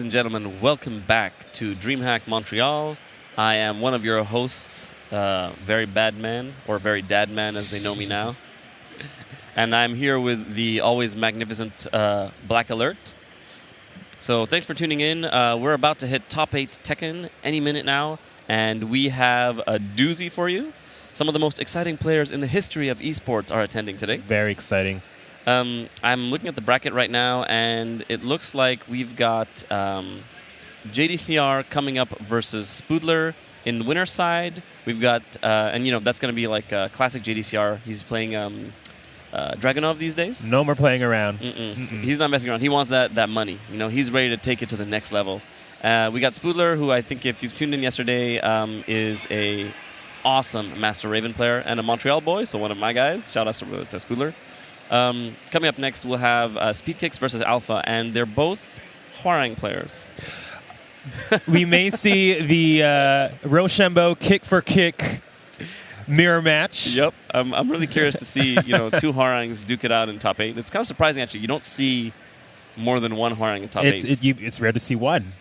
and gentlemen, welcome back to Dreamhack Montreal. I am one of your hosts, Very Bad Man, or Very Dad Man as they know me now. And I'm here with the always magnificent Black Alert. So thanks for tuning in. We're about to hit top 8 Tekken any minute now, and we have a doozy for you. Some of the most exciting players in the history of esports are attending today. Very exciting. I'm looking at the bracket right now, and it looks like we've got JDCR coming up versus Spoodler in winner's side. We've got, and you know, that's going to be like classic JDCR. He's playing Dragunov these days. No more playing around. He's not messing around. He wants that money. You know, he's ready to take it to the next level. We got Spoodler, who I think if you've tuned in yesterday, is a awesome Master Raven player and a Montreal boy, so one of my guys. Shout out to Spoodler. Coming up next, we'll have Speed Kicks versus Alpha, and they're both Hwarang players. We may see the Rochambeau kick for kick mirror match. Yep. I'm really curious to see, you know, two Hwarangs duke it out in top 8. It's kind of surprising, actually. You don't see more than one Hwarang in top 8. It's rare to see one.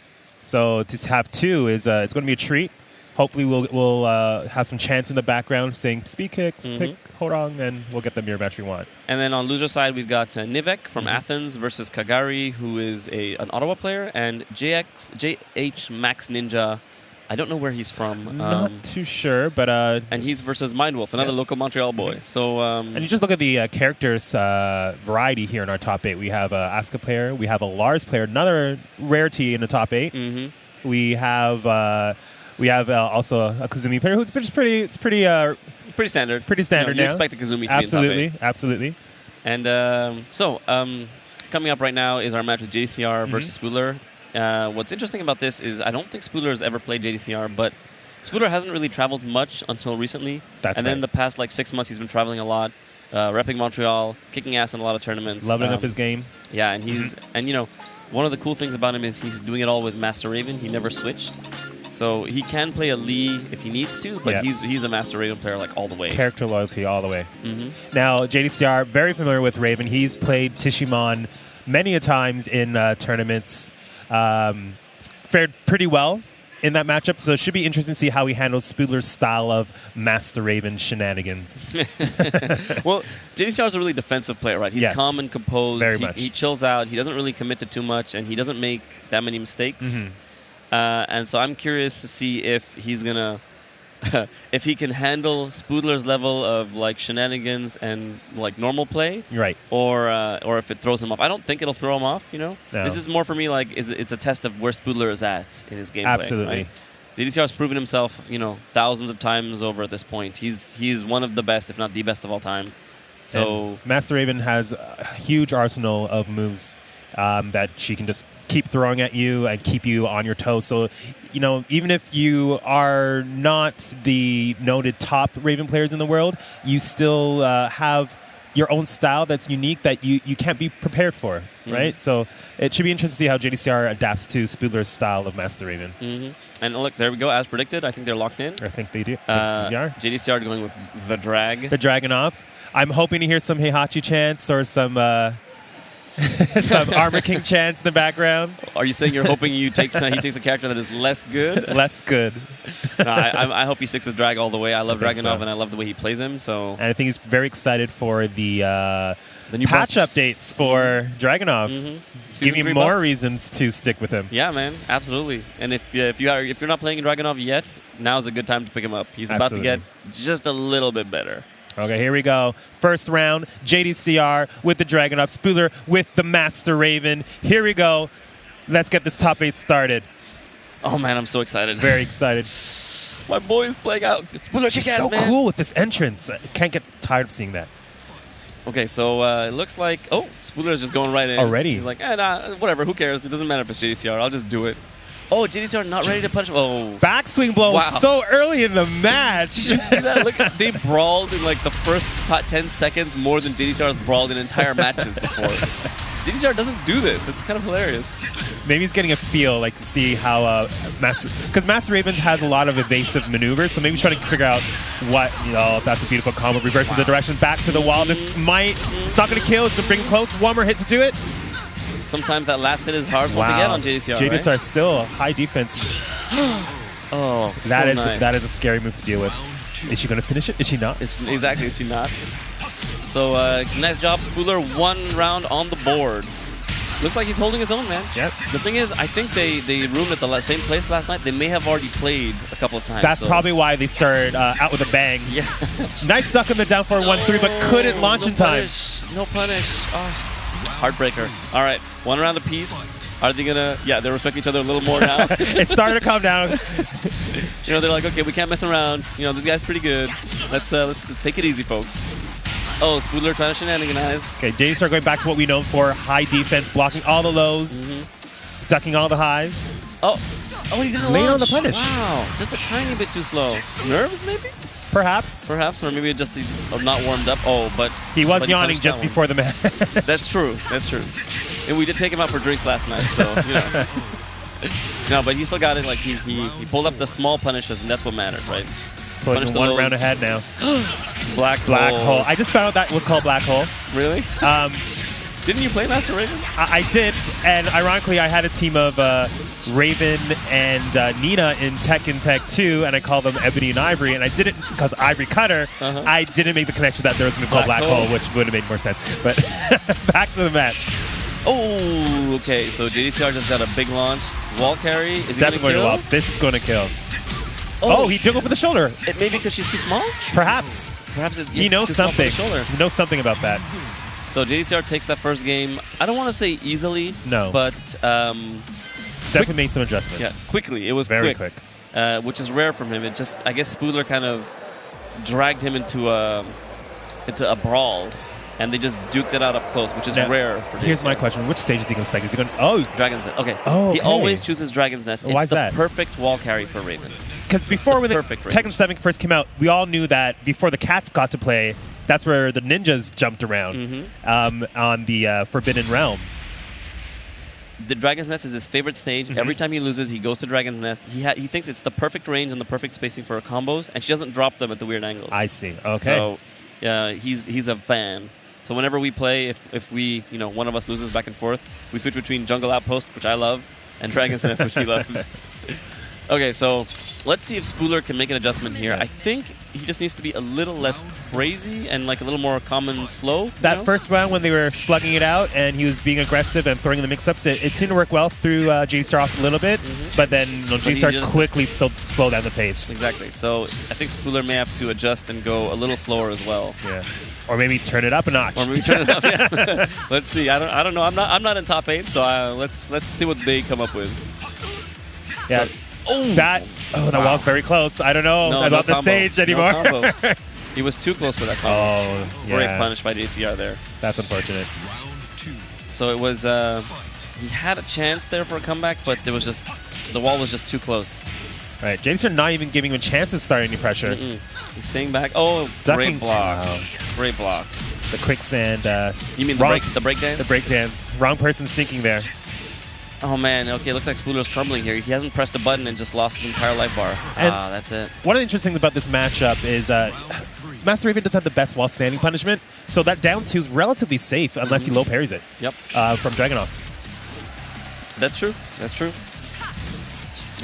So to have two is it's going to be a treat. Hopefully we'll have some chants in the background saying Speed Kicks, pick Hwarang, and we'll get the mirror match we want. And then on loser side, we've got Nivek from Athens versus Kagari, who is an Ottawa player, and JH Max Ninja. I don't know where he's from. Not too sure, but... and he's versus Mindwolf, another local Montreal boy. So, and you just look at the characters variety here in our top 8. We have a Asuka player, we have a Lars player, another rarity in the top 8. We have also a Kazumi player who's pretty standard. Pretty standard now. You expect a Kazumi to be in top 8. Absolutely. And coming up right now is our match with JDCR versus Spoodler. What's interesting about this is I don't think Spoodler has ever played JDCR, but Spoodler hasn't really traveled much until recently. Then the past 6 months he's been traveling a lot, repping Montreal, kicking ass in a lot of tournaments. Leveling up his game. Yeah, and he's and you know, one of the cool things about him is he's doing it all with Master Raven. He never switched. So he can play a Lee if he needs to, but he's a Master Raven player all the way. Character loyalty all the way. Now, JDCR, very familiar with Raven. He's played Tishimon many a times in tournaments. Fared pretty well in that matchup, so it should be interesting to see how he handles Spoodler's style of Master Raven shenanigans. Well, JDCR is a really defensive player, right? He's calm and composed. Very much. He chills out. He doesn't really commit to too much, and he doesn't make that many mistakes. And so I'm curious to see if he's gonna, if he can handle Spoodler's level of shenanigans and normal play, right? Or if it throws him off. I don't think it'll throw him off. You know, this is more for me it's a test of where Spoodler is at in his gameplay. Absolutely. Right? JDCR has proven himself, you know, thousands of times over at this point. He's one of the best, if not the best of all time. So and Master Raven has a huge arsenal of moves that she can just keep throwing at you and keep you on your toes. So, you know, even if you are not the noted top Raven players in the world, you still have your own style that's unique that you can't be prepared for, right? So it should be interesting to see how JDCR adapts to Spoodler's style of Master Raven. And look, there we go. As predicted, I think they're locked in. I think they do. They are. JDCR going with the drag. The Dragunov. I'm hoping to hear some Heihachi chants or some... some Armor King chants in the background. Are you saying you're hoping he takes a character that is less good? Less good. No, I hope he sticks with Drag all the way. I love Dragunov, and I love the way he plays him. So, and I think he's very excited for the new patch updates for Dragunov. Give me more reasons to stick with him. Yeah, man, absolutely. And if you're not playing Dragunov yet, now's a good time to pick him up. He's about to get just a little bit better. Okay, here we go. First round, JDCR with the Dragunov, Spoodler with the Master Raven. Here we go. Let's get this top 8 started. Oh, man, I'm so excited. Very excited. My boy is playing out. Spoodler, she's so cool with this entrance. I can't get tired of seeing that. Okay, so it looks like... Oh, Spoodler is just going right in. Already? He's like, nah, whatever, who cares? It doesn't matter if it's JDCR. I'll just do it. Oh, JDCR not ready to punch. Oh. Backswing blow so early in the match. Did you see that? Look, they brawled in the first 10 seconds more than JDCR has brawled in entire matches before. JDCR doesn't do this. It's kind of hilarious. Maybe he's getting a feel, to see how because Master Raven has a lot of evasive maneuvers, so maybe he's trying to figure out what, that's a beautiful combo. Reversing the direction, back to the wall. This it's not going to kill. It's going to bring him close. One more hit to do it. sometimes that last hit is hard to get on JDCR. JDCR right? still high defense. Oh, That so is nice. that is a scary move to deal with. Is she going to finish it? Is she not? Exactly, is she not? So nice job, Spooler. 1 round on the board. Looks like he's holding his own, man. Yep. The thing is, I think they roomed at the same place last night. They may have already played a couple of times. That's so. probably why they started out with a bang. Yeah. Nice duck on the down for 1-3, but couldn't launch in time. No punish. Oh. Heartbreaker. All right, 1 round apiece. Are they gonna? Yeah, they're respecting each other a little more now. It started to calm down. You know, they're like, okay, we can't mess around. You know, this guy's pretty good. Let's take it easy, folks. Oh, Spoodler trying to shenanigans. Okay, JDCR going back to what we know for high defense, blocking all the lows, ducking all the highs. Oh, he didn't Late launch. on the punish. Wow, just a tiny bit too slow. Nerves, maybe? Perhaps. Perhaps, or maybe just not warmed up. Oh, but He was but yawning punished just that one. before the match. That's true. That's true. And we did take him out for drinks last night, so you know. No, but he still got it. Like he pulled up the small punishes, and that's what mattered, right? Pulling the 1 lows. round ahead now. Black Hole. I just found out that was called Black Hole. Really? Didn't you play Master Raven? I did, and ironically, I had a team of Raven and Nina in Tekken Tech 2, and I called them Ebony and Ivory, and I didn't, because Ivory Cutter, I didn't make the connection that there was a move called Black Black Hole, Hole. which would have made more sense. But back to the match. Oh, okay. So JDCR just got a big launch. Wall carry. Is he Definitely going to well. kill? This is going to kill. Oh, he dug over the shoulder. It maybe because she's too small? Perhaps. Perhaps it's He knows too small for the something. shoulder. He knows something about that. So JDCR takes that first game. I don't want to say easily. No. But Definitely made some adjustments. yeah, quickly. It was Very quick. quick. Which is rare from him. It just, I guess Spoodler kind of dragged him into a brawl, and they just duked it out up close, which is Now, rare for Here's JDCR. my question. Which stage is he going to select? Is he going to... Oh, Dragon's Nest. Okay. Oh, He okay. always chooses Dragon's Nest. Why It's is the that? perfect wall carry for Raven. because before when the perfect range. Tekken 7 first came out, we all knew that before the cats got to play, that's where the ninjas jumped around on the Forbidden Realm. The Dragon's Nest is his favorite stage. Every time he loses, he goes to Dragon's Nest. He thinks it's the perfect range and the perfect spacing for her combos, and she doesn't drop them at the weird angles. I see. Okay. So, he's a fan. So whenever we play, if we, one of us loses back and forth, we switch between Jungle Outpost, which I love, and Dragon's Nest, which he loves. Okay, so let's see if Spooler can make an adjustment here. I think he just needs to be a little less crazy and like a little more calm and slow. That first round when they were slugging it out and he was being aggressive and throwing the mix-ups, it seemed to work well through J-Star off a little bit, but then J-Star quickly slowed down the pace. Exactly. So I think Spooler may have to adjust and go a little slower as well. Yeah. Or maybe turn it up a notch. Or maybe turn it up. Yeah. Let's see. I don't know. I'm not in top 8, so let's see what they come up with. Yeah. So, that wall's very close. I don't know about the stage anymore. No combo. He was too close for that combo. Oh, yeah. Great punish by JCR there. That's unfortunate. So it was, he had a chance there for a comeback, but there was just, the wall was just too close. All right, James are not even giving him a chance to start any pressure. He's staying back. Oh, Ducking. great block. Wow. Great block. The quicksand. You mean the break dance? The break dance. Wrong person sinking there. Oh man, okay, looks like Spooler's crumbling here. He hasn't pressed a button and just lost his entire life bar. That's it. One of the interesting things about this matchup is Master Raven doesn't have the best while standing punishment, so that down 2 is relatively safe unless he low parries it. Yep. From Dragunov. That's true. That's true.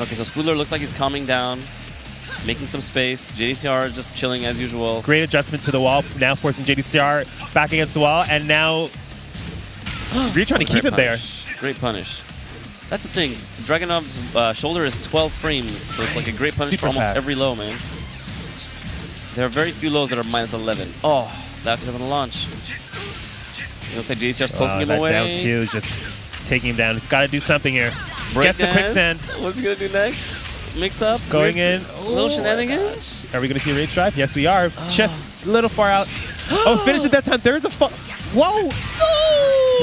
Okay, so Spooler looks like he's calming down, making some space. JDCR just chilling as usual. Great adjustment to the wall, now forcing JDCR back against the wall, and now really trying to keep it there. Great punish. That's the thing. Dragunov's shoulder is 12 frames, so it's like a great punish Super for almost fast. every low, man. There are very few lows that are minus 11. Oh, that could have been a launch. It looks like JCR's poking him that away. down 2 is just taking him down. It's got to do something here. Break Gets the dance. quicksand. What's he going to do next? Mix up. Going in. Little shenanigans. Are we going to see a rage drive? Yes, we are. Just a little far out. Oh, finished at that time. There's a whoa!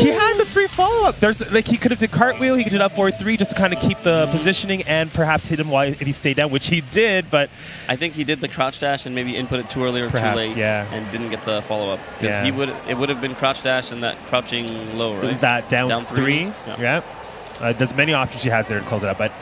He had the free follow-up. There's like he could have did cartwheel. He could have did up 4-3 just to kind of keep the positioning and perhaps hit him if he stayed down, which he did. But I think he did the crouch dash and maybe input it too early or Perhaps, too late, yeah. and didn't get the follow-up because Yeah. it would have been crouch dash and that crouching low, right? that down 3. Yeah. There's many options he has there to close it up, but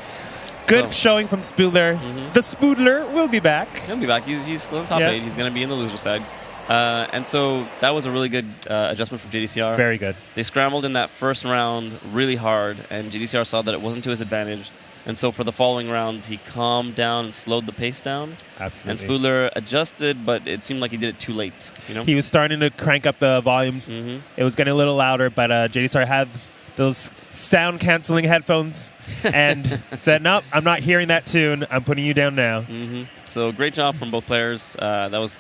good So- showing from Spoodler. The Spoodler will be back. He'll be back. He's still in top 8. He's going to be in the loser side. And so that was a really good adjustment from JDCR. Very good. They scrambled in that first round really hard, and JDCR saw that it wasn't to his advantage. And so for the following rounds, he calmed down and slowed the pace down. Absolutely. And Spoodler adjusted, but it seemed like he did it too late. You know? He was starting to crank up the volume. Mm-hmm. It was getting a little louder, but JDCR had those sound-canceling headphones and said, nope, I'm not hearing that tune. I'm putting you down now. Mm-hmm. So great job from both players. That was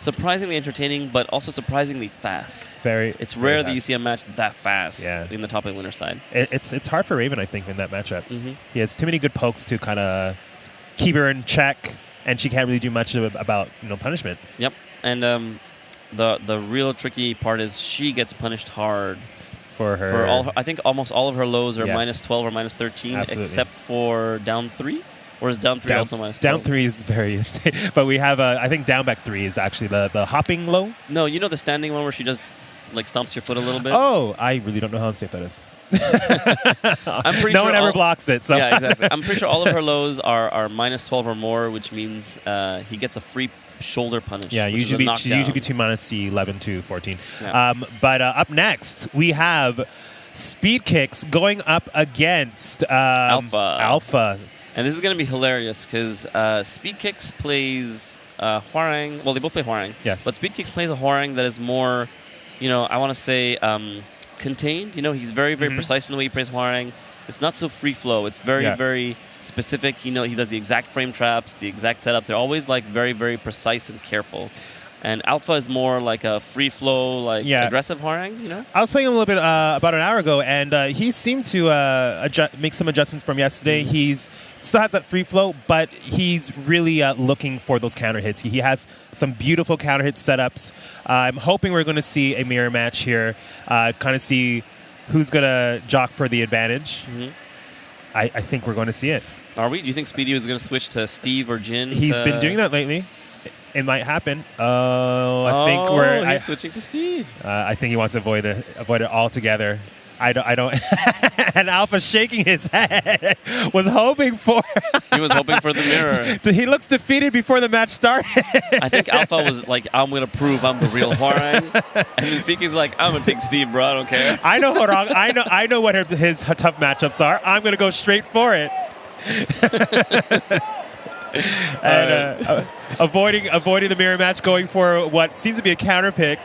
surprisingly entertaining, but also surprisingly fast. It's rare that you see a match that fast in the top lane winner side. It's hard for Raven, I think, in that matchup. Mm-hmm. He has too many good pokes to kind of keep her in check, and she can't really do much about punishment. Yep. And the real tricky part is she gets punished hard. For her. For all I think almost all of her lows are Yes. minus 12 or minus 13, Absolutely. except for down 3? Or is down 3 also minus 12? Down 3 is very insane. But we have, I think down back 3 is actually the hopping low. No, you know the standing one where she just like stomps your foot a little bit? Oh, I really don't know how safe that is. I'm pretty no sure one ever blocks it. So. Yeah, exactly. I'm pretty sure all of her lows are minus 12 or more, which means he gets a free shoulder punish. Yeah, she's usually between minus 11 to 14. Yeah. But up next, we have Speed Kicks going up against Alpha. And this is going to be hilarious because Speed Kicks plays Hwoarang. Well, they both play Hwoarang. Yes. But Speed Kicks plays a Hwoarang that is more, I want to say contained. He's very, very precise in the way he plays Hwoarang. It's not so free flow. It's very, very specific. He does the exact frame traps, the exact setups. They're always like very, very precise and careful. And Alpha is more like a free flow, aggressive Hwoarang, I was playing him a little bit about an hour ago, and he seemed to make some adjustments from yesterday. He's still has that free flow, but he's really looking for those counter hits. He has some beautiful counter hit setups. I'm hoping we're going to see a mirror match here, kind of see who's going to jock for the advantage. Mm-hmm. I think we're going to see it. Are we? Do you think Speedy is going to switch to Steve or Jin? He's been doing that lately. It might happen. I think he's switching to Steve. I think he wants to avoid it altogether. I don't. And Alpha shaking his head was hoping for. He was hoping for the mirror. He looks defeated before the match started. I think Alpha was like, I'm going to prove I'm the real Hwoarang. And then Speaking's like, I'm going to take Steve, bro. I don't care. I know Hwoarang. I know what his tough matchups are. I'm going to go straight for it. And avoiding the mirror match, going for what seems to be a counter pick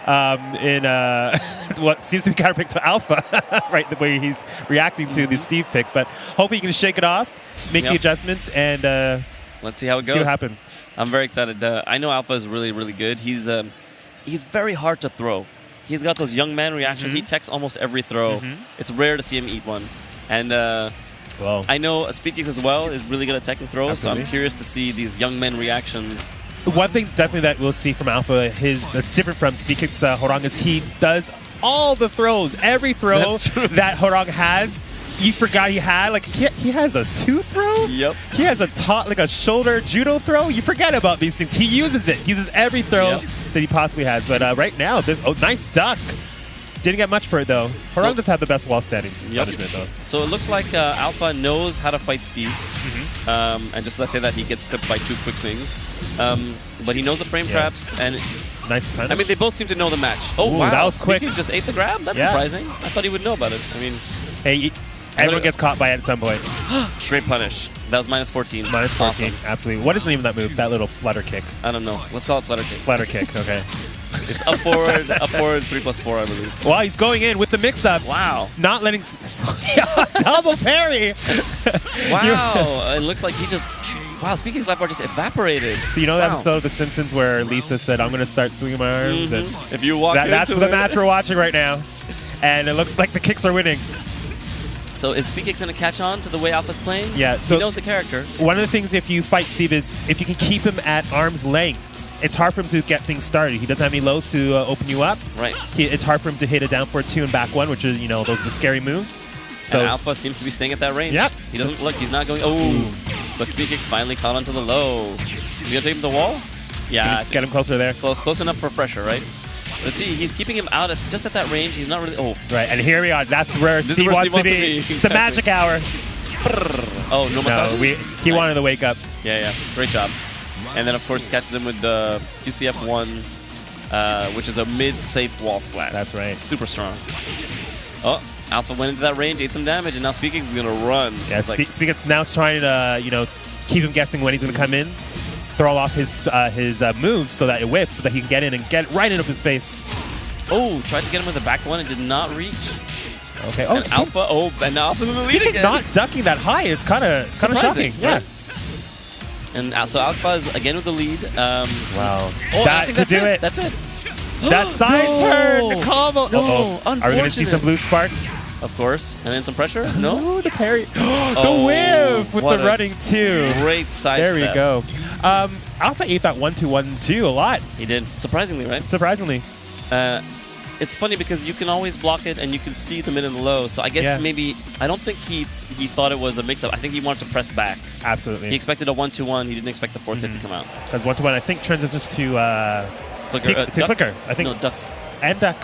what seems to be a counter pick to Alpha, right? The way he's reacting to the Steve pick, but hopefully he can shake it off, make the adjustments, and let's see how it goes. See what happens. I'm very excited. I know Alpha is really, really good. He's very hard to throw. He's got those young man reactions. He techs almost every throw. It's rare to see him eat one, and. I know Speaking as well is really good at tech and throws, Absolutely. so I'm curious to see these young men reactions. One thing definitely that we'll see from Alpha, that's different from Speaking's Hwoarang, is he does all the throws. Every throw that Hwoarang has, you forgot he had. Like he has a 2 throw. Yep. He has a shoulder judo throw. You forget about these things. He uses it. He uses every throw that he possibly has. But right now, nice duck. Didn't get much for it, though. Hwoarang does have the best wall standing punishment, though. So it looks like Alpha knows how to fight Steve. And just as I say that, he gets clipped by 2 quick things. But he knows the frame traps. And nice punish. I mean, they both seem to know the match. Oh, Ooh, wow. That was quick. Speaking just ate the grab? That's surprising. I thought he would know about it. I mean... Hey, everyone gets caught by it at some point. Great punish. That was minus 14. Minus 14, awesome. Absolutely. What is the name of that move? That little flutter kick. I don't know. Let's call it flutter kick. Flutter kick, okay. It's up forward, 3+4, I believe. Wow, he's going in with the mix-ups. Wow. Not letting... Double parry! Wow. It looks like he just... Wow, Speaking's life bar just evaporated. So you know that episode of The Simpsons where Lisa said, I'm going to start swinging my arms? And if you walk that's the match we're watching right now. And it looks like the kicks are winning. So is Speakix going to catch on to the way Alpha's playing? Yeah. So he knows the character. One of the things if you fight Steve is if you can keep him at arm's length, it's hard for him to get things started. He doesn't have any lows to open you up. Right. It's hard for him to hit a down forward 2 and back 1, which is, those are the scary moves. So and Alpha seems to be staying at that range. Yep. He doesn't look. He's not going. Oh, but Speakix finally caught onto the low. Is he gonna take him to the wall? Yeah. Get him closer there. Close enough for pressure, right? Let's see. He's keeping him out just at that range. He's not really. Oh. Right. And here we are. That's where Steve wants to be. It's the magic hour. Oh, no massage. No, he wanted to wake up. Yeah. Great job. And then, of course, catches him with the QCF1 which is a mid-safe wall splat. That's right. Super strong. Oh, Alpha went into that range, ate some damage, and now Speaking is going to run. Yeah, Speaking's now trying to, keep him guessing when he's going to come in, throw off his moves so that it whips, so that he can get in and get right into his face. Oh, tried to get him with the back one and did not reach. Okay. Oh, and Alpha. Oh, and now Alpha's in the lead again. Not ducking that high. It's kind of shocking. Yeah. And so Alpha is again with the lead. Wow. Oh, that could do it. That's it. That side turn, the combo. No, Are we going to see some blue sparks? Of course. And then some pressure? No. The parry. The whiff with the running too. Great side There step. we go. Alpha ate that 1-2-1-2 a lot. He did. Surprisingly, right? Surprisingly. It's funny because you can always block it and you can see the mid and the low. So I guess maybe, I don't think he thought it was a mix-up. I think he wanted to press back. Absolutely. He expected a 1-2-1. He didn't expect the fourth hit to come out. Because 1-2-1, I think transitions to Flicker. Flicker. I think. No, duck. And duck.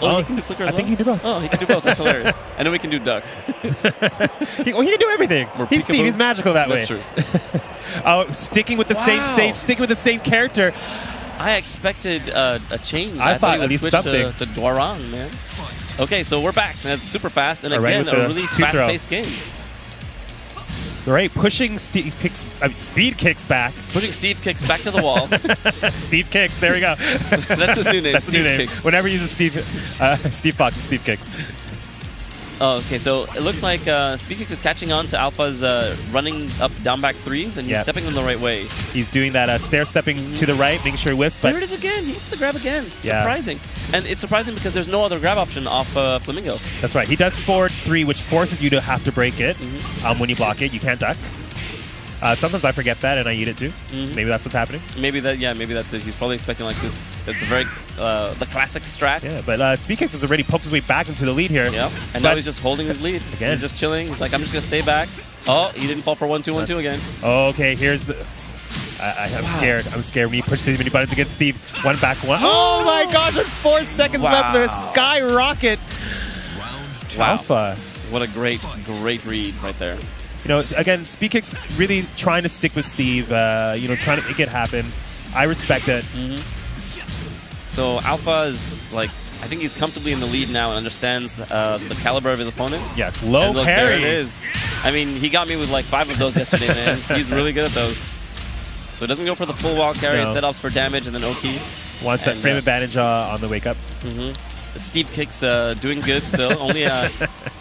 Oh, he can do flicker as well? I think he can do both. Oh, he can do both. That's hilarious. I know we can do duck. He can do everything. He's Steve. He's magical that way. That's true. Sticking with the same stage, sticking with the same character. I expected a change. I thought he would at least switch something. to Dwarang, man. Okay, so we're back. That's super fast. And again, a really fast-paced game. Right, pushing speed kicks back. Pushing Steve Kicks back to the wall. Steve Kicks, there we go. That's his new name. That's his new name. Kicks. Whenever you use Steve Fox, Steve Kicks. Oh, okay, so it looks like Speed Kicks is catching on to Alpha's running up down back threes, and he's stepping them the right way. He's doing that stair-stepping to the right, making sure he whiffs. There it is again. He hits the grab again. Surprising. And it's surprising because there's no other grab option off Flamingo. That's right. He does forward 3, which forces you to have to break it. When you block it, you can't duck. Sometimes I forget that and I eat it too. Maybe that's what's happening. Maybe that's it. He's probably expecting like this. It's a very the classic strat. Yeah, but Speed Kicks has already poked his way back into the lead here. Yeah, and now he's just holding his lead. Again. He's just chilling. He's like, I'm just gonna stay back. Oh, he didn't fall for 1-2-1-2 again. Okay, here's the. I'm scared. I'm scared when you push these many buttons against Steve. One back, one. Oh my gosh! With 4 seconds left, the skyrocket. Wow. Alpha. What a great read right there. Again, Speed Kicks really trying to stick with Steve, trying to make it happen. I respect it. So Alpha is like, I think he's comfortably in the lead now and understands the caliber of his opponent. Yes, low look, parry. There it is. I mean, he got me with like 5 of those yesterday, man. He's really good at those. So he doesn't go for the full wall carry. It set-offs for damage and then Oki. Wants that frame advantage on the wake up. Steve Kicks doing good still. Only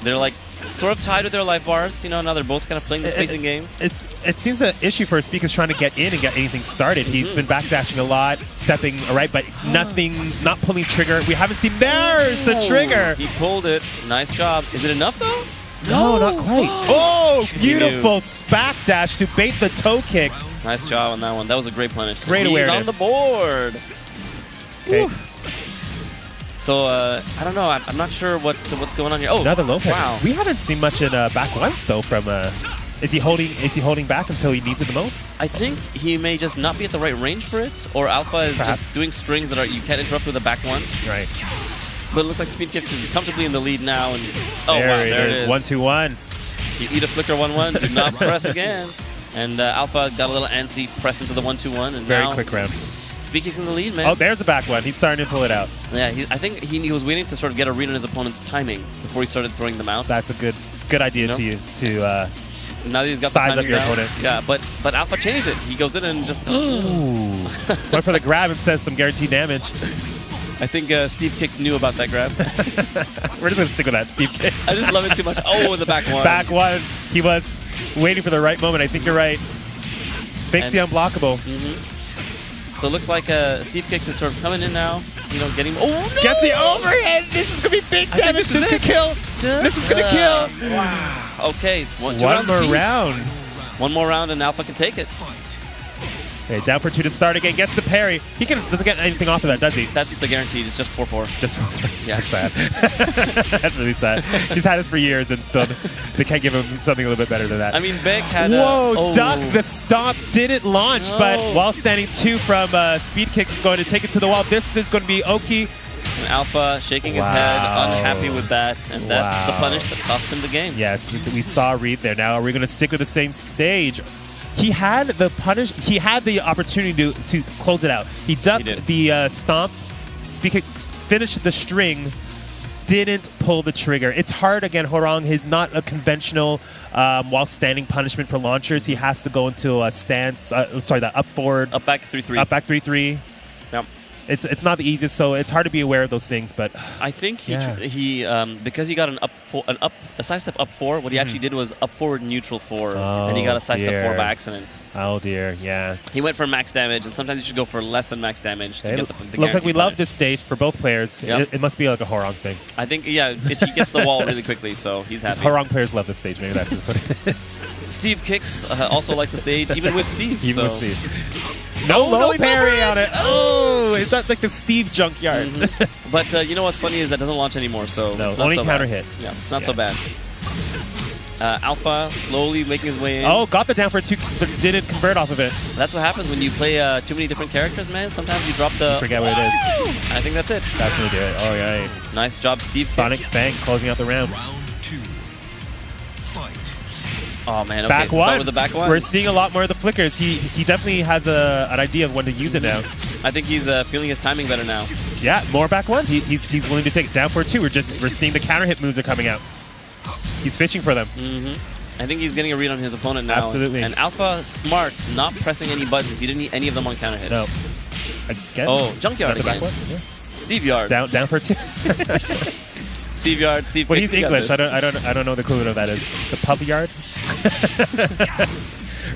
they're like sort of tied with their life bars. Now they're both kind of playing the spacing game. It seems an issue for Speak is trying to get in and get anything started. He's been backdashing a lot, stepping right, but nothing, not pulling trigger. We haven't seen there's the trigger. He pulled it. Nice job. Is it enough though? No, not quite. Oh, beautiful backdash to bait the toe kick. Nice job on that one. That was a great punish. Great awareness. He's on the board. Okay. So I don't know. I'm not sure what's going on here. Oh, another low parry. Wow. We haven't seen much in back ones though. From is he holding back until he needs it the most? I think he may just not be at the right range for it, or Alpha is just doing strings that you can't interrupt with a back one. Right. But it looks like Speed Kicks is comfortably in the lead now. And there it is. 1-2-1. You eat a flicker 1-1. Do not press again. And Alpha got a little antsy, press into the 1-2-1, and very quick round. Speed Kicks in the lead, man. Oh, there's the back one. He's starting to pull it out. Yeah, I think he was waiting to sort of get a read on his opponent's timing before he started throwing them out. That's a good idea to now that he's got size the up your down. opponent. Yeah, but Alpha changed it. He goes in and just went for the grab and says some guaranteed damage. I think Steve Kicks knew about that grab. We're just going to stick with that, Steve Kicks. I just love it too much. Oh, the back one. Back one. He was waiting for the right moment. I think you're right. Makes the unblockable. So it looks like Steve Kicks is sort of coming in now. Getting... Oh, no! Gets the overhead. This is going to be big damage. This could kill. This is going to kill. Wow. Okay. One more round. One more round and Alpha can take it. Okay, down for 2 to start again. Gets the parry. He doesn't get anything off of that, does he? That's the guaranteed. It's just 4-4. Just 4-4. Yeah, that's sad. That's really sad. He's had this for years, and still they can't give him something a little bit better than that. I mean, Beck had duck. The stomp didn't launch, but while standing 2 from Speed Kick is going to take it to the wall. This is going to be Oki. And Alpha shaking his head, unhappy with that, and that's the punish that cost him the game. Yes, we saw a read there. Now, are we going to stick with the same stage? He had the opportunity to close it out. He ducked the stomp Speed Kick finished the string, didn't pull the trigger. It's hard again. Horong is not a conventional while standing punishment for launchers. He has to go into a stance. The up forward, Up back 3-3. up back 3-3. Yep. It's not the easiest, so it's hard to be aware of those things. But I think he Yeah. because he got a side step up 4. What he actually did was up forward neutral 4, and he got a side step 4 by accident. Oh dear, yeah. He went for max damage, and sometimes you should go for less than max damage to get the Looks like we guaranteed love punish. this stage for both players. Yep. It must be like a Horong thing. I think he gets the wall really quickly, so he's happy. Horong players love this stage. Maybe that's just what it is. Steve Kicks also likes the stage, even with Steve. Even so. with Steve. No low parry on it. Oh, it's not like the Steve junkyard. But you know what's funny is that doesn't launch anymore, so No, it's not only so counter bad. hit. Yeah, it's not so bad. Alpha slowly making his way in. Oh, got the down for 2, but didn't convert off of it. That's what happens when you play too many different characters, man. Sometimes you drop the... Forget what it is. I think that's it. That's going to do it. Oh, yeah. Nice job, Steve. Sonic Kicks. Bang closing out the round. Oh, man. Okay, Back so one. start with the back one. We're seeing a lot more of the flickers. He definitely has an idea of when to use it now. I think he's feeling his timing better now. Yeah, more back one. He's willing to take it down for 2. We're seeing the counter hit moves are coming out. He's fishing for them. I think he's getting a read on his opponent now. Absolutely. And Alpha, smart, not pressing any buttons. He didn't need any of them on counter hits. No. Again? Oh, Junkyard Is that the again. back one? Yeah. Steve Yard. Down for 2. Steve Yard. Steve Well, Kicks, he's you got English. this. I don't know the equivalent of that is. The pub yard.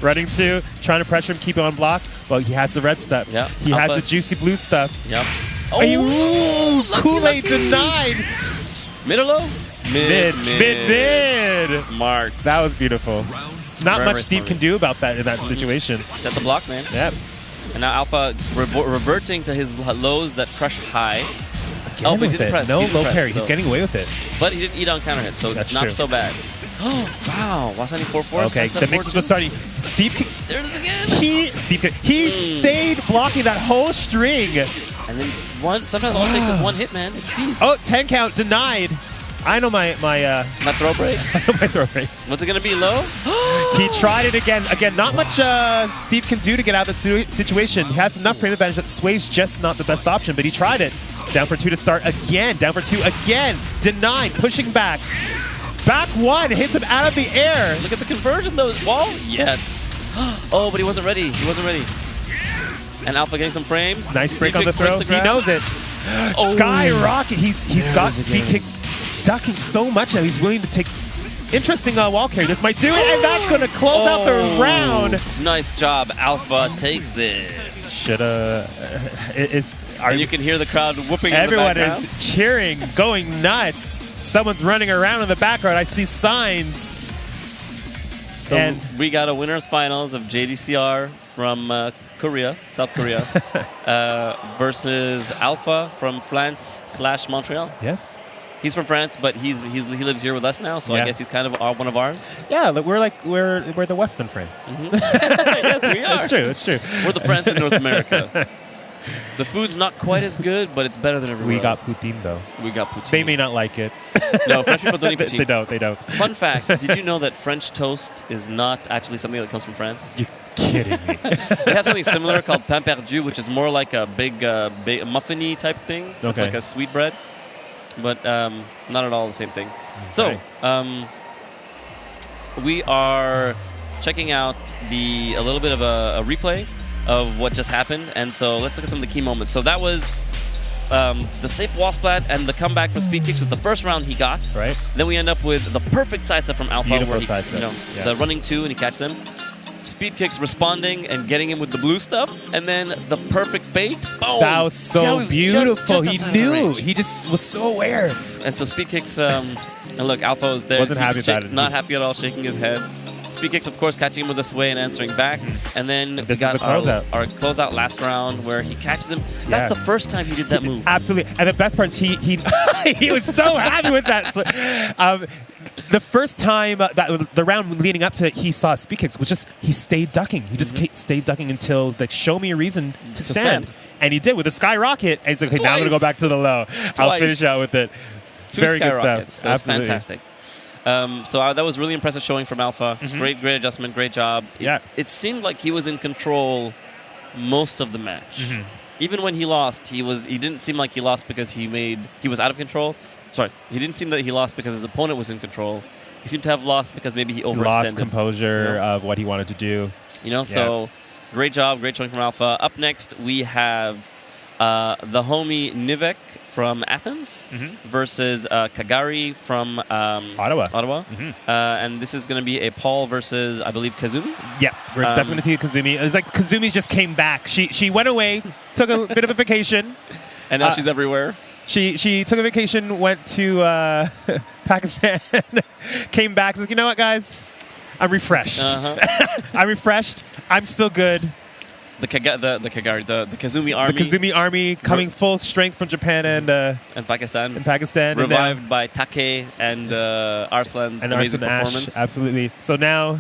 Running 2, trying to pressure him, keep him on block. Well, he has the red stuff. Yeah. He has the juicy blue stuff. Yep. Oh, Kool-Aid lucky. denied. Mid or low? Mid. Smart. That was beautiful. Not Very, much very Steve smart. can do about that in that situation. Set the block, man. Yep. And now Alpha reverting to his lows that crushed high. Getting But he with didn't it. press. No He didn't low press, parry. so- He's getting away with it. But he didn't eat on counter hit, so That's it's not true. so bad. Oh, wow. Wasani 4-4. Okay, the mix was starting. Steve, There it is again. he stayed blocking that whole string. And then sometimes all it takes is one hit, man. It's Steve. Oh, 10 count denied. I know my My throw breaks. my throw rates. What's it going to be, low? He tried it again. Again, not much Steve can do to get out of the situation. He has enough frame advantage that Sway's just not the best option, but he tried it. Down for 2 to start again. Down for 2 again. Denied. Pushing back. Back 1. Hits him out of the air. Look at the conversion, though. Wall? Yes. Oh, but he wasn't ready. He wasn't ready. And Alpha getting some frames. Nice break on the Kicks, breaks throw. the He grab. knows it. Oh. Skyrocket. He's got it is Speed again. Kicks ducking so much that he's willing to take interesting wall carry. This might do it, and that's going to close out the round. Nice job. Alpha takes it. Shoulda. And you can hear the crowd whooping Everyone in the background. is cheering, going nuts. Someone's running around in the background. I see signs. So And- we got a winners finals of JDCR from Korea, South Korea, versus Alpha from France/Montreal. Yes. He's from France, but he lives here with us now, so I Yeah. guess he's kind of one of ours. Yeah, look, we're the Western France. Yes, we are. It's true. It's true. We're the France in North America. The food's not quite as good, but it's better than everywhere We got else. poutine though. We got poutine. They may not like it. No, French people don't eat poutine. They don't. Fun fact, did you know that French toast is not actually something that comes from France? You're kidding me. They have something similar called pain perdu, which is more like a big muffin-y type thing. It's Okay. like a sweet bread, but not at all the same thing. So, we are checking out a little bit of a replay of what just happened, and so let's look at some of the key moments. So that was the safe wall splat and the comeback for Speed Kicks with the first round he got. Right. Then we end up with the perfect sidestep from Alpha, Beautiful where he, sidestep, yeah. the running 2 and he catches him. Speed Kicks responding and getting him with the blue stuff, and then the perfect bait. Boom! That was See how so he was beautiful. just He outside of the knew. range. He just was so aware. And so Speed Kicks, and look, Alpha was there. Wasn't happy about it. Not happy at all, shaking his head. Speed Kicks, of course, catching him with a sway and answering back. And then we This is got the closeout. our closeout last round where he catches him. Yeah. That's the first time he did that move. Absolutely. And the best part is he he was so happy with that. So, the first time the round leading up to it, he saw Speed Kicks, was just he stayed ducking. He just stayed ducking until like show me a reason to stand. And he did with a skyrocket. And he's like, okay, now I'm gonna go back to the low. I'll finish out with it. 2 Very good skyrockets. stuff. That was Absolutely. fantastic. So that was really impressive showing from Alpha. Great adjustment, great job. Yeah. It seemed like he was in control most of the match. even when he lost, he didn't seem like he lost because he was out of control. Sorry, he didn't seem that he lost because his opponent was in control. He seemed to have lost because maybe he overextended. Lost composure of what he wanted to do. So great job, great showing from Alpha. Up next, we have the homie Nivek from Athens versus Kagari from Ottawa. And this is going to be a Paul versus, I believe, Kazumi. Yeah, we're definitely going to see Kazumi. It's like Kazumi just came back. She went away, took a bit of a vacation. And now she's everywhere. She took a vacation, went to Pakistan, came back, says, you know what, guys? I'm refreshed. I'm refreshed. I'm still good. The Kazumi army. The Kazumi army coming full strength from Japan and Pakistan. Revived by Take and Arslan's amazing performance. Absolutely. So now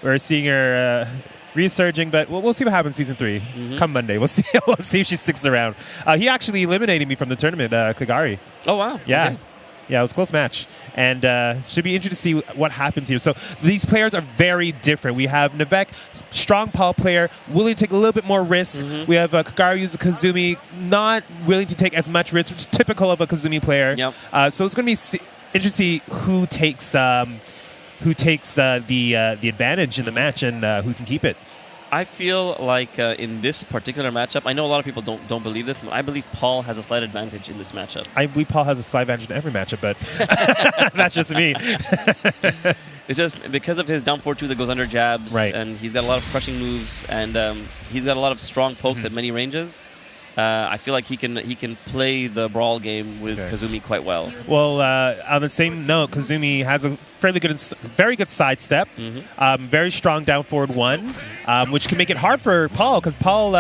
we're seeing her resurging, but we'll see what happens season 3. Come Monday. We'll see. We'll see if she sticks around. He actually eliminated me from the tournament, Kagari. Oh, wow. Yeah. Okay. Yeah, it was a close match. And should be interesting to see what happens here. So these players are very different. We have Nivek, strong Paul player, willing to take a little bit more risk. We have Kagari, who's a Kazumi, not willing to take as much risk, which is typical of a Kazumi player. Yep. So it's going to be interesting to see who takes the advantage in the match and who can keep it. I feel like in this particular matchup, I know a lot of people don't believe this, but I believe Paul has a slight advantage in this matchup. I believe Paul has a slight advantage in every matchup, but that's just me. It's just because of his down 4-2 that goes under jabs, and he's got a lot of crushing moves, and he's got a lot of strong pokes at many ranges. I feel like he can play the brawl game with Kazumi quite well. Well, on the same note, Kazumi has a very good sidestep, very strong down forward 1, which can make it hard for Paul because Paul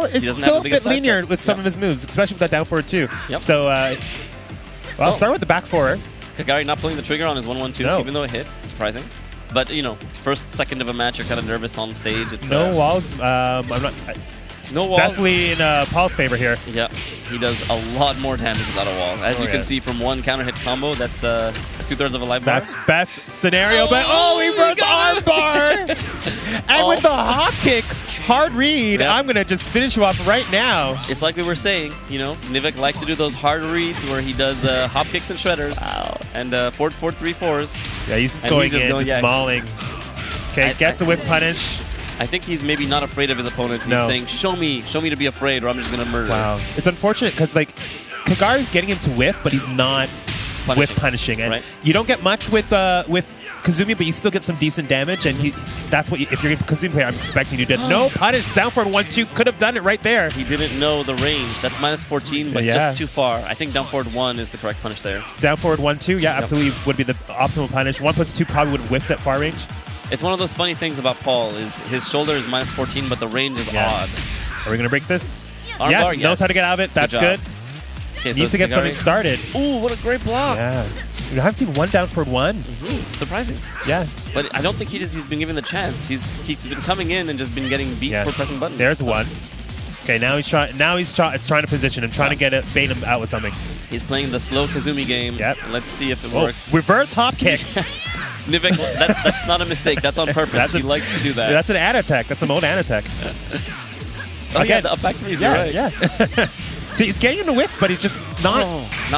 is still a bit linear with some of his moves, especially with that down forward 2. So, I'll start with the back 4. Kagari not pulling the trigger on his 1-1-2, even though it hit. Surprising. But, first second of a match, you're kind of nervous on stage. It's, no walls. I'm not... It's definitely in Paul's favor here. Yeah, he does a lot more damage without a wall. As you can see from one counter hit combo, that's 2/3 of a life bar. That's best scenario, but reverse arm bar! And with the hop kick, hard read, I'm going to just finish you off right now. It's like we were saying, Nivek likes to do those hard reads where he does hop kicks and shredders. Wow. And 4-3-4s. Yeah, he's just going in, just mauling. Okay, gets the whip punish. I think he's maybe not afraid of his opponent. He's saying, show me to be afraid or I'm just going to murder. Wow. It's unfortunate because, Kagari's getting him to whiff, but he's not whiff punishing. And you don't get much with Kazumi, but you still get some decent damage. And that's what if you're a Kazumi player, I'm expecting you to no punish. Down forward 1-2 could have done it right there. He didn't know the range. That's -14, but just too far. I think down forward 1 is the correct punish there. Down forward 1-2, absolutely would be the optimal punish. 1+2 probably would have whiffed at far range. It's one of those funny things about Paul is his shoulder is -14, but the range is odd. Are we going to break this? Armbar, knows how to get out of it. That's good. Okay, Needs to get something started. Ooh, what a great block. Yeah. I haven't seen one down forward 1. Surprising. Yeah. But I don't think he's been given the chance. He's been coming in and just been getting beat for pressing buttons. There's one. Okay, now he's trying to position and trying to bait him out with something. He's playing the slow Kazumi game. Yep. And let's see if it works. Reverse hop kicks. Nivek, that's not a mistake. That's on purpose. He likes to do that. That's an ad attack. That's a mode ad attack. Yeah, the up back threes. Right. Yeah. See, he's getting him to whiff, but he's just not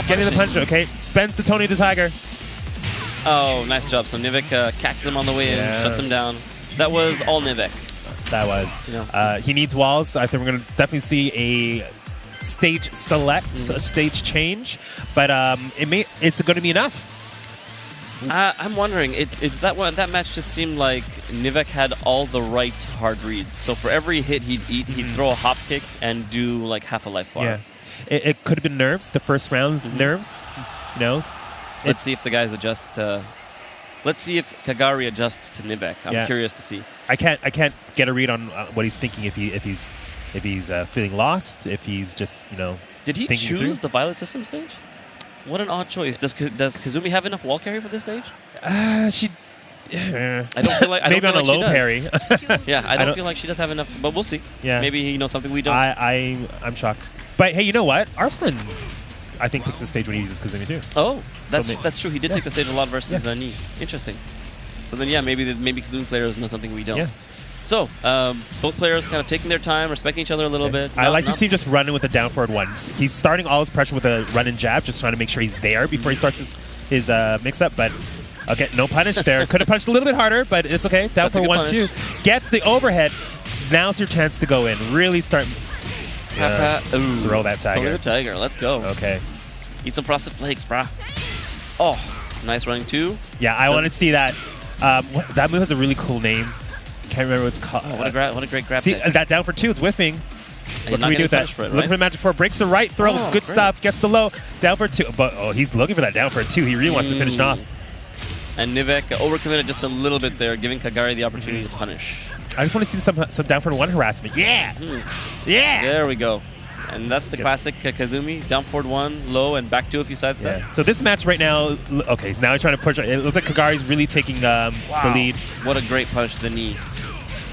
getting the punch. Okay, spends the Tony the Tiger. Oh, nice job. So Nivek catches him on the way in, shuts him down. That was all Nivek. That was. He needs walls. I think we're going to definitely see a stage select, a stage change, but it's going to be enough. I'm wondering, that match just seemed like Nivek had all the right hard reads. So for every hit he'd throw a hop kick and do like half a life bar. Yeah, it could have been nerves, the first round nerves, Let's see if the guys adjust. Let's see if Kagari adjusts to Nivek. I'm curious to see. I can't get a read on what he's thinking if he's feeling lost, if he's just Did he choose the Violet System stage? What an odd choice. Does Kazumi have enough wall carry for this stage? She. I don't feel like maybe on a low parry. Yeah, I don't feel like she does have enough, but we'll see. Yeah, maybe something we don't. I'm shocked. But hey, you know what? Arslan, I think picks the stage when he uses Kazumi too. Oh, that's true. He did take the stage a lot versus Ni. Interesting. So then maybe Kazumi players know something we don't. Yeah. So, both players kind of taking their time, respecting each other a little bit. I like to see him just running with a down forward one. He's starting all his pressure with a run and jab, just trying to make sure he's there before he starts his mix-up. But, okay, no punish there. Could have punched a little bit harder, but it's okay. Down for 1-2. Gets the overhead. Now's your chance to go in. Really start... throw that tiger. Let's go. Okay. Eat some frosted flakes, brah. Oh, nice running 2. Yeah, I want to see that. That move has a really cool name. Can't remember what it's called. Oh, what a great grab. See, that down for 2 is whiffing. What can we do with that? Right? Looking for the magic 4. Breaks the right throw. Oh, good great. stuff. Gets the low. Down for 2. But, he's looking for that down for 2. He really wants to finish it off. And Nivek overcommitted just a little bit there, giving Kagari the opportunity to punish. I just want to see some down for 1 harassment. Yeah! Yeah! There we go. And that's the classic Kazumi. Down forward 1, low, and back 2 if you sidestep. Yeah. So this match right now, okay, so now he's trying to push. It looks like Kagari's really taking the lead. What a great punch to the knee.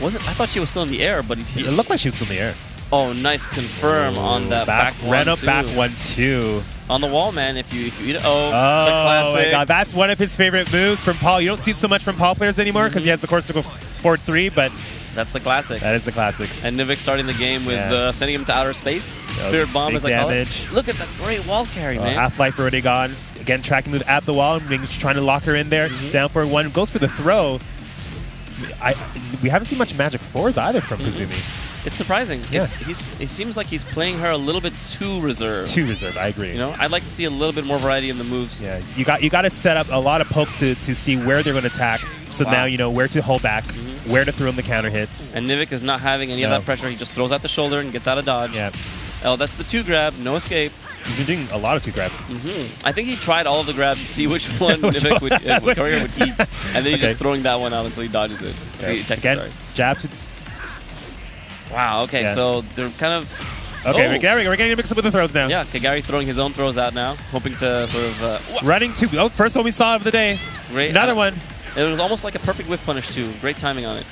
I thought she was still in the air, but it looked like she was still in the air. Oh, nice confirm on that back 1-2. Ran up back 1-2. On the wall, man. If you eat it, the Oh classic. my God, that's one of his favorite moves from Paul. You don't see it so much from Paul players anymore because he has the course to go forward 3, but that's the classic. That is the classic. And Nivek starting the game with sending him to outer space. Spirit bomb as I call it. Look at that great wall carry, man. Half-life already gone. Again, tracking move at the wall, trying to lock her in there. Down for 1, goes for the throw. We haven't seen much magic 4s either from Kazumi. It's surprising. Yeah. It seems like he's playing her a little bit too reserved. Too reserved, I agree. You know, I'd like to see a little bit more variety in the moves. Yeah, you got to set up a lot of pokes to see where they're going to attack. So now you know where to hold back, where to throw in the counter hits. And Nivek is not having any of that pressure. He just throws out the shoulder and gets out of dodge. Yeah. Oh, that's the 2 grab, no escape. He's been doing a lot of 2 grabs. I think he tried all of the grabs to see which one Nivek would eat, and then he's just throwing that one out until he dodges it. Okay. Again, jabs. Wow, okay, so they're kind of... Okay, we're getting to mix up with the throws now. Yeah, Kagari throwing his own throws out now, hoping to sort of... Running 2. Oh, first one we saw of the day. Great. Another one. It was almost like a perfect whiff punish, too. Great timing on it.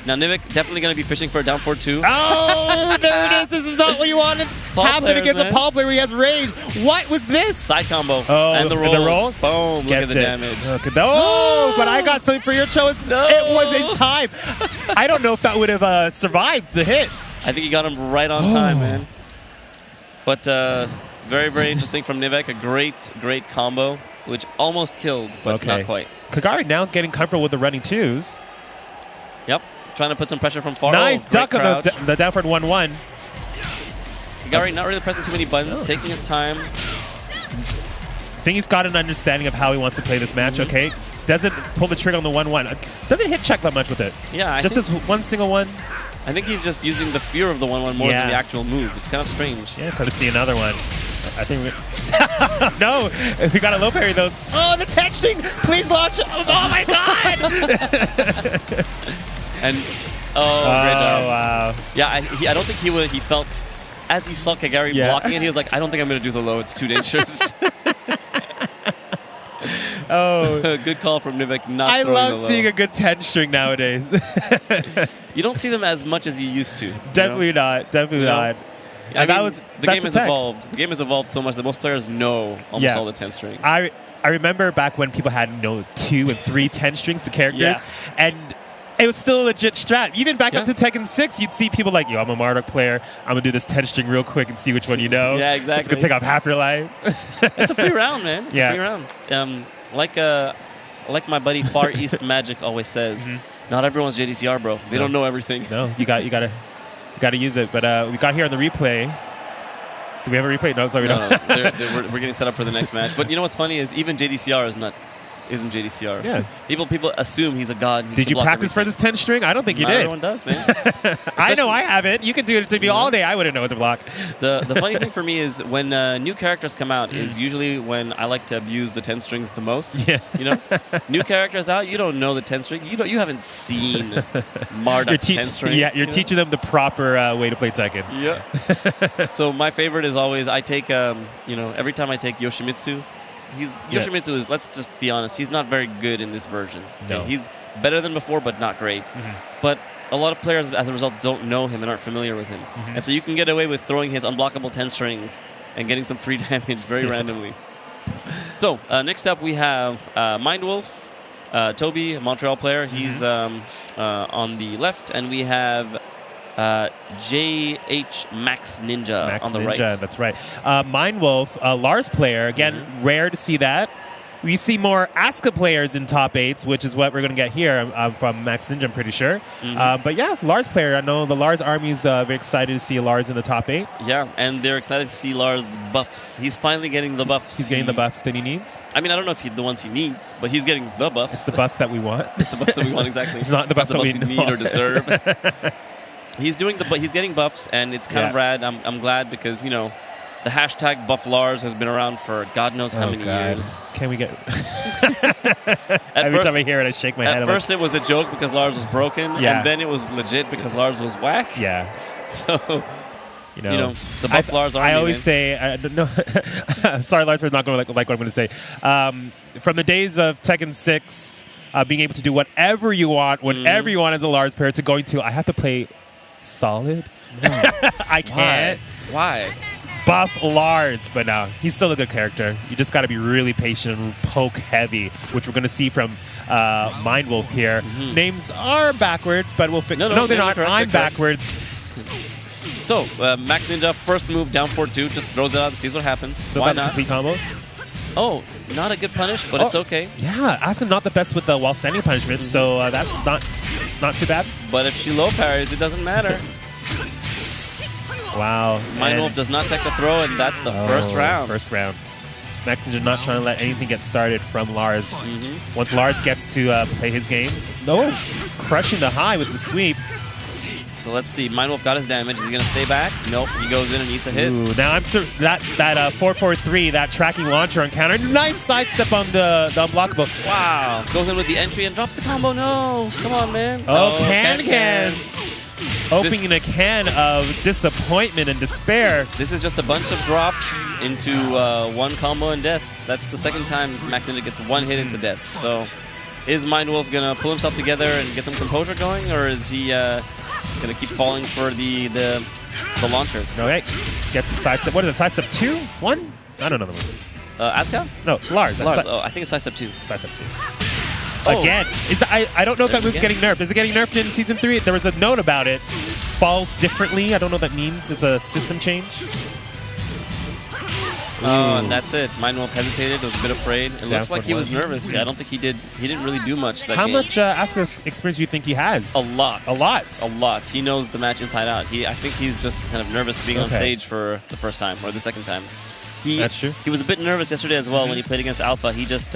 Now, Nivek definitely going to be fishing for a down forward 2. Oh, there it is. This is not what you wanted. Happened against a Paul player where he has rage. What was this? Side combo. Oh, and the roll. Boom. Gets look at the damage. Okay. Oh, but I got something for your choice. No. It was in time. I don't know if that would have survived the hit. I think he got him right on time, man. But very, very interesting from Nivek. A great combo, which almost killed, but not quite. Kagari now getting comfortable with the running 2s. Yep. Trying to put some pressure from far. Nice duck on the down forward 1-1. Kagari not really pressing too many buttons, taking his time. I think he's got an understanding of how he wants to play this match, okay? Doesn't pull the trigger on the 1-1. Doesn't hit check that much with it. Yeah, just as one single one. I think he's just using the fear of the 1-1 more than the actual move. It's kind of strange. Yeah, could see another one. I think we... No! We got a low parry those. Oh, the texting! Please launch it! Oh my God! And, great job. Wow. Yeah, I don't think he felt, as he saw Kagari blocking it, he was like, I don't think I'm going to do the low. It's too dangerous. Good call from Nivek not I throwing love the low. seeing a good 10 string nowadays. You don't see them as much as you used to. Definitely not. Definitely not. I mean, the game has evolved. The game has evolved so much that most players know almost all the 10 strings. I remember back when people had 2 and 3 10 strings to characters, and it was still a legit strat. Even back up to Tekken 6, you'd see people like, yo, I'm a Marduk player. I'm going to do this 10 string real quick and see which one you know. Yeah, exactly. It's going to take off half your life. It's a free round, man. It's a free round. Like my buddy Far East Magic always says, not everyone's JDCR, bro. They don't know everything. No, you gotta use it. But we got here on the replay. Do we have a replay? No, sorry, we don't. We're getting set up for the next match. But you know what's funny is even JDCR isn't JDCR. Yeah. People assume he's a god. Did you practice for this 10 string? I don't think you did. Everyone does, man. I know I haven't. You could do it to me all day. I wouldn't know what to block. The funny thing for me is when new characters come out is usually when I like to abuse the 10 strings the most. Yeah. You know, new characters out, you don't know the 10 string. You haven't seen Marduk's 10 string. Yeah, you're teaching them the proper way to play Tekken. Yeah. So my favorite is always I take every time I take Yoshimitsu. Yoshimitsu is, let's just be honest, he's not very good in this version. No. Okay? He's better than before, but not great. But a lot of players, as a result, don't know him and aren't familiar with him. And so you can get away with throwing his unblockable 10 strings and getting some free damage very randomly. So next up we have Mind Wolf. Toby, a Montreal player. He's on the left, and we have JH Max Ninja on the right. That's right. Mind Wolf, Lars player. Again, rare to see that. We see more Asuka players in top 8s, which is what we're going to get here from Max Ninja, I'm pretty sure. But yeah, Lars player. I know the Lars army is very excited to see Lars in the top 8. Yeah, and they're excited to see Lars' buffs. He's finally getting the buffs. He's getting the buffs that he needs. I mean, I don't know if the ones he needs, but he's getting the buffs. It's the buffs that we want. It's the buffs that we want, exactly. It's not the buffs that we need or deserve. He's getting buffs, and it's kind of rad. I'm glad because, you know, the hashtag Buff Lars has been around for God knows how many years. Can we get... Every time I hear it, I shake my head. At first, it was a joke because Lars was broken, and then it was legit because Lars was whack. Yeah. So... You know, the Buff Lars army. I always say, no, sorry, Lars, for not going to like what I'm going to say. From the days of Tekken 6, being able to do whatever you want, whenever you want as a Lars player, to going to, I have to play solid. No. I can't. Why? Buff Lars, but no, he's still a good character. You just got to be really patient and poke heavy, which we're going to see from Mind Wolf here. Names are backwards, but we'll fix. No, they're not. I'm backwards. So, Max Ninja, first move, down 4-2, just throws it out and sees what happens. So why that's not? A complete combo. Oh, not a good punish, but it's okay. Yeah, Asuka not the best with the while standing punishment, so that's not too bad. But if she low parries, it doesn't matter. Wow. Mind Wolf does not take the throw, and that's the first round. First round. Max Ninja not trying to let anything get started from Lars. Once Lars gets to play his game, crushing the high with the sweep. So let's see. Mind Wolf got his damage. Is he going to stay back? Nope. He goes in and eats a hit. Ooh, now I'm sure that 4-4-3, that tracking launcher on counter. Nice sidestep on the unblockable. Wow. Goes in with the entry and drops the combo. No. Come on, man. Oh, cans. Opening a can of disappointment and despair. This is just a bunch of drops into one combo and death. That's the second time Max Ninja gets one hit into death. So is Mind Wolf going to pull himself together and get some composure going, or is he going to keep falling for the launchers? No, right. Gets the sidestep. What is it, sidestep 2? 1? I don't know the one. Asuka? No, Lars. Oh, I think it's sidestep 2. Sidestep 2. Again, I don't know if that move's getting nerfed. Is it getting nerfed in Season 3? There was a note about it. Falls differently. I don't know what that means. It's a system change. Oh, and that's it. Mind Wolf hesitated, was a bit afraid. It looks like he was nervous. Yeah, I don't think he didn't really do much that How game. much Asuka experience do you think he has? A lot. A lot? A lot. He knows the match inside out. I think he's just kind of nervous being on stage for the first time or the second time. That's true. He was a bit nervous yesterday as well when he played against Alpha. He just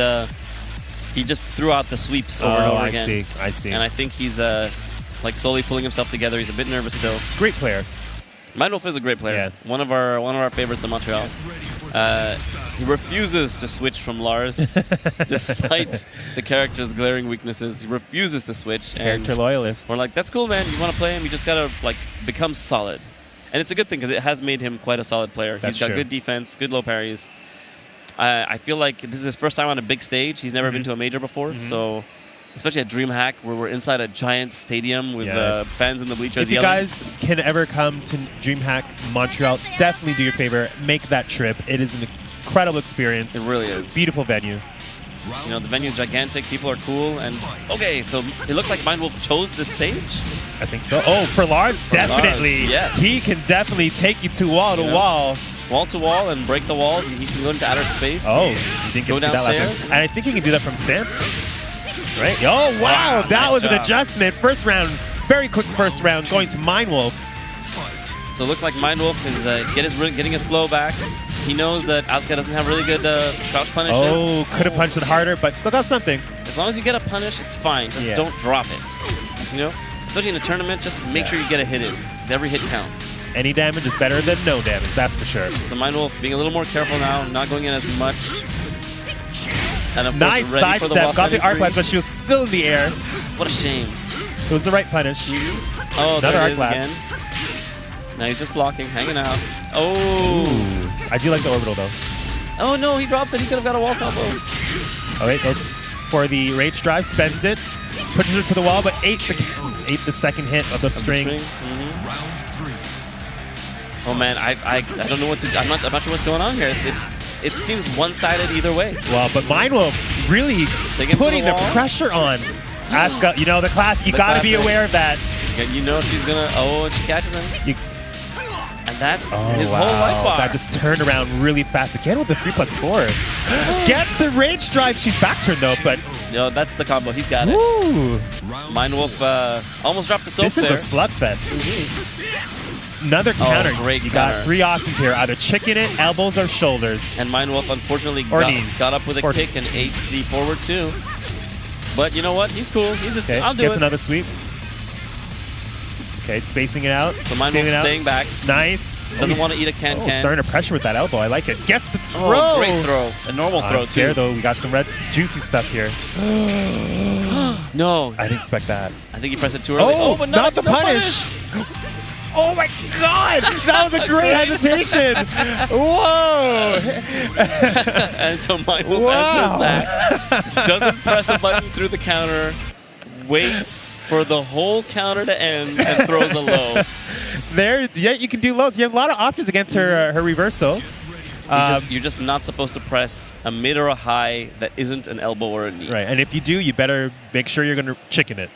threw out the sweeps over and over again. I see. And I think he's like slowly pulling himself together. He's a bit nervous still. Great player. Mind Wolf is a great player. Yeah. One of our favorites in Montreal. He refuses to switch from Lars, despite the character's glaring weaknesses. He refuses to switch. Character loyalist. We're like, that's cool, man. You want to play him? You just gotta become solid. And it's a good thing because it has made him quite a solid player. He's got good defense, good low parries. I feel like this is his first time on a big stage. He's never been to a major before, so especially at Dreamhack, where we're inside a giant stadium with fans in the bleachers. If you guys can ever come to Dreamhack Montreal, definitely do your favor. Make that trip. It is an incredible experience. It really is. Beautiful venue. You know, the venue is gigantic. People are cool. And okay, so it looks like Mind Wolf chose this stage. I think so. Oh, for Lars, definitely. Lars, yes. He can definitely take you to wall to wall. Wall to wall and break the walls, and he can go into outer space. Oh, you didn't get to that last time. And I think he can do that from stance. Right? Oh, wow. That nice was job. an adjustment. First round, very quick first round, going to Mind Wolf. So it looks like Mind Wolf is getting his flow back. He knows that Asuka doesn't have really good crouch punishes. Oh, could have punched it harder, but still got something. As long as you get a punish, it's fine. Just don't drop it. You know? Especially in a tournament, just make sure you get a hit in, because every hit counts. Any damage is better than no damage, that's for sure. So Mind Wolf being a little more careful now, not going in as much. And of nice sidestep, got the arc blast, but she was still in the air. What a shame. It was the right punish. Oh, another arc blast. Again. Now he's just blocking, hanging out. Oh. Ooh. I do like the orbital, though. Oh, no, he drops it. He could have got a wall combo. Oh, wait, goes for the rage drive, spends it, pushes her to the wall, but ate the second hit of the string. Oh man, I don't know what to. I'm not sure what's going on here. it seems one-sided either way. Well, but Mind Wolf really putting the pressure on Asuka. You know, the class, you got to be aware of that. And you know she's going to, and she catches him. And that's his wow. whole life bar. That just turned around really fast again with the 3+4. Gets the rage drive. She's back turn though, but yo, that's the combo. He's got it. Woo. Mind Wolf almost dropped the soap This is there. a slugfest. Another counter. Great you counter. got 3 options here: either chicken it, elbows, or shoulders. And Mind Wolf unfortunately got up with a kick and ate the forward 2. But you know what? He's cool. He's just I'll do Gets it. another sweep. Okay, spacing it out. So Mind Wolf staying back. Nice. Doesn't want to eat a can-can. Starting to pressure with that elbow. I like it. Gets the throw. Great throw. A normal throw, too. Though. We got some red, juicy stuff here. No. I didn't expect that. I think he pressed it too early. Oh, but not the punish. Oh, my God. That was a great hesitation. Whoa. And so Mind Wolf answers back. Doesn't press a button through the counter. Waits for the whole counter to end and throws a low. You can do lows. You have a lot of options against her reversal. You're just not supposed to press a mid or a high that isn't an elbow or a knee. Right, and if you do, you better make sure you're going to chicken it.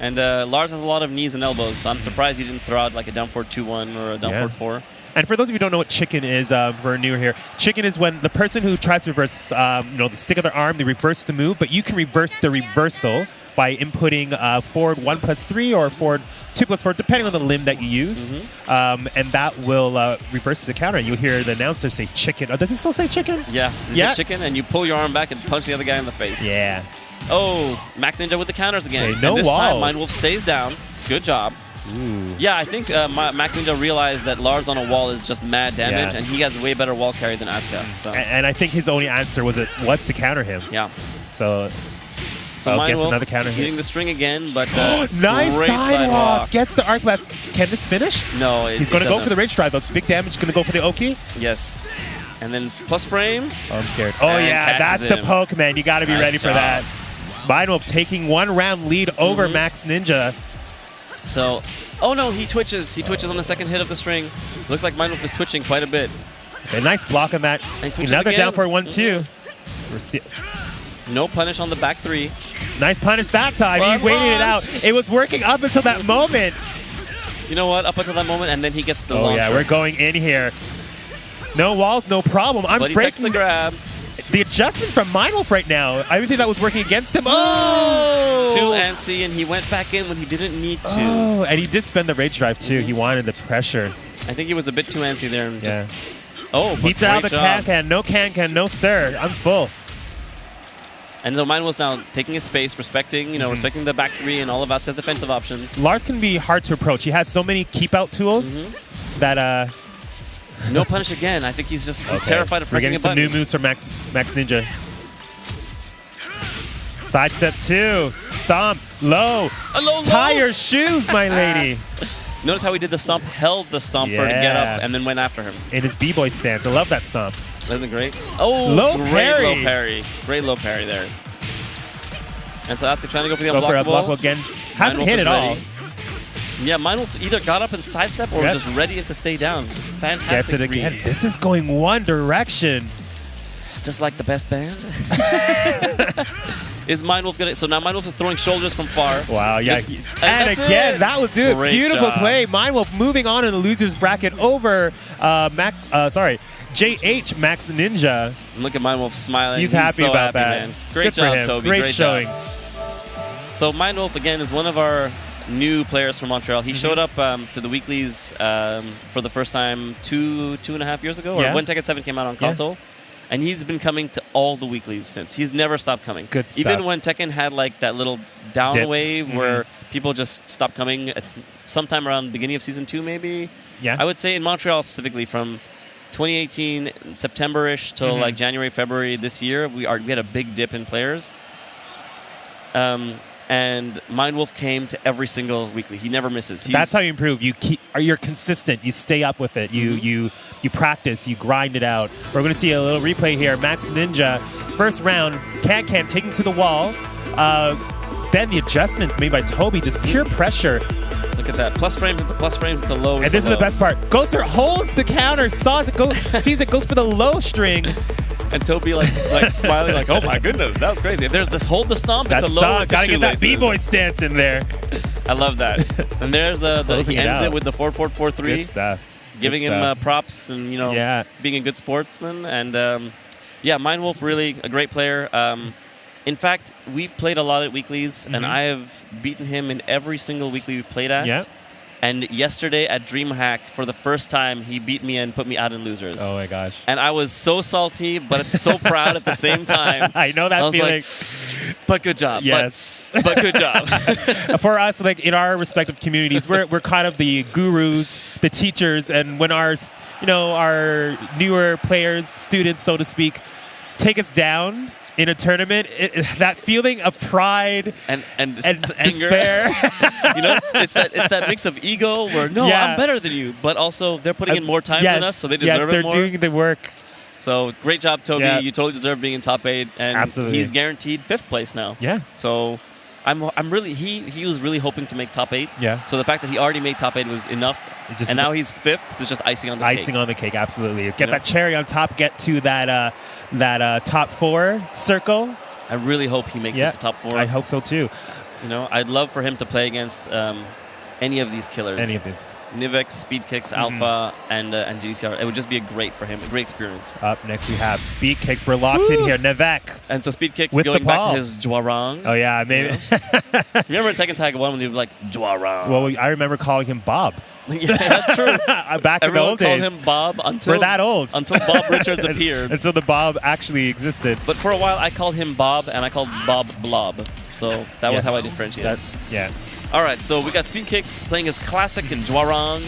And Lars has a lot of knees and elbows, so I'm surprised he didn't throw out like a down forward 2-1 or a down forward 4. And for those of you who don't know what chicken is, for newer here, chicken is when the person who tries to reverse, the stick of their arm, they reverse the move, but you can reverse the reversal by inputting forward 1+3 or forward 2+4, depending on the limb that you use. And that will reverse the counter. You'll hear the announcer say chicken. Oh, does he still say chicken? Yeah. Chicken, and you pull your arm back and punch the other guy in the face. Yeah. Oh, Max Ninja with the counters again. Okay, no and this walls. time, Mind Wolf stays down. Good job. Ooh. Yeah, I think Max Ninja realized that Lars on a wall is just mad damage, and he has way better wall carry than Asuka. So. And I think his only answer was to counter him. Yeah. So Mind gets another counter hit. Hitting the string again, but nice great sidewalk. Gets the arc blast. Can this finish? No, he's going to go for the rage drive. That's big damage. Going to go for the Oki. Yes. And then plus frames. Oh, I'm scared. Oh, yeah. That's the poke, man. You got to be ready for that. Mind Wolf taking 1-round lead over Max Ninja. So, oh no, he twitches. He twitches on the second hit of the string. Looks like Mind Wolf is twitching quite a bit. A nice block on that. Another down for 1-2. No punish on the back 3. Nice punish that time. He waited it out. It was working up until that moment. You know what? Up until that moment, and then he gets the launcher. Yeah, we're going in here. No walls, no problem. But he takes the grab. The adjustments from Mind Wolf right now, I think that was working against him. Oh! Too antsy, and he went back in when he didn't need to. Oh, and he did spend the rage drive, too. He wanted the pressure. I think he was a bit too antsy there. And just, Heats out the can-can. No can-can, no sir. I'm full. And so Mind Wolf's now taking his space, respecting the back 3 and all of Asuka's defensive options. Lars can be hard to approach. He has so many keep-out tools that... No punish again. I think he's terrified of pressing a button. We're getting some new moves from Max Ninja. Sidestep 2. Stomp. Low. Tire shoes, my lady. Notice how he did the stomp, held the stomp for her to get up, and then went after him. In his b-boy stance. I love that stomp. Isn't it great? Oh, great low parry. Great low parry there. And so Asuka trying to go for the unblockable. Again. Hasn't hit at all. Yeah, Mind Wolf either got up and sidestep or was just ready to stay down. It's fantastic. Gets it again. This is going one direction. Just like the best band. Is Mind Wolf going to... So now Mind Wolf is throwing shoulders from far. Wow, yeah. And again, that will do it. Beautiful play. Mind Wolf moving on in the loser's bracket over JH Max Ninja. And look at Mind Wolf smiling. He's happy so about that. Man. Great job, Toby. Great showing. So Mind Wolf, again, is one of our new players from Montreal. He showed up to the weeklies for the first time two and a half years ago, or when Tekken 7 came out on console. And he's been coming to all the weeklies since. He's never stopped coming. Good stuff. Even when Tekken had like that little down wave where people just stopped coming, sometime around the beginning of Season 2 maybe. Yeah. I would say in Montreal specifically from 2018, September-ish till like January, February this year, we had a big dip in players. And Mind Wolf came to every single weekly. He never misses. That's how you improve. You're consistent. You stay up with it. You practice. You grind it out. We're going to see a little replay here. Max Ninja, first round, can taking to the wall. Then the adjustments made by Toby, just pure pressure. Look at that. Plus frames into low. And this is the best part. Ghoster holds the counter, sees it, goes for the low string. And Toby like smiling like, oh my goodness, that was crazy. If there's this hold the stomp, it's a low. Gotta get that b-boy stance in there. I love that. And there's he ends it with the 4-4-4-3. Good stuff. Giving him props and being a good sportsman. And yeah, Mindwolf really a great player. In fact, we've played a lot at weeklies, and I have beaten him in every single weekly we've played at. Yeah. And yesterday at Dreamhack, for the first time, he beat me and put me out in losers. Oh my gosh! And I was so salty, but it's so proud at the same time. I know that feeling. Like, but good job. Yes. But good job. For us, like in our respective communities, we're kind of the gurus, the teachers, and when our newer players, students, so to speak, take us down in a tournament, that feeling of pride and despair. It's that mix of ego where I'm better than you, but also they're putting in more time than us, so they deserve it more. They're doing the work. So great job, Toby. Yeah. You totally deserve being in top 8, and absolutely. He's guaranteed 5th place now. Yeah. So I'm really he was really hoping to make top 8. Yeah. So the fact that he already made top 8 was enough. And now he's 5th, so it's just icing on the cake. Icing on the cake, absolutely. Get that cherry on top. Get to that top 4 circle. I really hope he makes it to top 4. I hope so too. I'd love for him to play against any of these killers. Any of these. Nivek, Speed Kicks, Alpha, and GDCR. It would just be a great experience. Up next we have Speed Kicks. We're locked in here. Nivek. And so Speed Kicks with going back to his Jwarang. Oh yeah, maybe. Remember in Tekken Tag 1 when they were like Jwarang? Well, I remember calling him Bob. Yeah, that's true. Back in the old days. Everyone called him Bob until... We're that old. Until Bob Richards appeared. Until the Bob actually existed. But for a while, I called him Bob, and I called Bob Blob. So that was how I differentiated. Yeah. All right, so we got Speed Kicks playing his classic Jwarang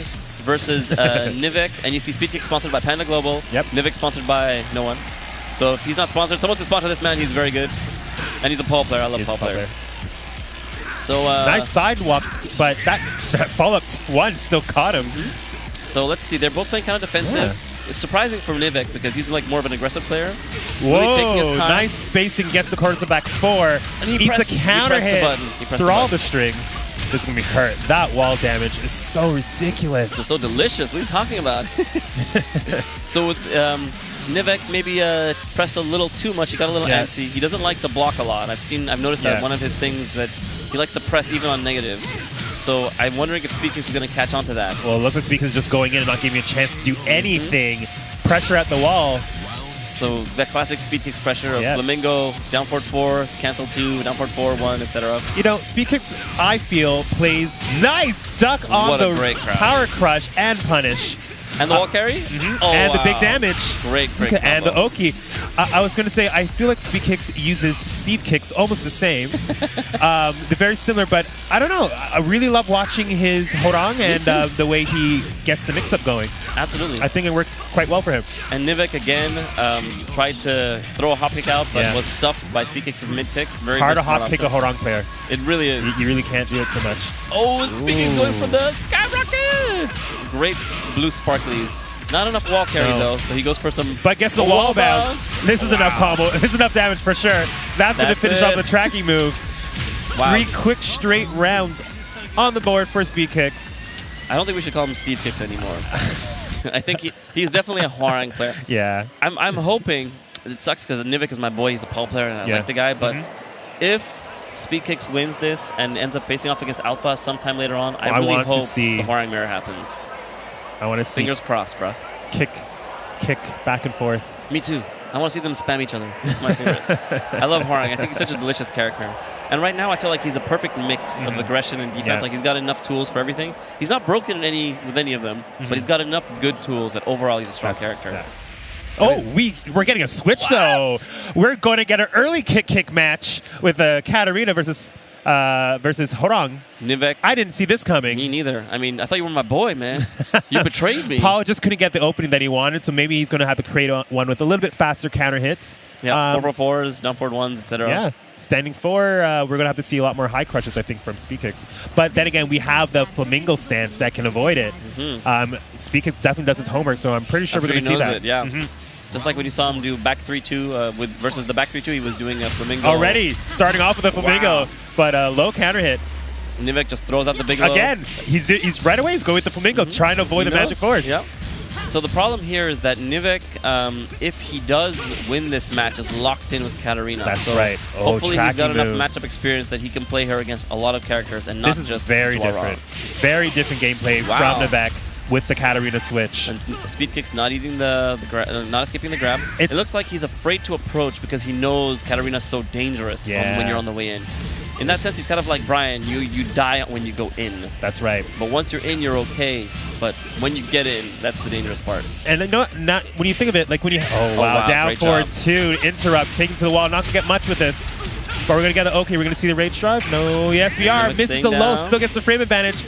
versus Nivek. And you see Speed Kicks sponsored by Panda Global. Yep. Nivek sponsored by no one. So if he's not sponsored, someone to sponsor this man. He's very good. And he's a Paul player. I love Paul players. So nice sidewalk, but that follow-up one still caught him. So let's see. They're both playing kind of defensive. Yeah. It's surprising from Nivek because he's like more of an aggressive player. Whoa! Really taking his time. Nice spacing, gets the corner back 4. And he eats a counter hit through all the string. This is going to be hurt. That wall damage is so ridiculous. It's so delicious. What are you talking about? So with Nivek maybe pressed a little too much. He got a little antsy. He doesn't like to block a lot. I've noticed that one of his things that he likes to press even on negative. So I'm wondering if Speed Kicks is going to catch on to that. Well, it looks like Speed Kicks is just going in and not giving you a chance to do anything. Pressure at the wall. So that classic Speed Kicks pressure of Flamingo, down forward 4, cancel 2, down forward 4, 1, etc. Speed Kicks, I feel, plays nice duck on the power crush and punish. And the wall carry? Oh, and the big damage. Great combo. And the Oki. I was going to say, I feel like Speed Kicks uses Steve Kicks almost the same. They're very similar, but I don't know. I really love watching his Horang and the way he gets the mix-up going. Absolutely. I think it works quite well for him. And Nivek, again, tried to throw a hop kick out, but was stuffed by Speed Kicks' mid-kick. Very hard to hop kick a Horang player. It really is. You really can't do it so much. Oh, and Speed Kicks going for the Skyrocket! Great blue sparklies. Not enough wall carry though, so he goes for some. But gets the wall bounce. This is enough combo. This is enough damage for sure. That's going to finish off the tracking move. Wow. 3 quick straight rounds on the board for Speed Kicks. I don't think we should call him Steve Kicks anymore. I think he's definitely a Hwarang player. Yeah. I'm hoping. It sucks because Nivek is my boy. He's a Paul player, and I like the guy. But if Speed Kicks wins this and ends up facing off against Alpha sometime later on, I really hope the Hwarang mirror happens. I want to see. Fingers crossed, bro. Kick back and forth. Me too. I want to see them spam each other. That's my favorite. I love Hwarang. I think he's such a delicious character. And right now, I feel like he's a perfect mix of aggression and defense. Like, he's got enough tools for everything. He's not broken with any of them, but he's got enough good tools that overall he's a strong character. Yeah. Oh, we're getting a switch, though. We're going to get an early kick match with Katarina versus Horang. Nivek. I didn't see this coming. Me neither. I mean, I thought you were my boy, man. You betrayed me. Paul just couldn't get the opening that he wanted, so maybe he's going to have to create one with a little bit faster counter hits. Yeah, 4-4-4s, down forward 1s, etc. Yeah, standing 4, we're going to have to see a lot more high crushes, I think, from Speed Kicks. But then again, we have the Flamingo stance that can avoid it. Speed Kicks definitely does his homework, so I'm pretty sure we're going to see that. Yeah. Just like when you saw him do back 3-2 versus the back 3-2, he was doing a Flamingo. Already starting off with a Flamingo, but low counter hit. Nivek just throws out the big low. Again, he's right away. He's going with the Flamingo, trying to avoid the Magic Force. Yep. So the problem here is that Nivek, if he does win this match, is locked in with Katarina. That's so right. Hopefully he's got enough move. matchup experience that he can play her against a lot of characters and not this is just very Dwarong. different. Very different gameplay Wow. from Nivek with the Katarina switch. And Speed Kick's not eating not escaping the grab. It looks like he's afraid to approach because he knows Katarina's so dangerous when you're on the way in. In that sense, he's kind of like Brian. You die when you go in. That's right. But once you're in, you're okay. But when you get in, that's the dangerous part. And not when you think of it, like when you wow, down forward 2, interrupt, taking to the wall, not gonna get much with this. But we're gonna get we're gonna see the rage drive. No, yes we are. Misses the low, still gets the frame advantage.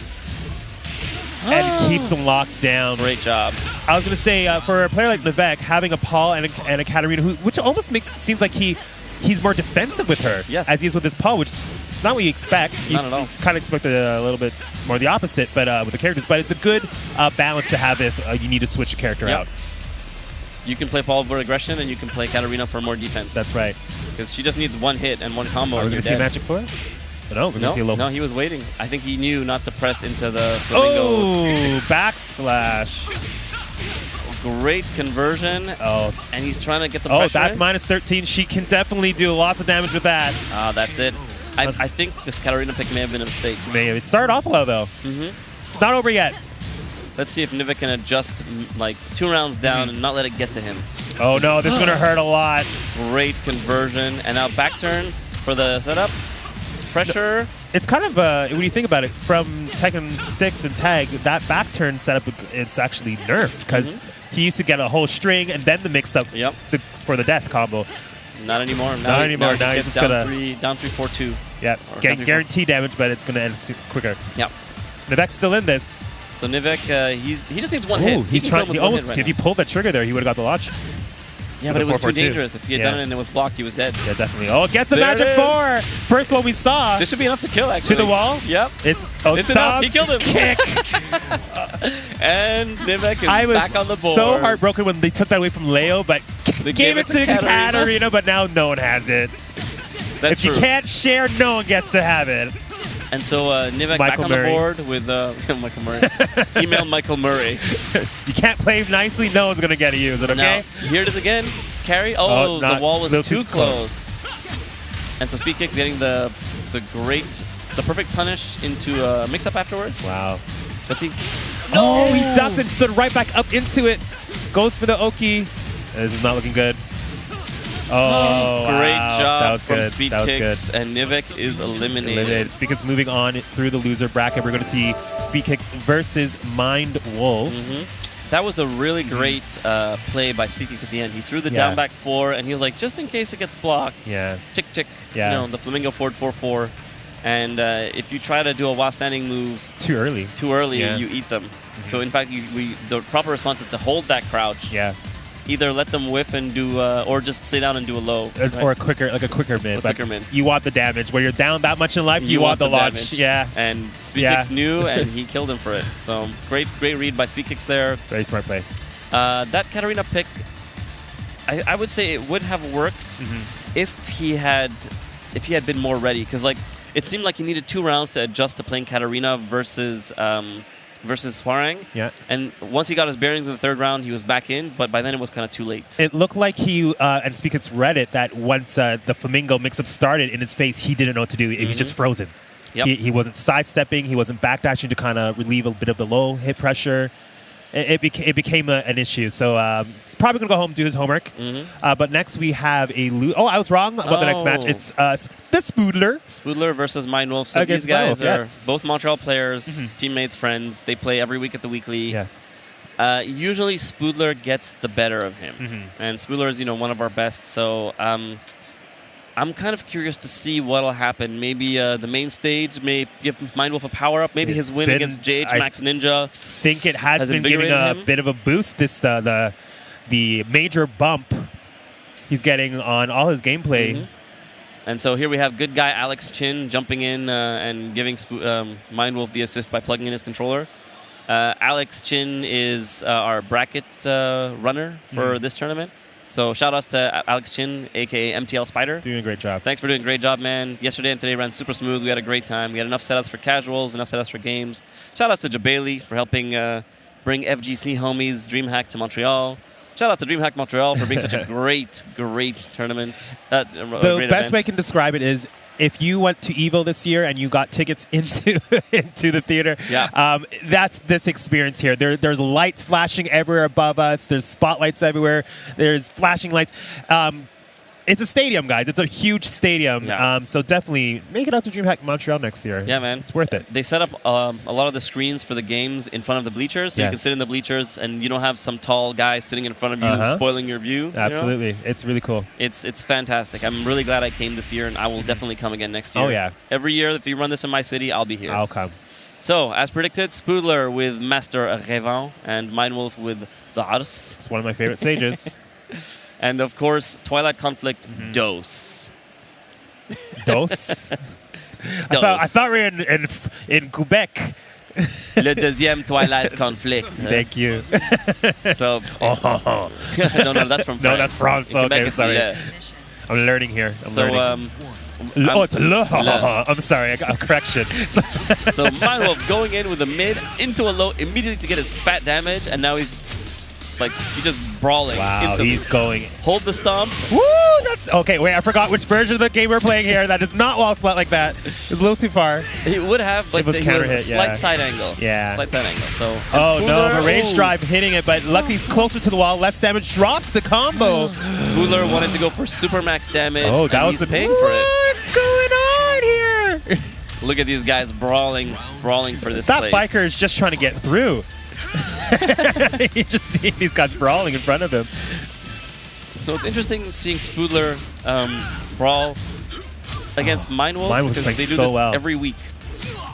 And keeps them locked down. Great job. I was gonna say for a player like Nivek, having a Paul and a Katarina, which almost seems like he's more defensive with her, as he is with his Paul, which is not what you expect. Not at all. It's kind of expected a little bit more the opposite, but with the characters. But it's a good balance to have if you need to switch a character out. You can play Paul for aggression, and you can play Katarina for more defense. That's right. Because she just needs one hit and one combo. Are we going to see Magic for it? No, we're going to see a little. No, he was waiting. I think he knew not to press into the Flamingo. Oh, backslash. Great conversion. Oh. And he's trying to get some pressure that's in. minus 13. She can definitely do lots of damage with that. That's it. I think this Katarina pick may have been a mistake. It started off low, though. It's not over yet. Let's see if Nivek can adjust like 2 rounds down and not let it get to him. Oh, no. This is going to hurt a lot. Great conversion. And now back turn for the setup. Pressure. It's kind of, when you think about it, from Tekken 6 and Tag, that back turn setup, it's actually nerfed because he used to get a whole string and then the mix-up for the death combo. Not anymore. Not anymore. Now he's just down 3-4-2. Yeah, getting guaranteed damage, but it's going to end quicker. Yep. Nivek's still in this. So Nivek, he just needs one hit. He's trying. He almost, right if he pulled that trigger there, he would have got the launch. Yeah, but it was too dangerous. If he had done it and it was blocked, he was dead. Yeah, definitely. Oh, gets the Magic 4. First one we saw. This should be enough to kill, actually. To the wall? Yep. It's enough. He killed him. Kick. And Nivek is back on the board. I was so heartbroken when they took that away from Leo, but they gave it to Katarina, but now no one has it. That's true. If you can't share, no one gets to have it. And so Nivek back on the board with Michael Murray. Email Michael Murray. You can't play nicely, no one's going to get a use. Is it okay? Now, here it is again. Carry. Oh, the wall was too close. And so Speed Kick's getting the perfect punish into a mix-up afterwards. Wow. Let's see. No! He ducked and stood right back up into it. Goes for the Oki. This is not looking good. Oh, great job from good. Speed Kicks, and Nivek is eliminated. Speed Kicks moving on through the loser bracket. We're going to see Speed Kicks versus Mind Wolf. That was a really great play by Speed Kicks at the end. He threw the down back 4, and he was like, just in case it gets blocked. Yeah. Tick, tick. Yeah. You know, the Flamingo forward 4-4. And if you try to do a while standing move too early, you eat them. So in fact, the proper response is to hold that crouch. Yeah. Either let them whiff and do, or just stay down and do a low. Or a quicker mid. Quicker mid. You want the damage. Where you're down that much in life, you want the launch. Damage. Yeah. And Speed Kicks knew, and he killed him for it. So great read by Speed Kicks there. Very smart play. That Katarina pick, I would say it would have worked if he had been more ready. Because like it seemed like he needed 2 rounds to adjust to playing Katarina versus Swarang. Yeah. And once he got his bearings in the 3rd round, he was back in, but by then it was kind of too late. It looked like he, and Speed Kicks read it, that once the Flamingo mix-up started in his face, he didn't know what to do. He was just frozen. Yep. He wasn't sidestepping. He wasn't backdashing to kind of relieve a bit of the low hit pressure. It became an issue. So he's probably going to go home and do his homework. But next we have a... I was wrong about the next match. It's the Spoodler. Spoodler versus Mind Wolf. So these guys are both Montreal players, teammates, friends. They play every week at the weekly. Yes. Usually Spoodler gets the better of him. And Spoodler is, one of our best. So I'm kind of curious to see what'll happen. Maybe the main stage may give Mind Wolf a power-up. Maybe his win against JH Max Ninja. I think it has been giving a bit of a boost. The major bump he's getting on all his gameplay. And so here we have good guy Alex Chin jumping in and giving Mind Wolf the assist by plugging in his controller. Alex Chin is our bracket runner for this tournament. So shout outs to Alex Chin, aka MTL Spider. Doing a great job. Thanks for doing a great job, man. Yesterday and today ran super smooth. We had a great time. We had enough setups for casuals, enough setups for games. Shout outs to Jabali for helping bring FGC homies Dreamhack to Montreal. Shout out to Dreamhack Montreal for being such a great tournament. The best way I can describe it is if you went to Evo this year and you got tickets into into the theater, that's this experience here. There's lights flashing everywhere above us. There's spotlights everywhere. There's flashing lights. It's a stadium, guys. It's a huge stadium. Yeah. So definitely make it out to Dreamhack Montreal next year. Yeah, man. It's worth it. They set up a lot of the screens for the games in front of the bleachers, so you can sit in the bleachers and you don't have some tall guy sitting in front of you spoiling your view. Absolutely. You know? It's really cool. It's fantastic. I'm really glad I came this year, and I will definitely come again next year. Oh, yeah. Every year, if you run this in my city, I'll be here. I'll come. So, as predicted, Spoodler with Master Revant and Mindwolf with the Ars. It's one of my favorite stages. And of course, Twilight Conflict Dose. Dose? I thought we were in Quebec. Le deuxième Twilight Conflict. Thank you. So, no, that's from France. No, that's France. Okay, sorry. I'm learning here. I'm learning. It's Le. I'm sorry, I got a correction. So Mindwolf going in with a mid into a low immediately to get his fat damage, and now he's just brawling. Wow, instantly. he's going. Hold the stomp. Woo! That's okay. Wait, I forgot which version of the game we're playing here. That is not wall splat like that. It's a little too far. He would have, but it was he counter was a hit, slight side angle. Yeah. Slight side angle. So. Oh no, the rage drive hitting it, but luckily he's closer to the wall. Less damage, drops the combo. Spoodler wanted to go for super max damage. Oh, that was the paying for it. What's going on here? Look at these guys brawling for this That place. biker is just trying to get through. You just see these guys brawling in front of him. So it's interesting seeing Spoodler brawl against Mindwolf Mindwolf's because playing they do so this well. every week.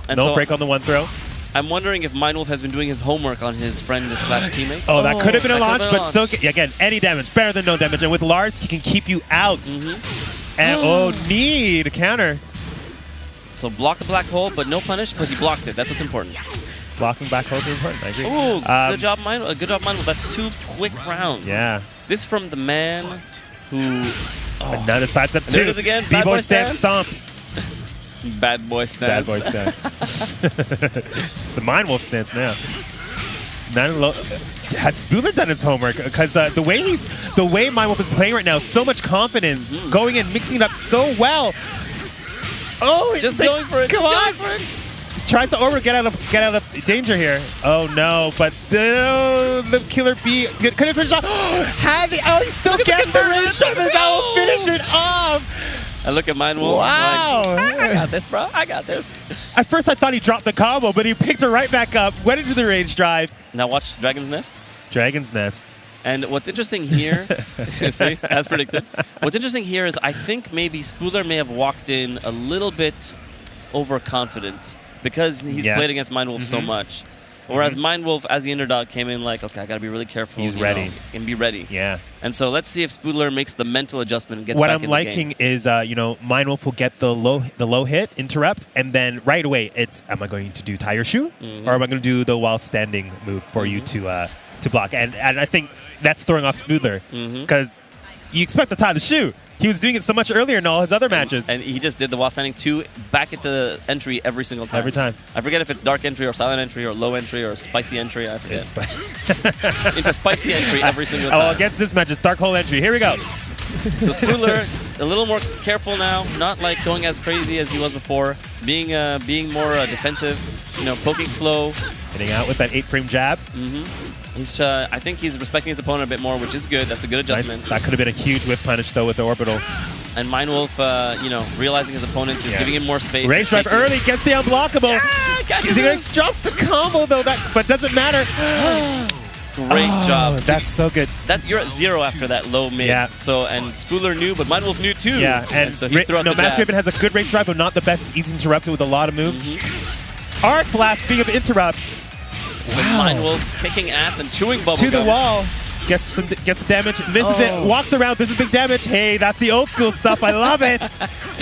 And No so break on the one throw. I'm wondering if Mindwolf has been doing his homework on his friend slash teammate. Oh, that could have been a launch, but still. still, again, any damage, better than no damage. And with Lars, he can keep you out. And need counter. So block the black hole, but no punish, but he blocked it. That's what's important. Blocking back holes is important. I agree. Ooh, good job, Mindwolf. Good job, Mindwolf. That's 2 quick rounds. Yeah. This from the man who. And now the side step 2. There it is again. Bad boy stance stomp. Bad boy stance. Bad boy stance. The Mindwolf stance now. Has Spoodler done his homework? Because the way Mindwolf is playing right now, so much confidence, going in, mixing it up so well. Oh, just going for it. Come on! Tries to get out of danger here. Oh no! But the killer bee could have finished off. He still gets the range shot, and that will finish it off. And look at Mindwolf. Wow! I got this, bro. I got this. At first, I thought he dropped the combo, but he picked her right back up, went into the range drive. Now watch Dragon's Nest. Dragon's Nest. And what's interesting here, see, as predicted, what's interesting here is I think maybe Spoodler may have walked in a little bit overconfident because he's played against Mindwolf so much. Whereas Mindwolf, as the underdog, came in like, okay, I got to be really careful. He's ready. And be ready. Yeah. And so let's see if Spoodler makes the mental adjustment and gets what back I'm in liking the game. is, Mindwolf will get the low hit, interrupt, and then right away it's, am I going to do tire shoe, or am I going to do the while standing move for you to block? And I think that's throwing off Spoodler because you expect to tie the shoe. He was doing it so much earlier in all his other matches. And he just did the while standing 2 back at the entry every single time. Every time. I forget if it's dark entry or silent entry or low entry or spicy entry. I forget. It's a spicy entry every single time. Oh, against this match, it's dark hole entry. Here we go. So Spoodler, a little more careful now, not like going as crazy as he was before, being more defensive, poking slow. Getting out with that 8-frame jab. He's, I think he's respecting his opponent a bit more, which is good. That's a good adjustment. Nice. That could have been a huge whip punish, though, with the orbital. And Mindwolf, realizing his opponent is giving him more space. Range drive early, gets the unblockable. Is he going to drop the combo, though? But doesn't matter. Great job. That's so good. You're at 0 after that low mid. Yeah. So, and Spoodler knew, but Mindwolf knew too. Yeah, and so he threw out the Master jab. Raven has a good range drive, but not the best. Easy interrupted with a lot of moves. Arc Blast, speaking of interrupts. With Mindwolf kicking ass and chewing bubble To the gum. wall. Gets damage, misses it, walks around. This is big damage. Hey, that's the old school stuff. I love it.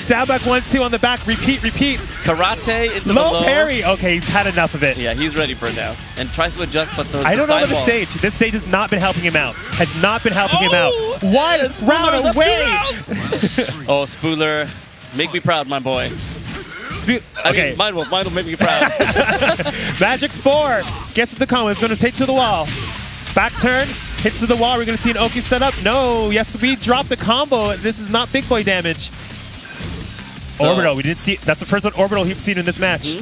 Down back 1-2 on the back. Repeat. Karate into Low the low. parry. Okay, he's had enough of it. Yeah, he's ready for it now. And tries to adjust, but I don't know about the stage. This stage has not been helping him out. Has not been helping him out. One round away. Oh, Spooler, make me proud, my boy. Okay. Mine will make me proud. Magic 4 gets the combo. It's going to take to the wall. Back turn, hits to the wall. We're going to see an Oki setup. No, yes, we dropped the combo. This is not big boy damage. So, Orbital, we didn't see. That's the first one Orbital he's seen in this match.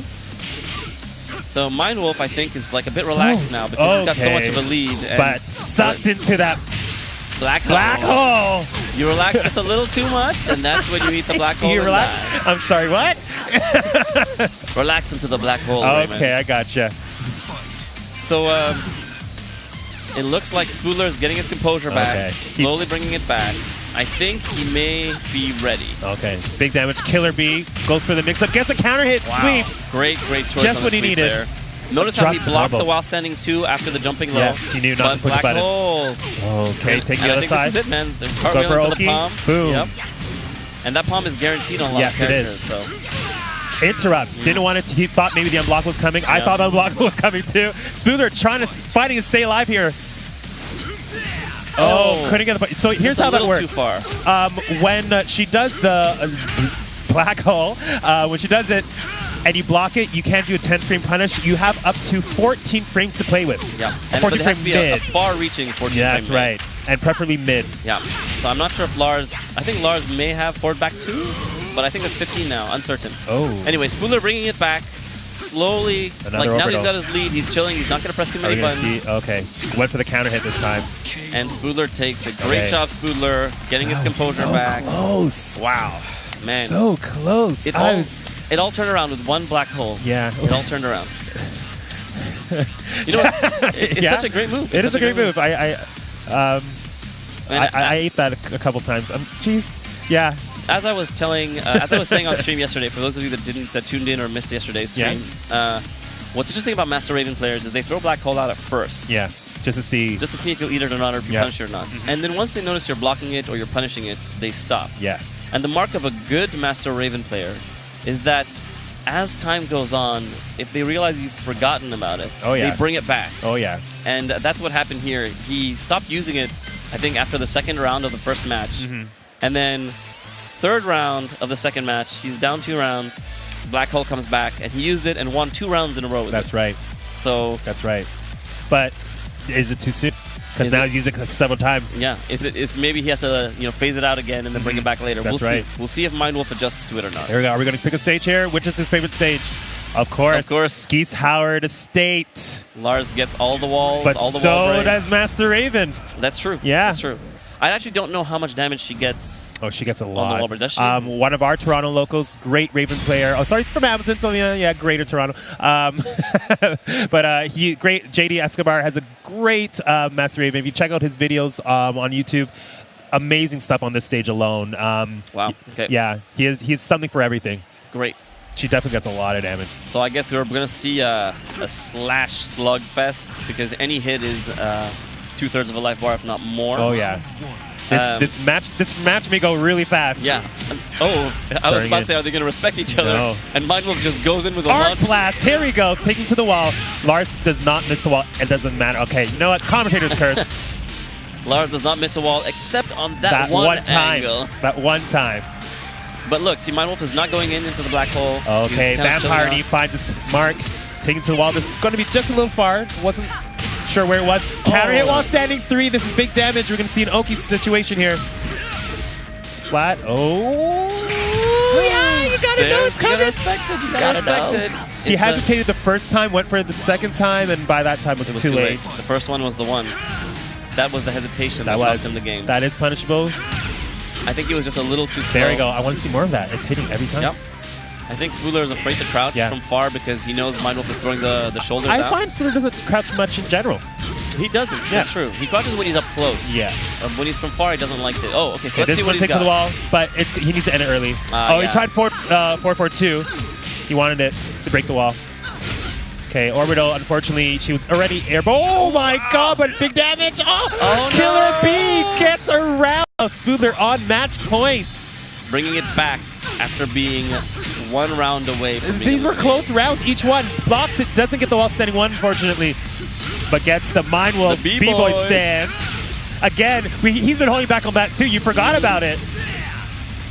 So Mindwolf, I think, is like a bit relaxed now because he's got so much of a lead. But sucked into that black hole. You relax just a little too much, and that's when you eat the black hole. You relax? I'm sorry, what? Relax into the black hole. Okay, Raymond. I gotcha. So it looks like Spooler is getting his composure back, slowly bringing it back. I think he may be ready. Okay, big damage. Killer B goes for the mix-up, gets a counter hit, sweep. Great choice. Just what he needed. There. Notice how he blocked the while standing 2 after the jumping low. Yes, he knew not to push the button. Hole. Okay, take the other side. This is it, man. The Go for into Oki. the palm. Boom. Yep. And that palm is guaranteed on a lot of characters. Yes, it is. Interrupt. Didn't want it to. He thought maybe the unblock was coming. I thought unblock was coming too. Spooler fighting to stay alive here. Oh, couldn't get the. So here's how that works. Too far. When she does the black hole, when she does it, and you block it, you can't do a 10-frame punish. You have up to 14 frames to play with. Yeah, and 14 it has frame to be mid. A far-reaching 14 Yeah, frame that's right, and preferably mid. Yeah. So I'm not sure if Lars. I think Lars may have forward back 2, but I think it's 15 now. Uncertain. Oh. Anyway, Spooler bringing it back. Slowly, Another now orbital. he's got his lead, he's chilling, he's not going to press too many buttons. Okay, went for the counter hit this time. And Spooler takes a great job, Spooler, getting his composure back. Close. Wow, man. So close. It all turned around with one black hole. Yeah. It all turned around. You know, it's such a great move. It is a great move. I ate that a couple times. Jeez. Yeah. As I was saying on stream yesterday, for those of you that tuned in or missed yesterday's stream, what's interesting about Master Raven players is they throw Black Hole out at first. Yeah, just to see if you'll eat it or not, or if you punish it or not. And then once they notice you're blocking it or you're punishing it, they stop. Yes. And the mark of a good Master Raven player is that as time goes on, if they realize you've forgotten about it, they bring it back. Oh, yeah. And that's what happened here. He stopped using it, I think, after the second round of the first match. And then third round of the second match, he's down 2 rounds. Black Hole comes back, and he used it and won 2 rounds in a row with it. That's right. So that's right. But is it too soon? Because now he's used it several times. Yeah. Is maybe he has to phase it out again and then bring it back later. That's right. We'll see if Mindwolf adjusts to it or not. Here we go. Are we going to pick a stage here? Which is his favorite stage? Of course. Of course. Geese Howard Estate. Lars gets all the walls, but all the so wall breaks. does Master Raven. That's true. Yeah. That's true. I actually don't know how much damage she gets. Oh, she gets a lot. On the wall, does she? One of our Toronto locals, great Raven player. Oh, sorry, he's from Hamilton, so yeah, greater Toronto. But great JD Escobar has a great Master Raven. If you check out his videos on YouTube, amazing stuff on this stage alone. Wow. Okay. Yeah, he has something for everything. Great. She definitely gets a lot of damage. So I guess we're going to see a slash slugfest because any hit is 2/3 of a life bar, if not more. Oh yeah. This match may go really fast. Yeah. I was about to say, are they going to respect each other? No. And Mindwolf just goes in with a Arc launch. blast. Here we go. Taking to the wall. Lars does not miss the wall. It doesn't matter. Okay. You know what? Commentator's curse. Lars does not miss the wall except on that one time. angle. That one time. But look, see, Mindwolf is not going into the black hole. Okay. Vampire finds his mark. Taking to the wall. This is going to be just a little far. Wasn't sure where it was. Counter hit while standing 3. This is big damage. We're going to see an Oki situation here. Splat. Oh. Yeah, you got to know it's coming. You got to respect it. You got to respect it. He hesitated the first time, went for it the second time, and by that time it was too late. The first one was the one. That was the hesitation that lost him the game. That is punishable. I think he was just a little too slow. There we go. I want to see more of that. It's hitting every time. Yep. I think Spooler is afraid to crouch from far because he knows Mindwolf is throwing the shoulders out. I find Spooler doesn't crouch much in general. He doesn't. Yeah. That's true. He crouches when he's up close. Yeah. When he's from far, he doesn't like to. Oh, okay. So let's see what he's got. To the wall, but he needs to end it early. He tried 4-4-2. He wanted it to break the wall. Okay, Orbital, unfortunately, she was already airborne. Oh my god, but big damage. Oh, Killer no. Bee gets around. Spoodler on match point. Bringing it back after being 1 round away from being These were close rounds. Each one blocks it, doesn't get the wall standing one, unfortunately, but gets the Mind Wolf The B-Boy B-Boy. stance. Again, he's been holding back on that too. You forgot about it.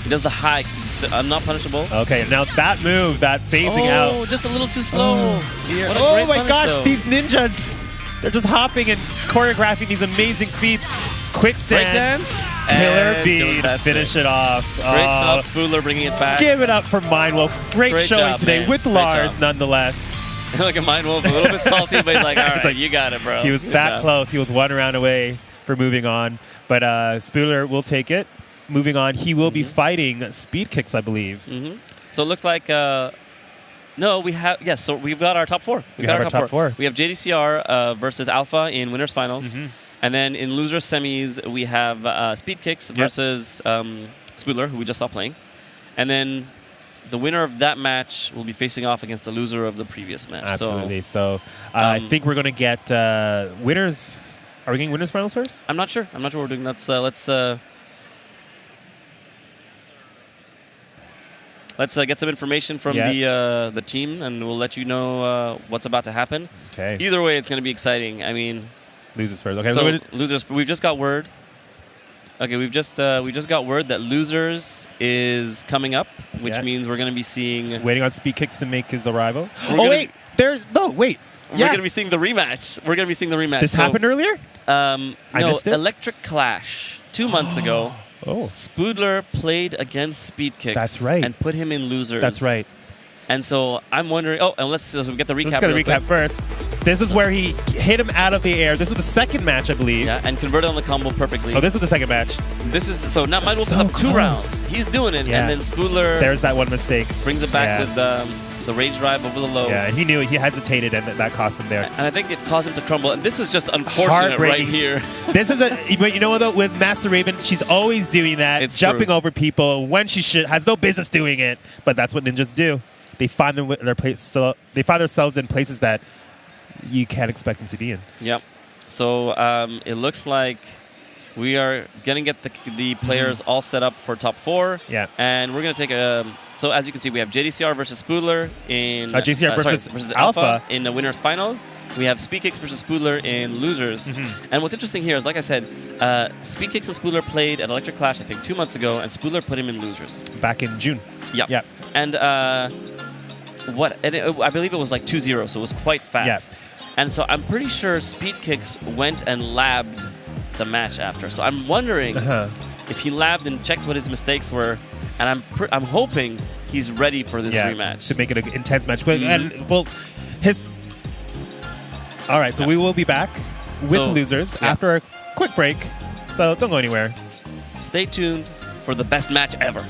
He does the high 'cause he's not punishable. Okay, now that move, that phasing out. Oh, just a little too slow. Here. What a Oh great my punish, gosh, though. these ninjas, they're just hopping and choreographing these amazing feats. Quicksand, Breakdance. Killer and Bee to that's finish it. it off. Great job, Spoodler, bringing it back. Give it up for Mindwolf. Great showing job, today man. with Great Lars, job. nonetheless. Look at Mind Wolf, a little bit salty, but he's like, all right, like- you got it, bro. He was Good that job. close. He was 1 round away for moving on. But Spoodler will take it. Moving on, he will be fighting Speed Kicks, I believe. So it looks like, no, we have, yes, so we've got our top 4. We have our top four. We have JDCR versus Alpha in winners finals. And then in losers semis, we have Speed Kicks versus Spoodler, who we just saw playing. And then the winner of that match will be facing off against the loser of the previous match. Absolutely. So I think we're going to get winners. Are we getting winners finals first? I'm not sure. I'm not sure what we're doing. Let's get some information from the team, and we'll let you know what's about to happen. Okay. Either way, it's going to be exciting. I mean, Losers first. Okay. so losers. We've just got word. Okay, we just got word that losers is coming up, which Yeah. means we're going to be seeing. waiting on Speed Kicks to make his arrival. We're Oh, gonna- wait. Wait. We're going to be seeing the rematch. We're going to be seeing the rematch. This So, happened earlier? I no, missed it? Electric Clash 2 months ago. Oh. Spoodler played against Speed Kicks. That's right. And put him in losers. That's right. And so I'm wondering. Oh, and let's get the recap. Let's get a real recap quick. first. This is where he hit him out of the air. This was the second match, I believe. Yeah, and converted on the combo perfectly. Oh, this was the second match. This is so now Mind Wolf is So up 2 close. rounds. He's doing it, Yeah. and then Spoodler There's that one mistake. brings it back Yeah. with the rage drive over the low. Yeah, and he knew it. He hesitated, and that cost him there. And I think it caused him to crumble. And this is just unfortunate right Heartbreaking. here. This is but you know what though? With Master Raven, she's always doing that, It's jumping true. over people when she has no business doing it. But that's what ninjas do. They find they find themselves in places that you can't expect them to be in. Yep. So it looks like we are going to get the players all set up for top 4. Yeah. And we're going to take a. So as you can see, we have JDCR versus Spoodler in JDCR versus Alpha. in the winners finals. We have Speed Kicks versus Spoodler in losers. And what's interesting here is, like I said, Speed Kicks and Spoodler played at Electric Clash, I think, 2 months ago, and Spoodler put him in losers. Back in June. Yeah. Yeah. And I believe it was like 2-0, so it was quite fast. Yeah. And so I'm pretty sure Speed Kicks went and labbed the match after. So I'm wondering if he labbed and checked what his mistakes were, and I'm hoping he's ready for this rematch. to make it an intense match. And well, all right, so we will be back with losers after a quick break. So don't go anywhere. Stay tuned for the best match ever.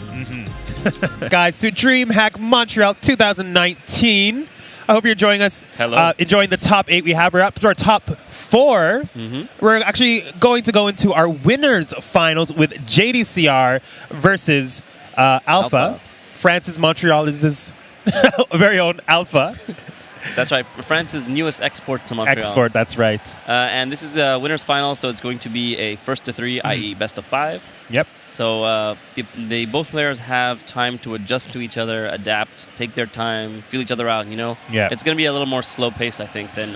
Guys, to Dreamhack Montreal 2019. I hope you're enjoying us. Hello. Enjoying the top 8 we have. We're up to our top 4. We're actually going to go into our winners finals with JDCR versus Alpha. Francis Montreal is his very own Alpha. That's right. France's newest export to Montreal. Export, that's right. And this is a winners final, so it's going to be a first to 3, i.e. best of 5. Yep. So they both players have time to adjust to each other, adapt, take their time, feel each other out. Yeah. It's going to be a little more slow paced, I think, than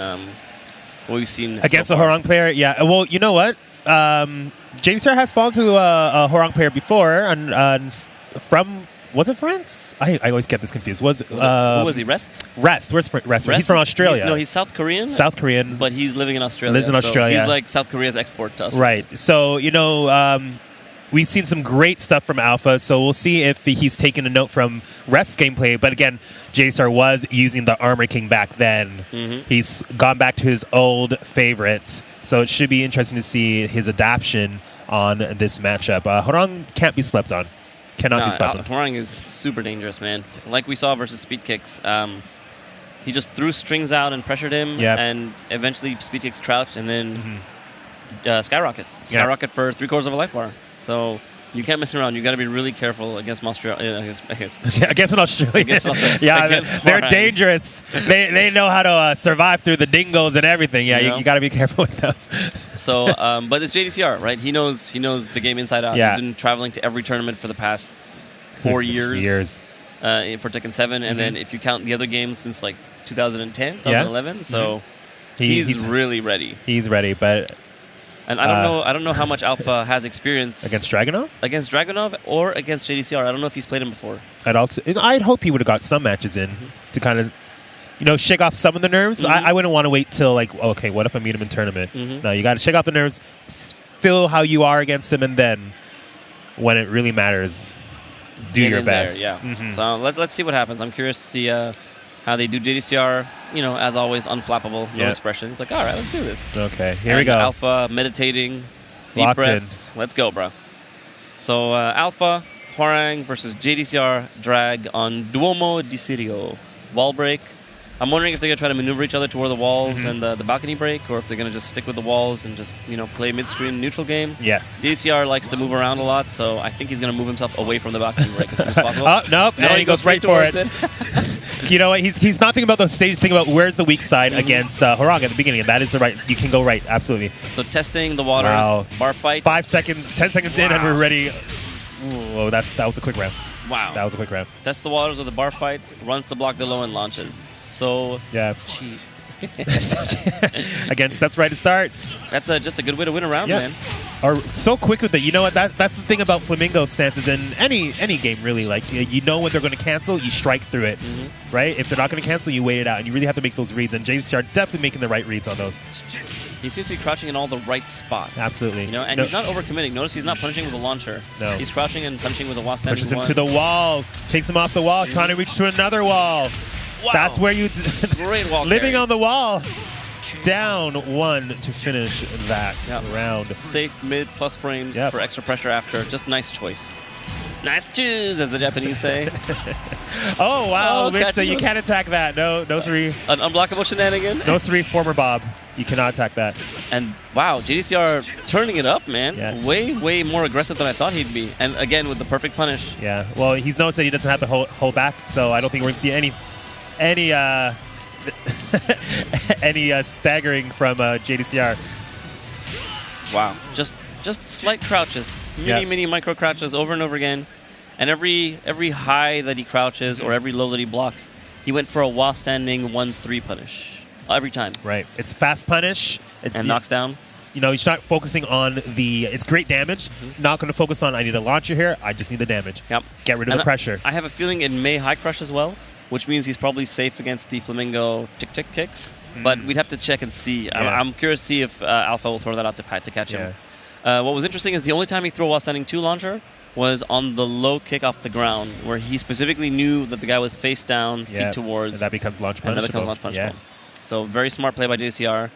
what we've seen Against so a far. Horong player, yeah. Well, you know what? JDCR has fallen to a Horong player before, and from. Was it France? I always get this confused. Who was he? Rest? Rest. Where's Rest? He's from Australia. He's South Korean. South Korean. But he's living in Australia. Lives in Australia. He's like South Korea's export to us. Right. So, we've seen some great stuff from Alpha, so we'll see if he's taken a note from Rest's gameplay. But again, JSR was using the Armor King back then. He's gone back to his old favorite, so it should be interesting to see his adaptation on this matchup. Horong can't be slept on. Cannot be slept on. Horong is super dangerous, man. Like we saw versus Speed Kicks. He just threw strings out and pressured him, and eventually Speed Kicks crouched, and then Skyrocket. Skyrocket for 3/4 of a life bar. So You can't mess around. You got to be really careful against Montreal. Against an Australia. Against Australia. Yeah, Against they're Bahrain. dangerous. They know how to survive through the dingos and everything. Yeah, You know? you got to be careful with them. So, but it's JDCR, right? He knows the game inside out. Yeah. He's been traveling to every tournament for the past 4 years. For Tekken 7, and then if you count the other games since like 2010, 2011, so he's really ready. He's ready, but And I don't know how much Alpha has experience against Dragunov or against JDCR. I don't know if he's played him before. I'd hope he would have got some matches in to kind of, shake off some of the nerves. I wouldn't want to wait till like, okay, what if I meet him in tournament? No, you got to shake off the nerves, feel how you are against him, and then when it really matters, do Get your in there, best. yeah. So let's see what happens. I'm curious to see how they do JDCR. As always, unflappable, no expression. It's like, all right, let's do this. Okay, here we go. Alpha meditating, deep Locked breaths. Let's go, bro. So Alpha Hwarang versus JDCR drag on Duomo di Sirio. Wall break. I'm wondering if they're going to try to maneuver each other toward the walls and the balcony break, or if they're going to just stick with the walls and just, play mid-screen neutral game. Yes. JDCR likes to move around a lot, so I think he's going to move himself away from the balcony break as soon as possible. Oh, nope. No, he goes right for it. You know what? He's not thinking about the stage. He's thinking about where's the weak side against Hwarang at the beginning, and that is the right. You can go right, absolutely. So testing the waters, bar fight. 5 seconds, 10 seconds in, and we're ready. Whoa, that was a quick round. Wow. That was a quick round. Test the waters with the bar fight, runs to block the low and launches. So cheap. Against that's right to start. That's just a good way to win a round, man. Or so quick with it. You know what? That's the thing about Flamingo stances in any game, really. Like, you know when they're going to cancel, you strike through it, right? If they're not going to cancel, you wait it out, and you really have to make those reads. And JVC are definitely making the right reads on those. He seems to be crouching in all the right spots. Absolutely. And he's not overcommitting. Notice he's not punching with a launcher. No. He's crouching and punching with a wall standing Pushes him to the wall, takes him off the wall, trying to reach to another wall. Wow. That's where you Great wall living carry. on the wall. Down 1 to finish that round. Safe mid plus frames for extra pressure after. Just nice choice. Nice choose, as the Japanese say. Oh, wow. Oh, Mitsu, you can't attack that. No, Sri. An unblockable shenanigan. No, Sri, former Bob. You cannot attack that. And wow, JDCR turning it up, man. Yeah. Way more aggressive than I thought he'd be. And again, with the perfect punish. Yeah. Well, he's noticed that he doesn't have to hold back, so I don't think we're going to see any staggering from JDCR. Wow. Just slight crouches. Mini micro crouches over and over again. And every high that he crouches or every low that he blocks, he went for a while standing 1-3 punish. Every time. Right. It's fast punish. And knocks down. He's not focusing on it's great damage. Not going to focus on, I need a launcher here. I just need the damage. Yep. Get rid of the pressure. I have a feeling it may high crush as well, which means he's probably safe against the Flamingo tick-tick kicks. But we'd have to check and see. Yeah. I'm curious to see if Alpha will throw that out to catch him. What was interesting is the only time he threw a while standing 2 launcher was on the low kick off the ground, where he specifically knew that the guy was face down, feet towards. And that becomes launch punishable. And that becomes launch punishable. Yes. So very smart play by JCR.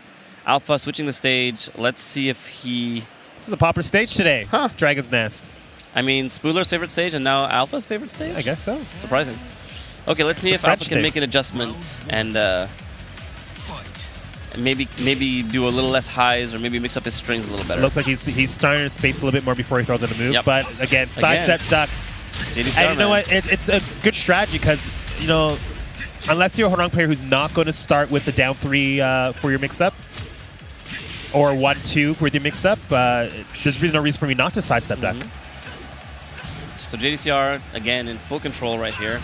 Alpha switching the stage. Let's see if he... This is a popular stage today. Huh. Dragon's Nest. I mean, Spooler's favorite stage and now Alpha's favorite stage? I guess so. Surprising. Okay, let's see if Alpha can make an adjustment and maybe do a little less highs or maybe mix up his strings a little better. Looks like he's starting to space a little bit more before he throws out a move. Yep. But again, sidestep duck. JDCR, and you know what? It's a good strategy because, unless you're a Hwarang player who's not going to start with the down 3 for your mix-up, or 1-2 for your mix-up, there's really no reason for me not to sidestep duck. So JDCR, again, in full control right here.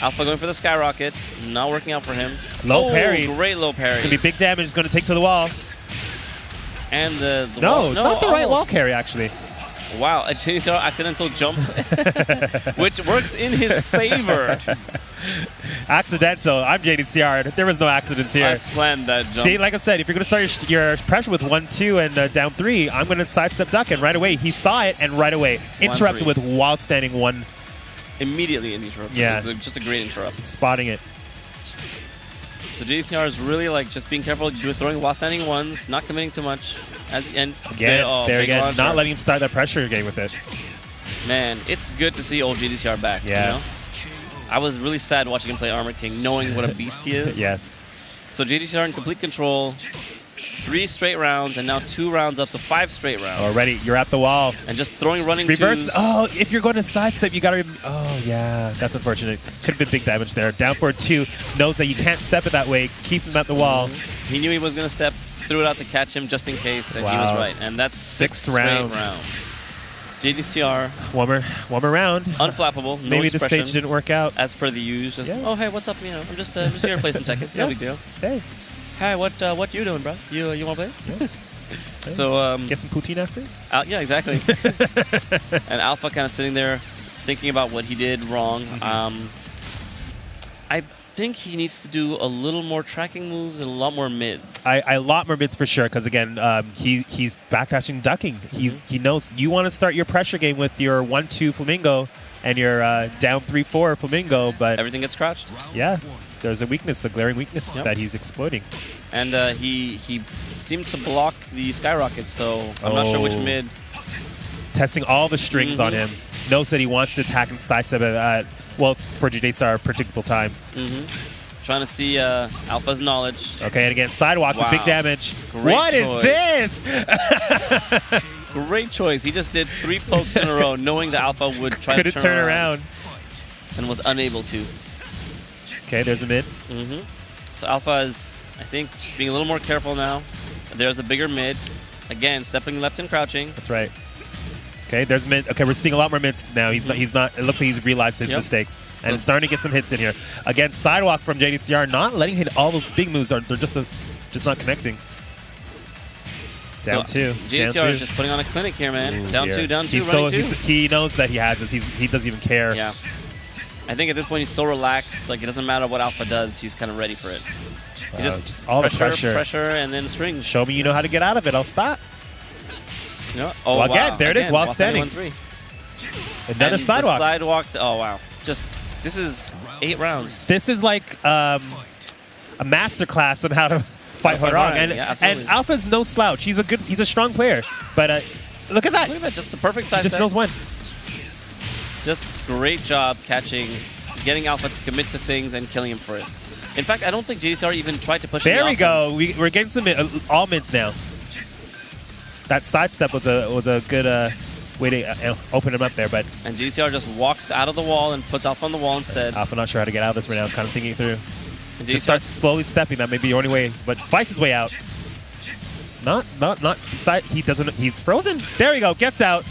Alpha going for the skyrocket. Not working out for him. Low parry. Great low parry. It's going to be big damage. It's going to take to the wall. And the wall. No, not the right wall carry, actually. Wow, a JDCR accidental jump, which works in his favor. Accidental. I'm JDCR. There was no accidents here. I planned that jump. See, like I said, if you're going to start your pressure with 1-2 and down 3, I'm going to sidestep duck, and right away, he saw it, and right away, interrupted with while standing 1. Immediately interrupted. Yeah. It was just a great interrupt. Spotting it. So JDCR is really just being careful, throwing while standing 1s, not committing too much. Again, there again, not letting him start that pressure game with it. Man, it's good to see old JDCR back. Yes. I was really sad watching him play Armor King, knowing what a beast he is. Yes. So JDCR in complete control. 3 straight rounds, and now 2 rounds up, so 5 straight rounds. Already, you're at the wall. And just throwing running Reverse. twos. Oh, if you're going to sidestep, you got to. Oh, yeah. That's unfortunate. Could have been big damage there. Down for 2. Knows that you can't step it that way. Keeps him at the wall. He knew he was going to step. Threw it out to catch him just in case, and he was right. And that's 6 straight rounds. JDCR. One more round. Unflappable. No Maybe the expression, stage didn't work out. as per the use. Just, oh, hey, what's up? You know, I'm just here to play some Tekken. No big deal. Hey. Hi, what you doing, bro? You want to play? Yeah. So get some poutine after? yeah, exactly. And Alpha kind of sitting there thinking about what he did wrong. I think he needs to do a little more tracking moves and a lot more mids. A lot more mids for sure, because again, he's backdashing, ducking. He knows you want to start your pressure game with your 1-2 Flamingo and your down 3-4 Flamingo, but everything gets crouched. Yeah, there's a weakness, a glaring weakness that he's exploiting. And he seemed to block the skyrockets, so I'm not sure which mid. Testing all the strings on him. Knows that he wants to attack and sidestep at, well, for JDSR, predictable times. Trying to see Alpha's knowledge. Okay, and again, sidewalks with big damage. Great What choice. is this? Great choice. He just did 3 pokes in a row, knowing that Alpha would try to turn around. And was unable to. Okay, there's a mid. So Alpha is, I think, just being a little more careful now. There's a bigger mid. Again, stepping left and crouching. That's right. Okay, there's mid. Okay, we're seeing a lot more mids now. He's not. It looks like he's realized his mistakes and starting to get some hits in here. Again, sidewalk from JDCR, not letting hit all those big moves. They're just not connecting. Down 2. JDCR is just putting on a clinic here, man. Ooh, down 2, running 2. He knows that he has this. He doesn't even care. Yeah. I think at this point he's so relaxed, like it doesn't matter what Alpha does, he's kind of ready for it. Just all the pressure, and then strings. Show me you know how to get out of it. I'll stop. You know? Oh, well, again, there it is, while standing. And then a sidewalk. Oh, wow. This is 8 rounds. This is like a master class on how to fight Horong. And Alpha's no slouch. He's a strong player. But look at that. Look at that, just the perfect side He just knows when. Just great job getting Alpha to commit to things and killing him for it. In fact, I don't think JDCR even tried to push. There we go. We're getting some all mids now. That sidestep was a good way to open him up there, but and JDCR just walks out of the wall and puts Alpha on the wall instead. Alpha not sure how to get out of this right now. Kind of thinking through. Just starts slowly stepping. That may be the only way, but fights his way out. Not side. He doesn't. He's frozen. There we go. Gets out.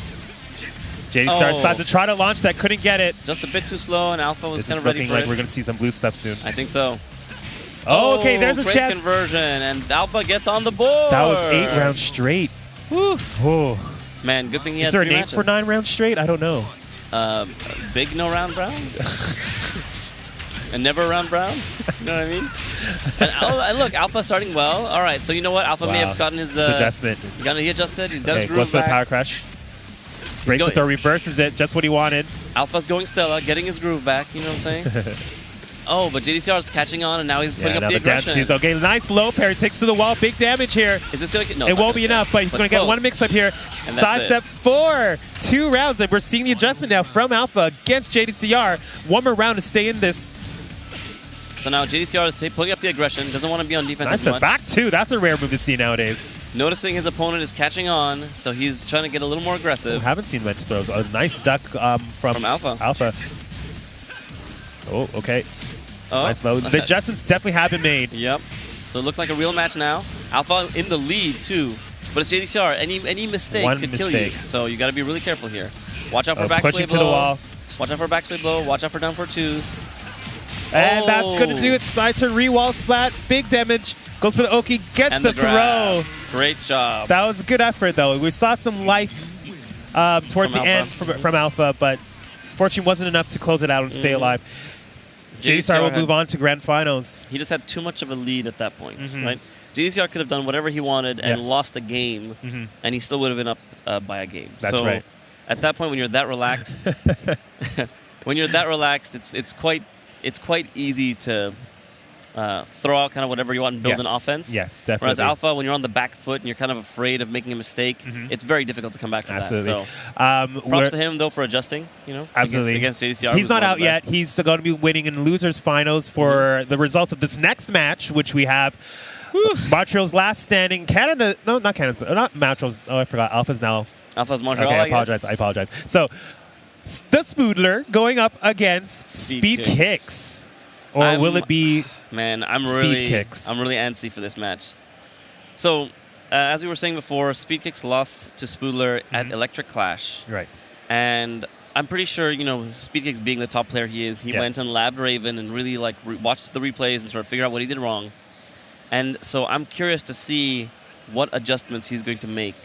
JDCR starts to try to launch that. Couldn't get it. Just a bit too slow, and Alpha was kind of ready for it. Looking like we're going to see some blue stuff soon. I think so. Oh, okay. There's a chance. Conversion, and Alpha gets on the board. That was 8 rounds straight. Woo. Whoa. Man, good thing he had 3 Is there a name matches. for 9 rounds straight? I don't know. Big no round brown? And never round brown? You know what I mean? And look, Alpha starting well. All right, so you know what? Alpha may have gotten his adjustment. He adjusted. He's got his groove goes for the back. power crush. Breaks the throw, reverses it, just what he wanted. Alpha's going Stella, getting his groove back. You know what I'm saying? Oh, but JDCR is catching on, and now he's putting up the aggression. Okay, nice low parry. Takes to the wall. Big damage here. Is this going to get... No, it won't be enough, but he's going to get one mix-up here. Sidestep 4. 2 rounds, and we're seeing the adjustment now from Alpha against JDCR. One more round to stay in this. So now JDCR is pulling up the aggression. Doesn't want to be on defense as much. Back 2. That's a rare move to see nowadays. Noticing his opponent is catching on, so he's trying to get a little more aggressive. Haven't seen much throws. A nice duck from Alpha. Oh, okay. Oh. Nice low. The adjustments definitely have been made. Yep. So it looks like a real match now. Alpha in the lead, too. But it's JDCR. Any mistake could kill you. So you got to be really careful here. Watch out for backsway blow. Pushing to the wall. Watch out for backsway blow. Watch out for down for 2s. And that's going to do it. Side turn, re-wall splat. Big damage. Goes for the Oki. Gets the throw. Great job. That was a good effort, though. We saw some life towards the end from Alpha, but fortune wasn't enough to close it out and stay alive. JDCR will move on to grand finals. He just had too much of a lead at that point, right? JDCR could have done whatever he wanted and lost a game, and he still would have been up by a game. That's right. At that point, when you're that relaxed, it's quite easy to throw out kind of whatever you want and build an offense. Yes, definitely. Whereas Alpha, when you're on the back foot and you're kind of afraid of making a mistake, it's very difficult to come back from that. So props to him, though, for adjusting, absolutely. Against JDCR. He's not out yet. He's going to be winning in losers finals for the results of this next match, which we have Montreal's last standing. Canada, no, not Canada, not Montreal's. Oh, I forgot. Alpha's now. Alpha's Montreal. Okay, I apologize. So, the Spoodler going up against Speed Kicks. Or will it be Man, Speed Kicks? I'm really antsy for this match. So, as we were saying before, Speed Kicks lost to Spoodler at Electric Clash. Right. And I'm pretty sure, Speed Kicks being the top player he is, he went and labbed Raven and really watched the replays and sort of figure out what he did wrong. And so I'm curious to see what adjustments he's going to make.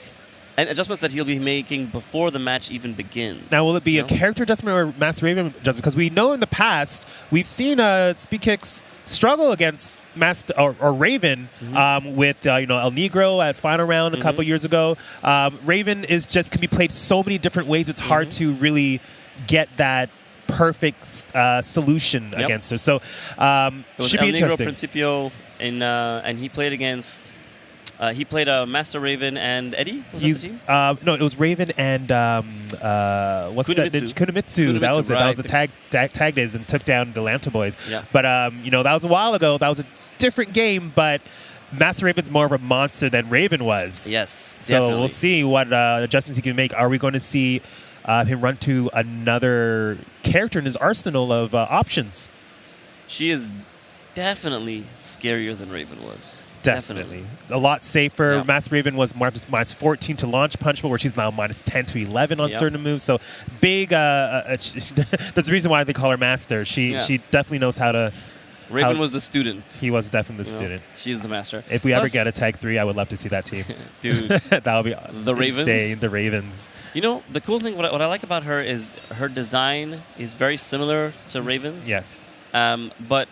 And adjustments that he'll be making before the match even begins. Now, will it be a character adjustment or Master Raven adjustment? Because we know in the past, we've seen Speed Kicks struggle against Master or Raven with El Negro at Final Round a couple years ago. Raven can be played so many different ways. It's hard to really get that perfect solution against her. So it was should be El Negro interesting. Principio, and he played against. He played Master Raven and Eddie. No, it was Raven and what's that? Kunimitsu. That was it. That was the tag days and took down the Lambda Boys. Yeah. But that was a while ago. That was a different game. But Master Raven's more of a monster than Raven was. Yes. So definitely. we'll see what adjustments he can make. Are we going to see him run to another character in his arsenal of options? She is definitely scarier than Raven was. Definitely. A lot safer. Yeah. Master Raven was minus 14 to launch punchable, where she's now minus 10 to 11 on certain moves. So big. That's the reason why they call her Master. She definitely knows how to. Raven was the student. He was definitely the student. She's the master. If we ever get a tag 3, I would love to see that team. Dude. That would be the Ravens. insane. The Ravens. The cool thing, what I like about her is her design is very similar to Raven's. Yes. But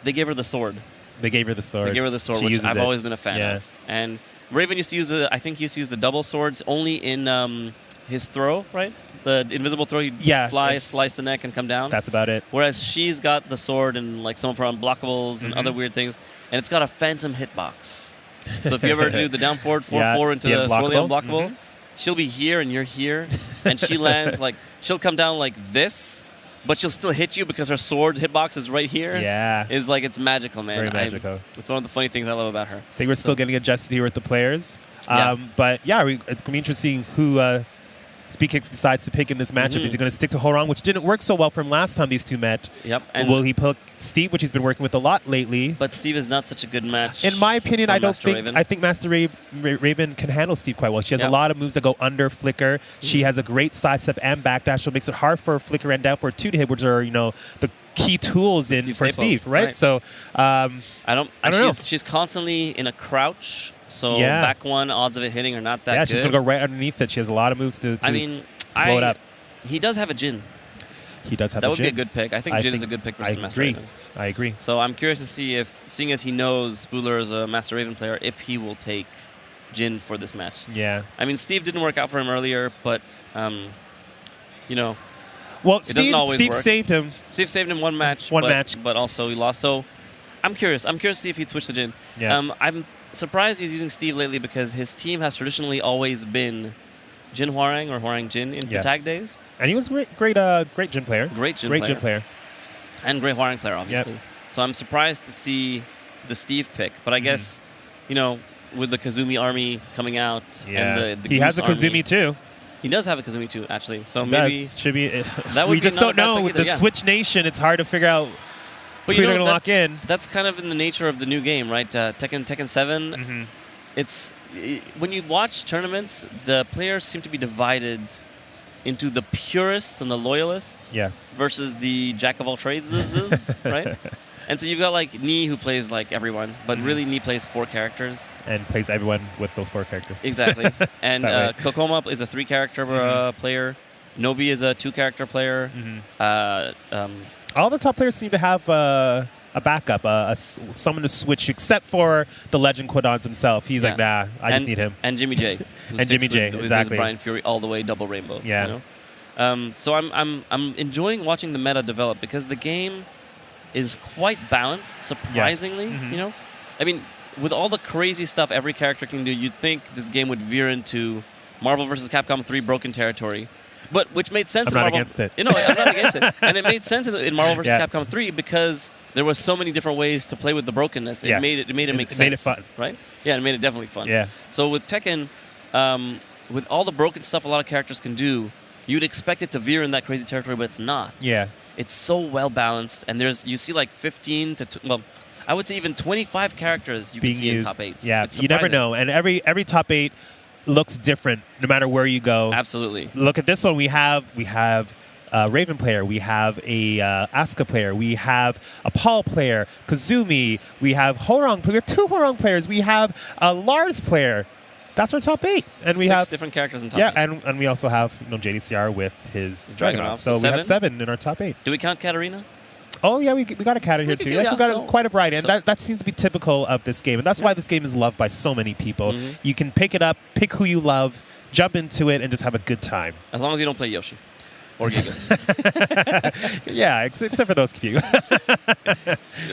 they gave her the sword. They gave her the sword. They gave her the sword, which I've always been a fan of. And Raven used to use he used to use the double swords only in his throw, right? The invisible throw, he'd fly, slice the neck, and come down. That's about it. Whereas she's got the sword and some of her unblockables and other weird things, and it's got a phantom hitbox. So if you ever do the down forward 4-4 into the swirly unblockable, she'll be here and you're here, and she lands she'll come down like this, but she'll still hit you because her sword hitbox is right here. Yeah. It's magical, man. Very magical. It's one of the funny things I love about her. I think we're still getting adjusted here with the players. But it's going to be interesting who Speed Kicks decides to pick in this matchup. Is he going to stick to Horong, which didn't work so well for him last time these two met? Yep. And will he pick Steve, which he's been working with a lot lately? But Steve is not such a good match. In my opinion, I think Master Raven can handle Steve quite well. She has a lot of moves that go under flicker. She has a great sidestep and backdash, so it makes it hard for flicker and down for two to hit, which are the key tools for Steve, right? So I don't know. She's constantly in a crouch. So back one, odds of it hitting are not that good. Yeah, she's going to go right underneath it. She has a lot of moves to blow it up. He does have a Jin. He does have that a would Jin. be a good pick. I think Jin is a good pick for Master Raven. I agree. So I'm curious to see seeing as he knows Spoodler is a Master Raven player, if he will take Jin for this match. Yeah. I mean, Steve didn't work out for him earlier, but, well, Steve saved him. Steve saved him one match. But also he lost. So I'm curious. I'm curious to see if he'd switch to Jin. Yeah. I'm surprised he's using Steve lately because his team has traditionally always been Jin Hwarang or Hwarang Jin in the tag days. And he was great Jin player. Great Jin player. And great Hwarang player, obviously. Yep. So I'm surprised to see the Steve pick. But I guess, with the Kazumi army coming out and the he has a Kazumi army, too. He does have a Kazumi too, actually. So maybe should be. That would we just don't know with the Switch Nation. It's hard to figure out. But who they're going to lock in. That's kind of in the nature of the new game, right? Tekken 7. It's when you watch tournaments, the players seem to be divided into the purists and the loyalists. Yes. Versus the jack of all trades, right? And so you've got Nii who plays everyone, but really Nii plays 4 characters. And plays everyone with those 4 characters. Exactly. And Kokoma is a 3-character player. Nobi is a 2-character player. All the top players seem to have a backup, someone to switch, except for the legend Quadons himself. He's like, nah, I just need him. And Jimmy J. And Jimmy J, exactly. Brian Fury all the way, double rainbow. Yeah. So I'm enjoying watching the meta develop because the game is quite balanced, surprisingly. Yes. I mean, with all the crazy stuff every character can do, you'd think this game would veer into Marvel vs. Capcom 3 broken territory. But which made sense I'm in not Marvel. against it. You know, I'm not against it. And it made sense in Marvel vs. Yeah. Capcom 3 because there was so many different ways to play with the brokenness. It Yes. made it make sense. It made it fun. Right? Yeah, it made it definitely fun. Yeah. So with Tekken, with all the broken stuff a lot of characters can do, you'd expect it to veer in that crazy territory, but it's not. Yeah. It's so well balanced, and you see like 15 to I would say even 25 characters you Being can see used. in top 8s. Yeah, It's you never surprising. know. And every top 8 looks different no matter where you go. Absolutely. Look at this one. We have a Raven player. We have a Asuka player. We have a Paul player. Kazumi. We have Horong. We have 2 Horong players. We have a Lars player. That's our top 8. And we 6 have different characters in top 8. and we also have JDCR with his Dragunov. Dragunov. So we have 7 in our top 8. Do we count Katarina? Oh, yeah, we got a cat in here, too. Yes, we got quite a variety. And that seems to be typical of this game. And that's why this game is loved by so many people. Mm-hmm. You can pick it up, pick who you love, jump into it, and just have a good time. As long as you don't play Yoshi. Or Gigas. Yeah, except for those few.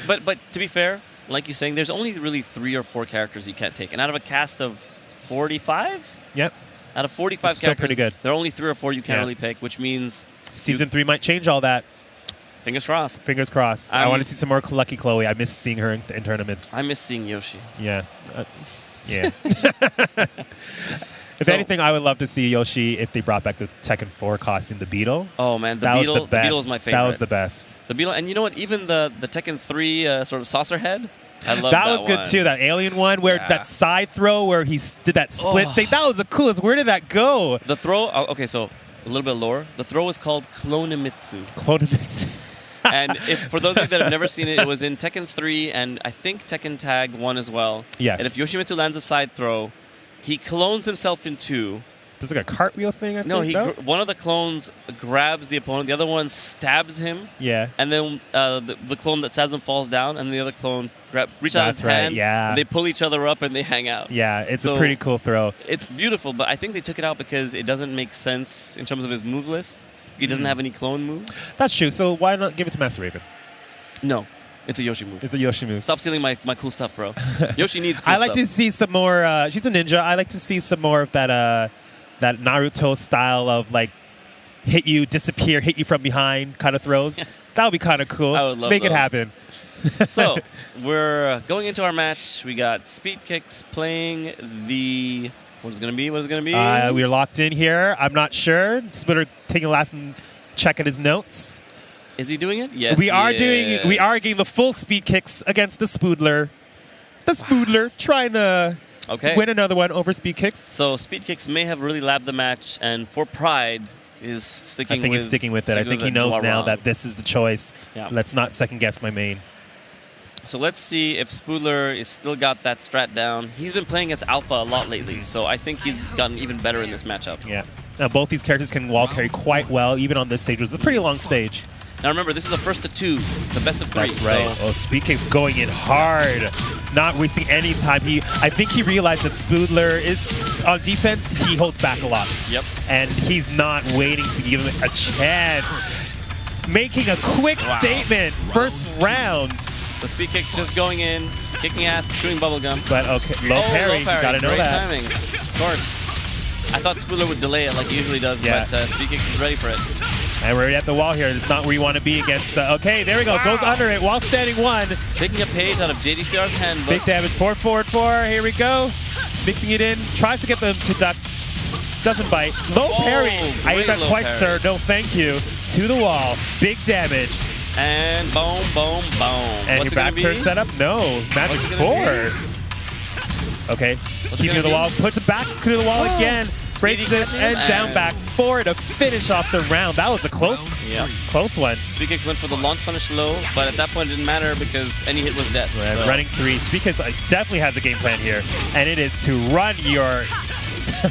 But to be fair, like you're saying, there's only really 3 or 4 characters you can't take. And out of a cast of 45? Yep. Out of 45 That's still characters, pretty good. there are only 3 or 4 you can't Yeah. really pick, which means Season 3 might change all that. fingers crossed. Fingers crossed. I want to see some more Lucky Chloe. I miss seeing her in tournaments. I miss seeing Yoshi. Yeah. Yeah. If So- anything, I would love to see Yoshi if they brought back the Tekken 4 costume, the Beetle. Oh man, the That was Beetle, the the best. Beetle is my favorite. That was the best. The Beetle, and you know what? Even the Tekken 3 sort of saucer head, I love That was good one. too. That alien one where Yeah. that side throw where he did that split Oh. thing. That was the coolest. Where did that go? The throw. Okay, so a little bit of lore. The throw was called Clonemitsu. Clonemitsu. And for those of you that have never seen it, it was in Tekken 3 and I think Tekken Tag 1 as well. Yes. And if Yoshimitsu lands a side throw, he clones himself in 2. There's like a cartwheel thing. I No, think, one of the clones grabs the opponent, the other one stabs him, Yeah. and then the clone that stabs him falls down, and the other clone reaches out his That's right, hand, yeah. and they pull each other up and they hang out. Yeah, it's So- a pretty cool throw. It's beautiful, but I think they took it out because it doesn't make sense in terms of his move list. He doesn't have any clone moves. That's true. So why not give it to Master Raven? No, it's a Yoshi move. It's a Yoshi move. Stop stealing my cool stuff, bro. Yoshi needs cool I like stuff. to see some more. She's a ninja. I like to see some more of that Naruto style of like hit you, disappear, hit you from behind kind of throws. That would be kind of cool. I would love Make it those. happen. So, we're going into our match. We got Speed Kicks playing the... What is it going to be? What is it going to be? We're locked in here. I'm not sure. Splitter taking a last check at his notes. Is he doing it? Yes, We are he We is. are getting the full Speed Kicks against the Spoodler. The Spoodler trying to Okay. win another one over Speed Kicks. So, Speed Kicks may have really labbed the match, and for pride, is sticking I think with... he's sticking with it. I think he with knows now Joarong. that this is the choice. Yeah. Let's not second guess my main. So let's see if Spoodler is still got that strat down. He's been playing against Alpha a lot lately, so I think he's gotten even better in this matchup. Yeah. Now both these characters can wall carry quite well, even on this stage. It's a pretty long stage. Now remember, this is a first to 2, the best of 3. That's right. So Oh, Speed Kick's going in hard, not wasting any time. I think he realized that Spoodler is on defense. He holds back a lot. Yep. And he's not waiting to give him a chance. Making a quick statement, first round. So Speed Kicks just going in, kicking ass, chewing bubblegum. But okay, low parry. You gotta know Great that. timing. Of course. I thought Spoodler would delay it like he usually does, Yeah. but Speed Kicks is ready for it. And we're at the wall here. It's not where you want to be against. Okay, there we go. Goes under it while standing one. Taking a page out of JDCR's handbook. Big damage. Forward 4. Here we go. Mixing it in. Tries to get them to duck. Doesn't bite. Low parry. I great hit that low twice, parry. sir. No, thank you. To the wall. Big damage. And boom, boom, boom. And What's your it gonna back turn be? setup? No. Magic What's it gonna 4. Okay. Keeping gonna to the be? wall. Puts it back to the wall again. Breaks Speedy it catching and him, down and- back 4 to finish off the round. That was a close one. Speed Kicks went for the launch punish low, but at that point it didn't matter because any hit was death. Right, So- running 3. Speakers definitely has a game plan here, and it is to run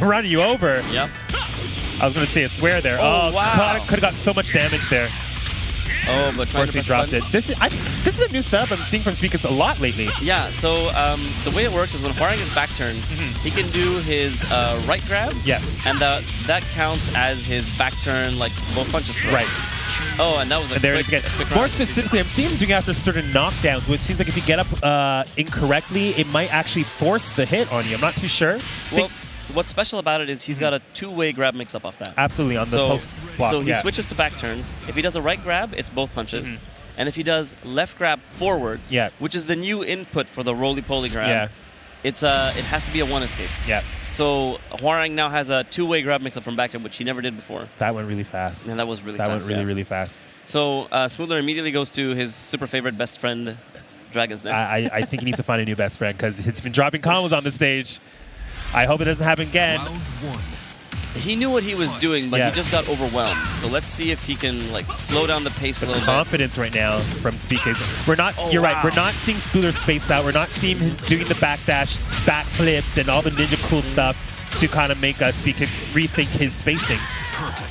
run you over. Yep. I was going to say a swear there. Oh, wow. Could have got so much damage there. Oh, but Of course, he dropped it. This is a new setup I'm seeing from Speakers a lot lately. Yeah, so the way it works is when Hwarang is back turn, he can do his right grab, Yeah. and that counts as his back turn, like both punches throw. Right. Oh, and that was a And there it quick, is again. quick More round. specifically, I'm seeing him doing it after certain knockdowns, which seems like if you get up incorrectly, it might actually force the hit on you. I'm not too sure. Well, what's special about it is he's got a two-way grab mix-up off that. Absolutely, on the post block. So he switches to back turn. If he does a right grab, it's both punches. And if he does left grab forwards, which is the new input for the roly-poly grab, it has to be a one escape. Yeah. So Hwoarang now has a two-way grab mix-up from back turn, which he never did before. That went really fast. And that was really fast. That went really, really fast. So Smoother immediately goes to his super favorite best friend, Dragon's Nest. I think he needs to find a new best friend because he's been dropping combos on the stage. I hope it doesn't happen again. He knew what he was doing, but he just got overwhelmed. So let's see if he can like slow down the pace a little bit. Confidence right now from Speakers. We're not. You're right. We're not seeing Spooler space out. We're not seeing him doing the backdash, backflips, and all the ninja cool stuff to kind of make Speakers rethink his spacing.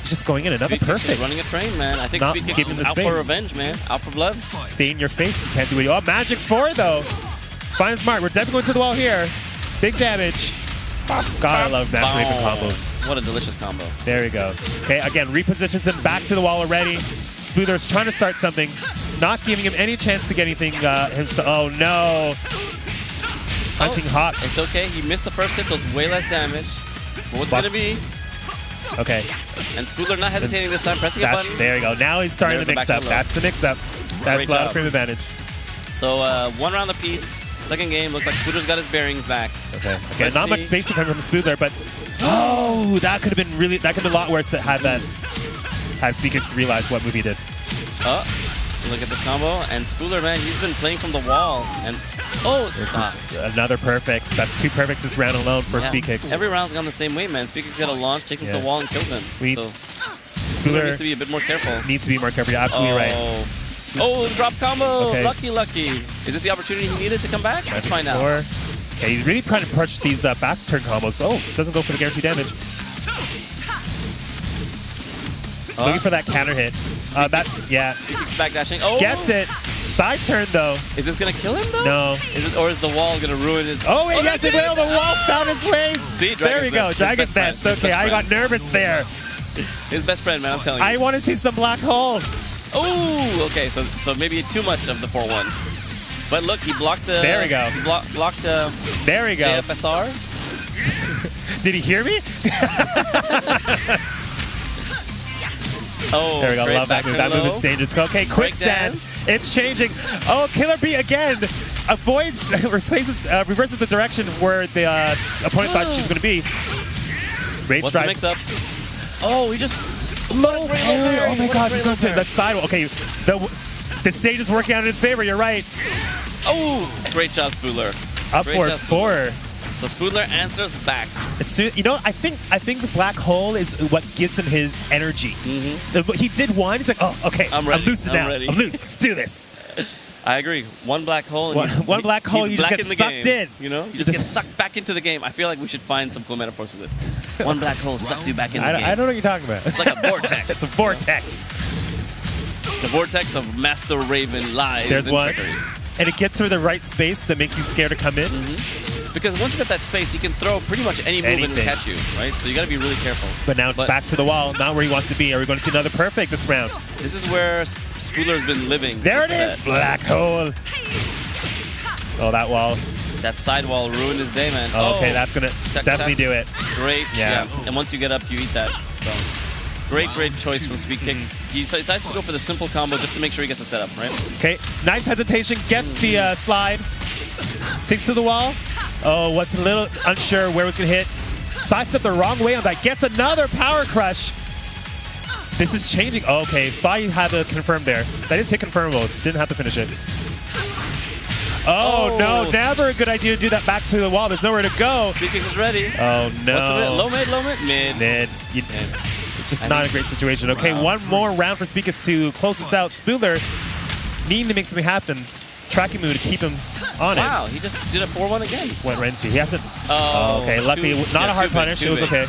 Just going in another perfect. Running a train, man. I think Not Speakers giving is the out space. for revenge, man. Out for blood. Stay in your face. You can't do it. Oh, Magic 4 though. Fine and smart. We're definitely going to the wall here. Big damage. God, I love Master Raven combos. What a delicious combo. There we go. Okay, again, repositions him back to the wall already. Spooder's trying to start something, not giving him any chance to get anything. Oh, no. Hunting Hawk. It's okay. He missed the first hit, so it's way less damage. But what's going to be? Okay. And Spooler not hesitating this time, pressing a button. There you go. Now he's starting the mix-up. That's the mix-up. That's last frame advantage. So 1 round apiece. Second game, looks like Spooder's got his bearings back. Okay. Again, not much space to come from Spooder, but that could have been a lot worse had Speakers realized what move he did. Oh, look at this combo. And Spooler, man, he's been playing from the wall. And this is another perfect. That's 2 perfects this round alone for Speakers. Every round's gone the same way, man. Speakers got a launch, takes him to the wall, and kills him. Spooler needs to be a bit more careful. Needs to be more careful. You're absolutely right. Oh, drop combo! Okay. Lucky. Is this the opportunity he needed to come back? Let's find out. Okay, he's really trying to push these back turn combos. Oh, doesn't go for the guaranteed damage. Looking for that counter hit. Backdashing. Oh! Gets it. Side turn, though. Is this going to kill him, though? No. Or is the wall going to ruin his... Oh, yes, it will. The wall found his place. See, there we go. Dragon's Nest. Okay, I got nervous there. His best friend, man, I'm telling you. I want to see some black holes. Oh, okay, so maybe too much of the 4-1. But look, he blocked the... There we go. He blocked there we go. JFSR. Did he hear me? Oh, there we go. Love that move. That move is dangerous. Okay, quicksand. It's changing. Oh, Killer B again avoids, reverses the direction where the opponent thought she was going to be. Rage What's drive. the mix-up? Oh, he just... Low parry. Oh my God, he's going to that sidewall. Okay, the stage is working out in his favor. You're right. Oh, great shot, Spooler. Up for 4. So Spooler answers back. I think the black hole is what gives him his energy. He did one. He's like, oh, okay, I'm loose now. I'm loose. Let's do this. I agree. One black hole. One black hole, you just get sucked in. You know, you just get sucked back into the game. I feel like we should find some cool metaphors for this. One black hole sucks you back in the game. I don't know what you're talking about. It's like a vortex. It's a vortex. The vortex of Master Raven lies. There's one. Trickery. And it gets her the right space that makes you scared to come in. Because once you get that space, he can throw pretty much any move and catch you, right? So you got to be really careful. But now it's back to the wall, not where he wants to be. Are we going to see another perfect this round? This is where Spooler's been living. There it is, black hole. Oh, that wall. That side wall ruined his day, man. Oh, okay, that's going to definitely do it. Great. Yeah. And once you get up, you eat that. So great choice from Speed Kicks. He decides to go for the simple combo just to make sure he gets a setup, right? Okay, nice hesitation. Gets the slide. Takes to the wall. Oh, was a little unsure where it was going to hit. Sidestep the wrong way on that. Gets another power crush. This is changing. Oh, okay, thought you had to confirm there. That is hit confirmable. Didn't have to finish it. Oh, no, never a good idea to do that back to the wall. There's nowhere to go. Speakers is ready. Oh, no. Low mid? Mid. Just not a great situation. Okay, one more round for Speakers to close this out. Spooler needing to make something happen. Tracking move to keep him honest. Wow, he just did a 4-1 again. Just went right into. He hasn't. Oh, okay, lucky. Not a hard punish. It was okay.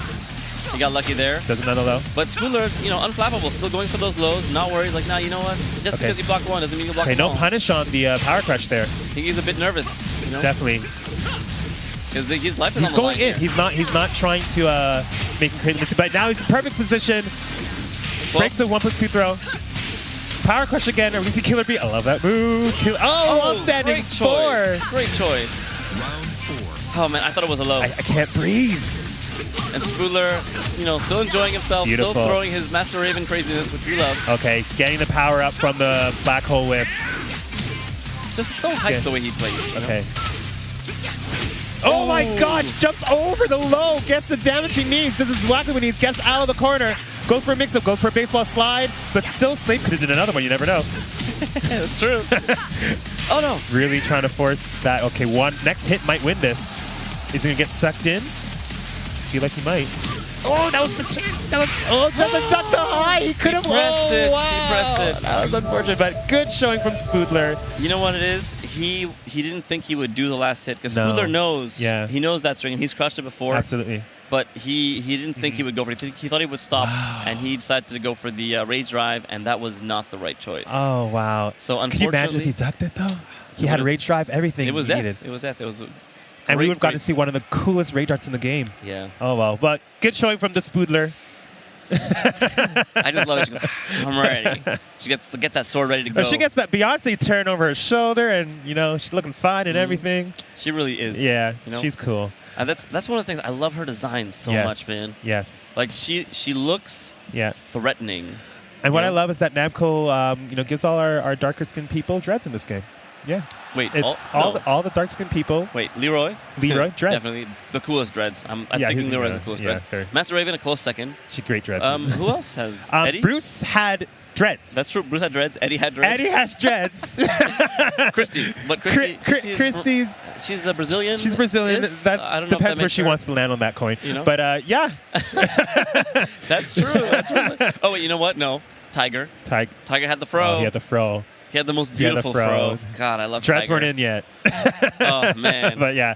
He got lucky there. Doesn't matter though. But Spooler, unflappable, still going for those lows, not worried. Like, nah, you know what? Just because you block one doesn't mean you block no punish on the power crush there. I think he's a bit nervous. Definitely. Because his life is on the line. He's going in. He's not trying to make him crazy. But now he's in perfect position. Breaks the 1+2 throw. Power crush again. Are we see Killer B? I love that move. Wall standing. Great choice. 4. Great choice. Oh man, I thought it was a low. I can't breathe. And Spoodler, you know, still enjoying himself, Beautiful. still throwing his Master Raven craziness, which we love. Okay, getting the power up from the black hole whip. Just so hyped the way he plays. You know? Okay. Oh my gosh, jumps over the low, gets the damage he needs. This is exactly what he needs. Gets out of the corner, goes for a mix-up, goes for a baseball slide, but still Snape could have done another one, you never know. That's true. Oh no. Really trying to force that. Okay, one next hit might win this. Is he gonna get sucked in? Feel like he might. Oh, that was the chance. That was, oh, doesn't duck the high. He could have pressed it. Wow. He pressed it. That was unfortunate, but good showing from Spoodler. You know what it is? He didn't think he would do the last hit because No. Spoodler knows. Yeah. He knows that string and he's crushed it before. Absolutely. But he didn't think he would go for it. He thought he would stop, and he decided to go for the rage drive, and that was not the right choice. Oh, wow. So Can you imagine if he ducked it, though? He had a rage drive, everything It was he death. needed. It was death. It was. And we would have got to see one of the coolest rage darts in the game. Yeah. Oh, well. But good showing from the Spoodler. I just love it. She goes, I'm ready. She gets that sword ready to go. She gets that Beyonce turn over her shoulder, and, you know, she's looking fine and everything. She really is. Yeah, you know? she's cool. And that's one of the things. I love her design so much, man. Yes. Like, she looks threatening. And what I love is that Namco, you know, gives all our darker skinned people dreads in this game. Yeah. Wait, all the dark skinned people. Wait, Leroy? Leroy dreads. Definitely the coolest dreads. I'm thinking Leroy has the coolest dreads. Fair. Master Raven, a close second. She great dreads. Who else has Eddie? Bruce had dreads. That's true. Bruce had dreads. Eddie had dreads. Eddie has dreads. Christy, but Christy's. She's a Brazilian. She's Brazilian. That I don't know depends where she wants to land on that coin. You know? But yeah. That's true. That's true. Oh wait, you know what? No, Tiger. Tiger had the fro. Oh, he had the fro. He had the most beautiful fro. God, I love Tiger. Dreads weren't in yet. Oh man. But yeah,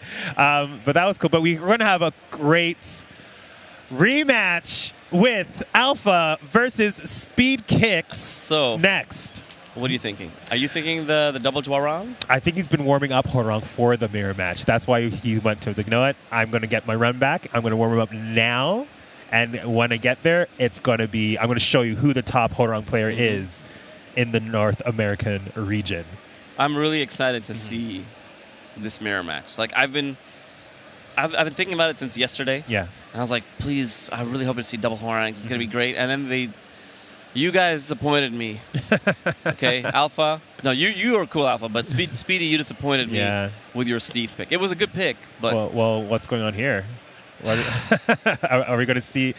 but that was cool. But we're going to have a great rematch with Alpha versus Speed Kicks. So next. What are you thinking? Are you thinking the double Dwarang? I think he's been warming up Horong for the mirror match. That's why he went to. He's like, you know what? I'm going to get my run back. I'm going to warm him up now. And when I get there, it's going to be. I'm going to show you who the top Horong player is in the North American region. I'm really excited to see this mirror match. Like I've been thinking about it since yesterday. Yeah. And I was like, please, I really hope to see double Horangs. It's gonna be great. And then you guys disappointed me. Okay, Alpha. No, you are cool, Alpha. But Speedy, you disappointed me with your Steve pick. It was a good pick, but well, what's going on here? Are we going to see?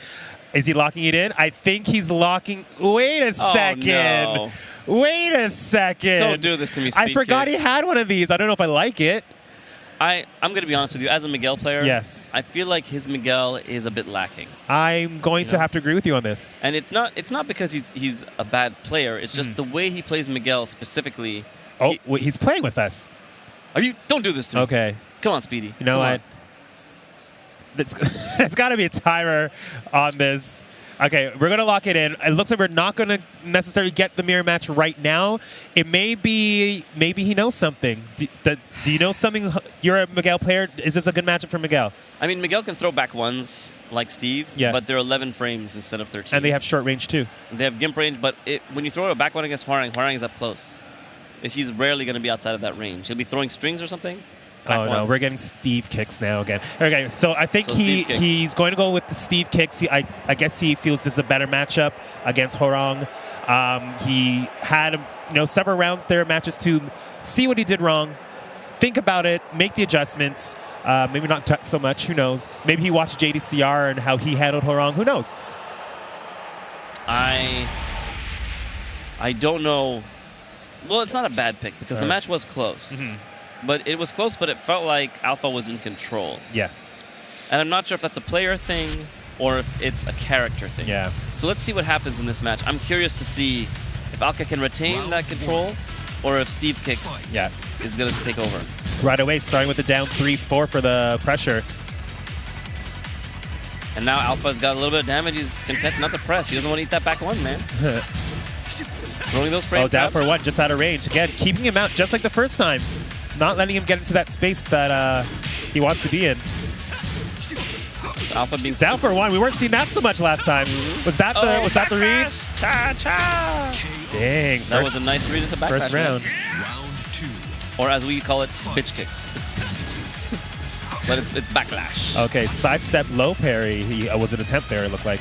Is he locking it in? I think he's locking. Wait a second. No. Wait a second. Don't do this to me, Speed I forgot Kicks. he had one of these. I don't know if I like it. I'm going to be honest with you. As a Miguel player, yes, I feel like his Miguel is a bit lacking. I'm going to have to agree with you on this. And it's not because he's a bad player. It's just the way he plays Miguel specifically. Oh, he's playing with us. Don't do this to me. Okay. Come on, Speedy. You know what? There's got to be a timer on this. Okay, we're going to lock it in. It looks like we're not going to necessarily get the mirror match right now. It may be, maybe he knows something. Do you know something? You're a Miguel player. Is this a good matchup for Miguel? I mean, Miguel can throw back ones like Steve, but they're 11 frames instead of 13. And they have short range too. They have gimp range, but when you throw a back one against Hwarang is up close. He's rarely going to be outside of that range. He'll be throwing strings or something. Oh, no, we're getting Steve Kicks now again. Okay, so I think he's going to go with the Steve Kicks. I guess he feels this is a better matchup against Horong. He had several rounds there, matches to see what he did wrong, think about it, make the adjustments. Maybe not touch so much, who knows. Maybe he watched JDCR and how he handled Horong, who knows. I don't know. Well, it's not a bad pick because the match was close. But it was close, but it felt like Alpha was in control. Yes. And I'm not sure if that's a player thing or if it's a character thing. Yeah. So let's see what happens in this match. I'm curious to see if Alka can retain that control or if Steve Kicks is going to take over. Right away, starting with the down 3-4 for the pressure. And now Alpha's got a little bit of damage. He's content not to press. He doesn't want to eat that back one, man. Throwing those frames. Oh, down for one, just out of range. Again, keeping him out just like the first time. Not letting him get into that space that he wants to be in. Alpha being down for one. We weren't seeing that so much last time. Was that the read? Cha-cha! Dang. That was a nice read into backpass. First round. Or as we call it, bitch kicks. but it's backlash. Okay, sidestep low parry. He was an attempt there, it looked like.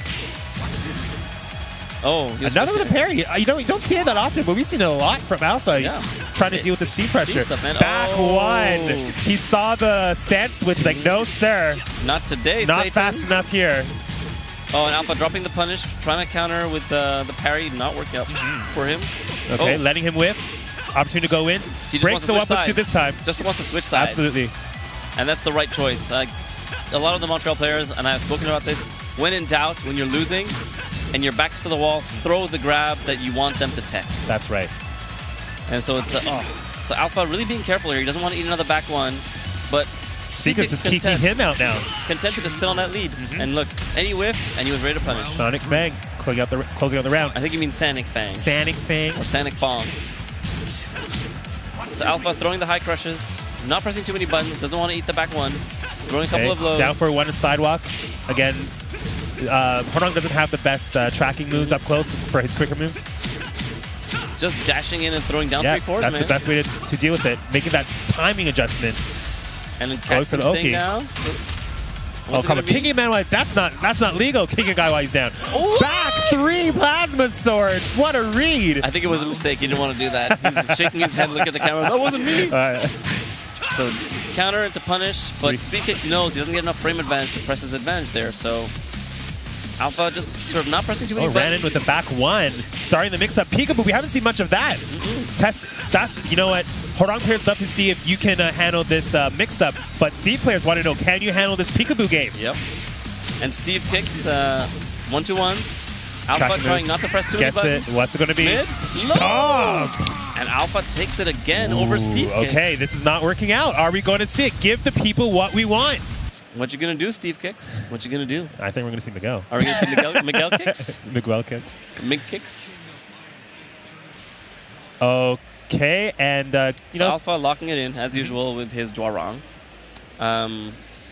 Oh, another with a parry. You don't see it that often, but we've seen it a lot from Alpha. Yeah. Trying to deal with the steam pressure. Stuff, man. Back one. He saw the stance switch, like, no, sir. Not today, Not Satan. fast enough here. Oh, and Alpha dropping the punish, trying to counter with the parry, not working out for him. Okay, letting him whiff. Opportunity to go in. Breaks the 1+2 this time. Just wants to switch sides. Absolutely. And that's the right choice. A lot of the Montreal players, and I've spoken about this, when in doubt, when you're losing, and your back's to the wall, throw the grab that you want them to tech. That's right. And so it's so Alpha really being careful here. He doesn't want to eat another back one, but Speaker's just kicking him out now. Content to just sit on that lead. And look, any whiff, and he was ready to punish. Sonic Fang closing out the round. I think you mean Sanic Fang. Sanic Fang. Or Sanic Fong. So Alpha throwing the high crushes, not pressing too many buttons, doesn't want to eat the back one, throwing a couple of lows. Down for one in sidewalk. Again, Horong doesn't have the best tracking moves up close for his quicker moves. Just dashing in and throwing down 3/4, that's the best way to deal with it. Making that timing adjustment. And then catch him staying down. Oh, come on. Kicking a man while that's not legal. Kicking a guy while he's down. Oh, back 3 plasma sword. What a read. I think it was a mistake. He didn't want to do that. He's shaking his head, looking at the camera. That wasn't me. So counter into punish, but Speed Kicks knows he doesn't get enough frame advantage to press his advantage there. So Alpha just sort of not pressing too many buttons. Ran in with the back one. Starting the mix-up. Peekaboo, we haven't seen much of that. You know what? Horong players love to see if you can handle this mix-up, but Steve players want to know, can you handle this Peekaboo game? Yep. And Steve Kicks 1-2-1s. Alpha trying not to press too many buttons. It. What's it going to be? Mid, Stomp! And Alpha takes it again over Steve Kicks. Okay, this is not working out. Are we going to see it? Give the people what we want. What you gonna do, Steve Kicks? What you gonna do? I think we're gonna see Miguel. Are we gonna see Miguel Kicks? Miguel Kicks. Mig Kicks. Okay, and you know, Alpha locking it in as usual with his Dwarong.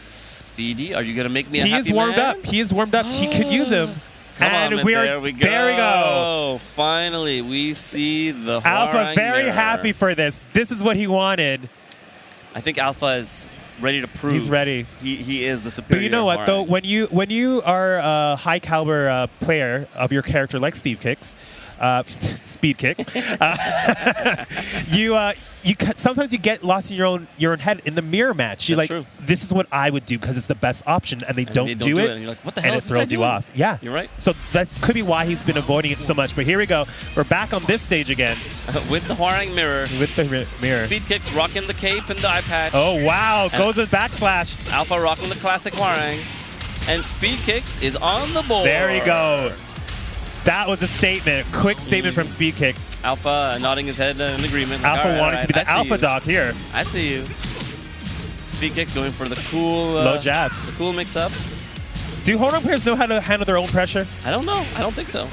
Speedy, are you gonna make me a happy man? He is warmed up. He is warmed up. He could use him. Come on, there we go. There we go. Finally, we see the Alpha very mirror. happy for this. This is what he wanted. I think Alpha is ready to prove. He's ready. He is the superior. But you know what, though? When you are a high caliber player of your character like Steve Kicks, Speed Kicks, sometimes you get lost in your own head in the mirror match. You're like, this is what I would do because it's the best option, and they don't do it. And you're like, what the hell? And it throws you off. Yeah, you're right. So that could be why he's been avoiding it so much. But here we go. We're back on this stage again with the Hwarang mirror. With the mirror. Speed Kicks rocking the cape and the eye patch. Oh wow! Goes with backslash. Alpha rocking the classic Hwarang, and Speed Kicks is on the board. There you go. That was a statement. Quick statement from Speed Kicks. Alpha nodding his head in agreement. Alpha wanted to be the alpha dog here. I see you. Speed Kicks going for the cool low jab. The cool mix-ups. Do Horong players know how to handle their own pressure? I don't know. I don't think so.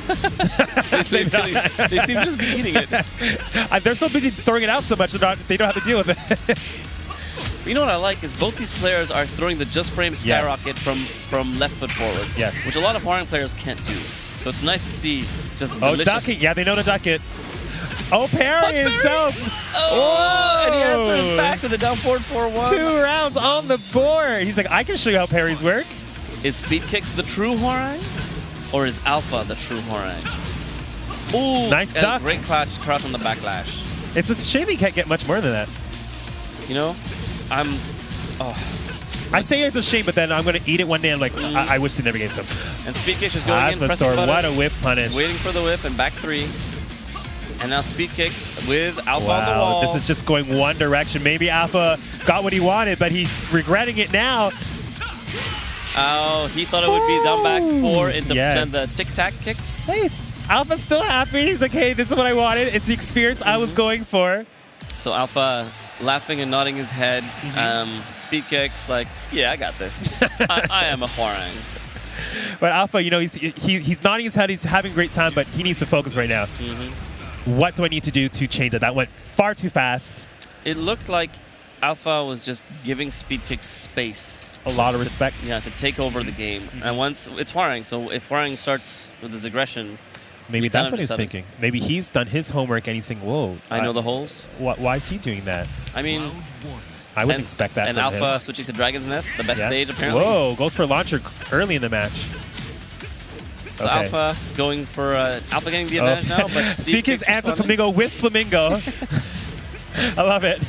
they seem to just be eating it. They're so busy throwing it out so much they don't have to deal with it. You know what I like is both these players are throwing the just frame skyrocket from left foot forward. Yes. Which a lot of Hwarang players can't do. So it's nice to see just delicious. Ducking. Yeah, they know to duck it. Oh, parry himself. Oh, and he answers back with a down forward 4-1. 2 rounds on the board. He's like, I can show you how parries work. Is Speed Kicks the true Hwarang? Or is Alpha the true Hwarang? Ooh, nice duck. Great crouch on the backlash. It's a shame he can't get much more than that. You know, I say it's a shame, but then I'm going to eat it one day and like, I wish they never gave some. And Speed Kicks is going in, pressing buttons. What a whip punish. Waiting for the whip and back 3. And now Speed Kicks with Alpha on the wall. This is just going one direction. Maybe Alpha got what he wanted, but he's regretting it now. Oh, he thought it would be down back 4 into the tic-tac kicks. Hey, Alpha's still happy. He's like, hey, this is what I wanted. It's the experience I was going for. So Alpha laughing and nodding his head. Speed Kicks like, yeah, I got this. I am a Hwarang. But Alpha, you know, he's nodding his head. He's having a great time, but he needs to focus right now. What do I need to do to change it? That went far too fast. It looked like Alpha was just giving Speed Kicks space. A lot of respect. Yeah, to take over the game. And once it's Hwarang, so if Hwarang starts with his aggression, maybe that's what he's thinking. Maybe he's done his homework and he's thinking, whoa. I know the holes. Why is he doing that? I mean, I wouldn't expect that And from Alpha him. switching to Dragon's Nest, the best Yeah. stage apparently. Whoa, goes for launcher early in the match. So Alpha going for Alpha getting the advantage now, but Speak his answer Flamingo with Flamingo. I love it.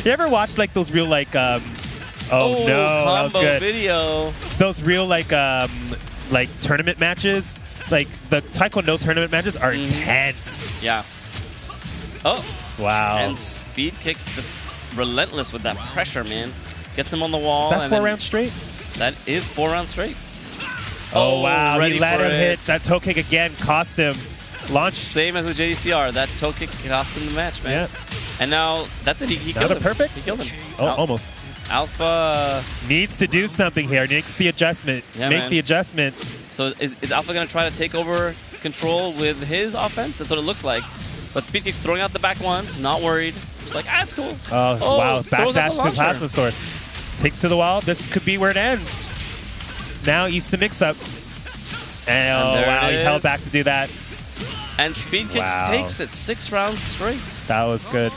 You ever watch like those real like oh no, that was combo good. video. Those real like tournament matches, like the Taekwondo tournament matches are intense. Yeah. Oh. Wow. And Speed Kicks just relentless with that pressure, man. Gets him on the wall. Is that and 4 then rounds straight? That is 4 rounds straight. Oh wow, ready he let for him it. hit that toe kick again, cost him. Launch. Same as with JDCR. That toe kick cost him the match, man. Yeah. And now that's it. He killed Another him. perfect? He killed him. Oh, almost. Alpha. Needs to do something here. Makes the adjustment. Yeah, Make man. the adjustment. So is Alpha going to try to take over control with his offense? That's what it looks like. But Speed Kick's throwing out the back one. Not worried. Just like, it's cool. Oh, wow. throws out Backdash the to launcher. Plasma Sword. Takes to the wall. This could be where it ends. Now eats the mix-up. And oh, there wow. it He held is. back to do that. And Speed Kicks Wow. takes it 6 rounds straight. That was good.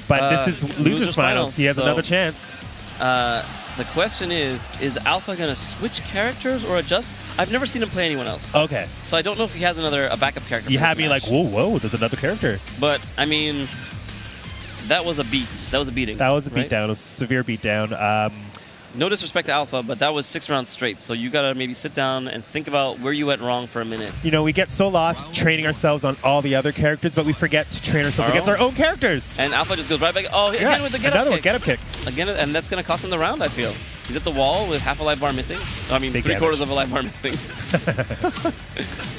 But this is Losers losers finals. He has so- another chance. The question is Alpha going to switch characters or adjust? I've never seen him play anyone else. Okay. So I don't know if he has a backup character. You for had this me like, match. whoa, there's another character. But, I mean, that was a beat. That was a beating. That was a right? beatdown. It was a severe beatdown. No disrespect to Alpha, but that was 6 rounds straight. So you got to maybe sit down and think about where you went wrong for a minute. You know, we get so lost training ourselves on all the other characters, but we forget to train ourselves Our against own? our own characters. And Alpha just goes right back. Oh, again with the get-up another kick. one, get up kick. Again, and that's going to cost him the round, I feel. He's at the wall with half a life bar missing. I mean, Big 3/4 of a life bar missing.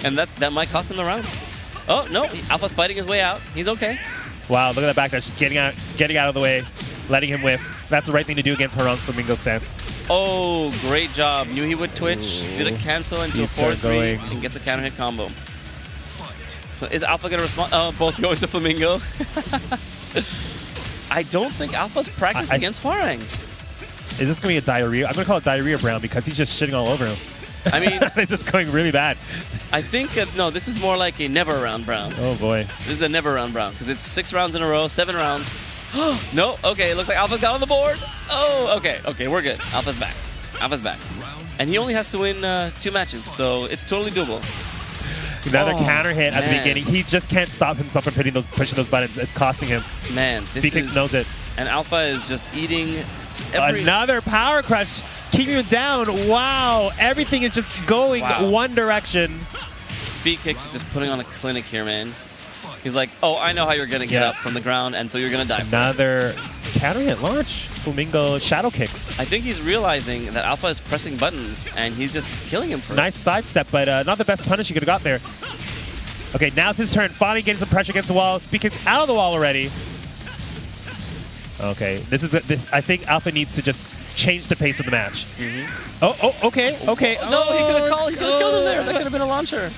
And that might cost him the round. Oh, no. Alpha's fighting his way out. He's okay. Wow, look at that backdash. Just getting out of the way, letting him whiff. That's the right thing to do against Harong Flamingo stance. Oh, great job. Knew he would twitch. Did a cancel into a He's still 4-3 going. and gets a counter hit combo. So is Alpha going to respond? Oh, both going to Flamingo. I don't think Alpha's practiced against Hwarang. Is this going to be a diarrhea? I'm going to call it diarrhea Brown because he's just shitting all over him. I mean, It's just going really bad. I think, no, this is more like a never round Brown. Oh, boy. This is a never round Brown because it's 6 rounds in a row, 7 rounds. No, okay, it looks like Alpha's got on the board. Oh, okay, we're good. Alpha's back. And he only has to win 2 matches, so it's totally doable. Another counter hit at the man. beginning. He just can't stop himself from pushing those buttons. It's costing him. Man, this Speed Kicks is, knows it. And Alpha is just eating every... Another power crush, keeping him down. Wow, everything is just going one direction. Speed Kicks is just putting on a clinic here, man. He's like, oh, I know how you're going to get up from the ground, and so you're going to die. Another counter hit launch. Flamingo shadow kicks. I think he's realizing that Alpha is pressing buttons, and he's just killing him for Nice sidestep, but not the best punish he could have got there. Okay, now's his turn. Finally getting some pressure against the wall. Speed Kicks out of the wall already. Okay, this is. I think Alpha needs to just change the pace of the match. Oh, okay. No, he could have killed him there. That could have been a launcher.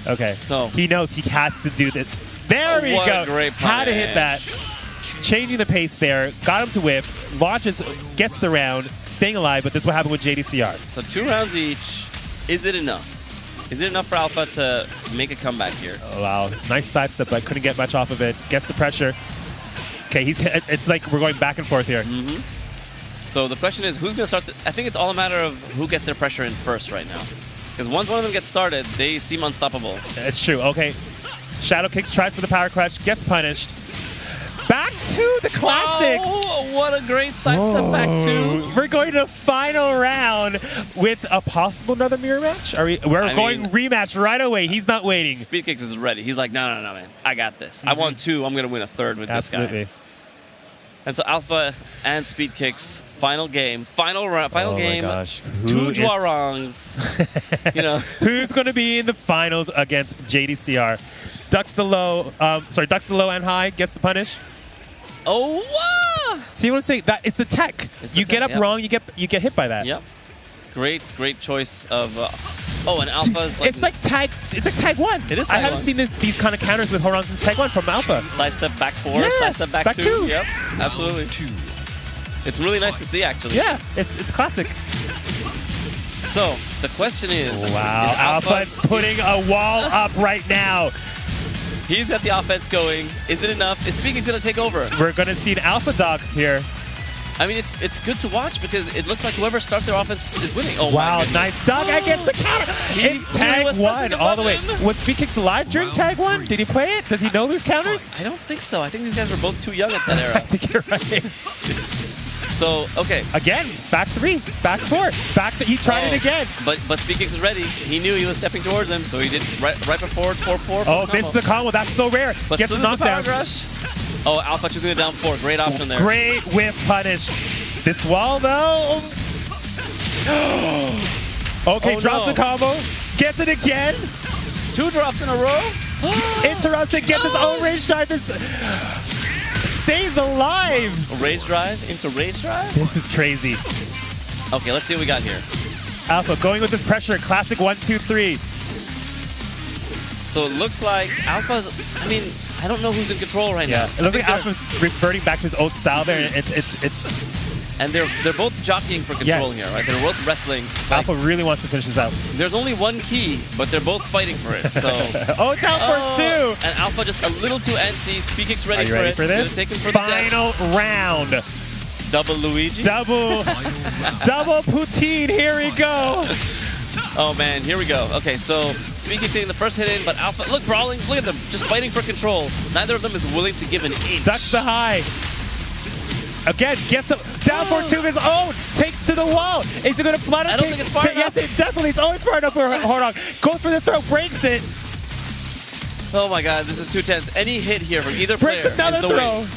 Okay, So he knows he has to do this. There we what go. a great How to hit that. punish. Changing the pace there. Got him to whiff. Launches, gets the round, staying alive, but this is what happened with JDCR. So 2 rounds each. Is it enough? Is it enough for Alpha to make a comeback here? Oh, wow. Nice sidestep, but couldn't get much off of it. Gets the pressure. Okay, it's like we're going back and forth here. So the question is, who's going to start? I think it's all a matter of who gets their pressure in first right now. Because once one of them gets started, they seem unstoppable. It's true. Okay. Shadow Kicks, tries for the power clutch, gets punished. Back to the classics. Oh, what a great sidestep back to. We're going to final round with a possible another mirror match. We're going rematch right away. He's not waiting. Speed Kicks is ready. He's like, no, man. I got this. I won 2. I'm going to win a 3rd with this Absolutely. guy. And so Alpha and Speed Kicks, final game. Final game. My gosh. 2 Dwarongs. You know. Who's going to be in the finals against JDCR? Ducks the low and high, gets the punish. Oh, wow. So you want to say that it's the tech. You get up wrong, you get hit by that. Yep. Great choice of. And Alpha's like. It's like tag 1. It is I tag haven't 1. seen these kind of counters with Horong since tag 1 from Alpha. Side step back 4, Yeah, side step back 2. 2. Yep, absolutely. It's really nice to see, actually. Yeah, it's classic. So the question is, Wow, is Alpha's putting a wall up right now. He's got the offense going. Is it enough? Is Speaking's going to take over? We're going to see an alpha dog here. I mean, it's good to watch because it looks like whoever starts their offense is winning. Oh, wow, nice dog against the counter. It's tag 1 all the way. Was Speaking's alive during tag 1? Did he play it? Does he know these counters? I don't think so. I think these guys were both too young at that era. I think you're right. So, okay. Again, back 3, back 4, he tried it again. But Speakings is ready. He knew he was stepping towards him, so he did right before 4-4. Oh, missed the combo. That's so rare. But gets a knockdown. Oh, Alpha choosing it down 4. Great option there. Great whip punish. This wall, though. Okay, drops the combo. Gets it again. 2 drops in a row. Interrupts it. Gets his own rage drive. Stays alive. Rage drive into rage drive? This is crazy. Okay, let's see what we got here. Alpha going with this pressure. Classic 1, 2, 3. So it looks like Alpha's, I mean, I don't know who's in control right now. It looks like Alpha's reverting back to his old style there. And they're both jockeying for control here, right? They're both wrestling. Alpha really wants to finish this out. There's only one key, but they're both fighting for it. So oh, down for 2. And Alpha just a little too antsy. Speaking's ready for it. Are you ready for this? Take him for Final round. Double Luigi. Double poutine. Here we go. Oh man, here we go. Okay, so Speaking getting the first hit in, but Alpha, look, brawling, look at them, just fighting for control. Neither of them is willing to give an inch. Ducks the high. Again, gets him down for 2 of his own. Takes to the wall. Is it going to flutter? I don't think it's far enough. Yes, it definitely. It's always far enough for Hordog. Goes for the throw, breaks it. Oh my god, this is too tense. Any hit here from either player breaks another is the throw. win.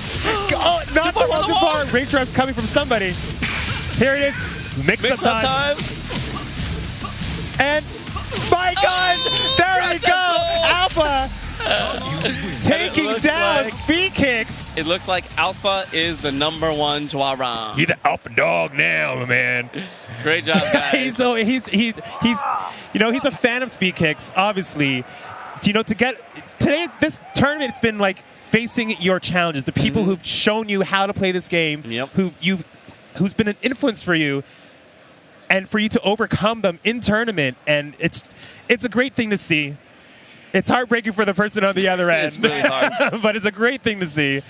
Oh, not the wall too far. Rage drive's coming from somebody. Here it is. Mix up time. And my gosh, there we go. Alpha taking down speed kicks. It looks like Alpha is the #1 Joarang. He's the alpha dog now, man. Great job, guys. he's a fan of speed kicks, obviously. Today this tournament, it's been like facing your challenges, the people who've shown you how to play this game, who's been an influence for you, and for you to overcome them in tournament, and it's a great thing to see. It's heartbreaking for the person on the other end. It's really hard. But it's a great thing to see.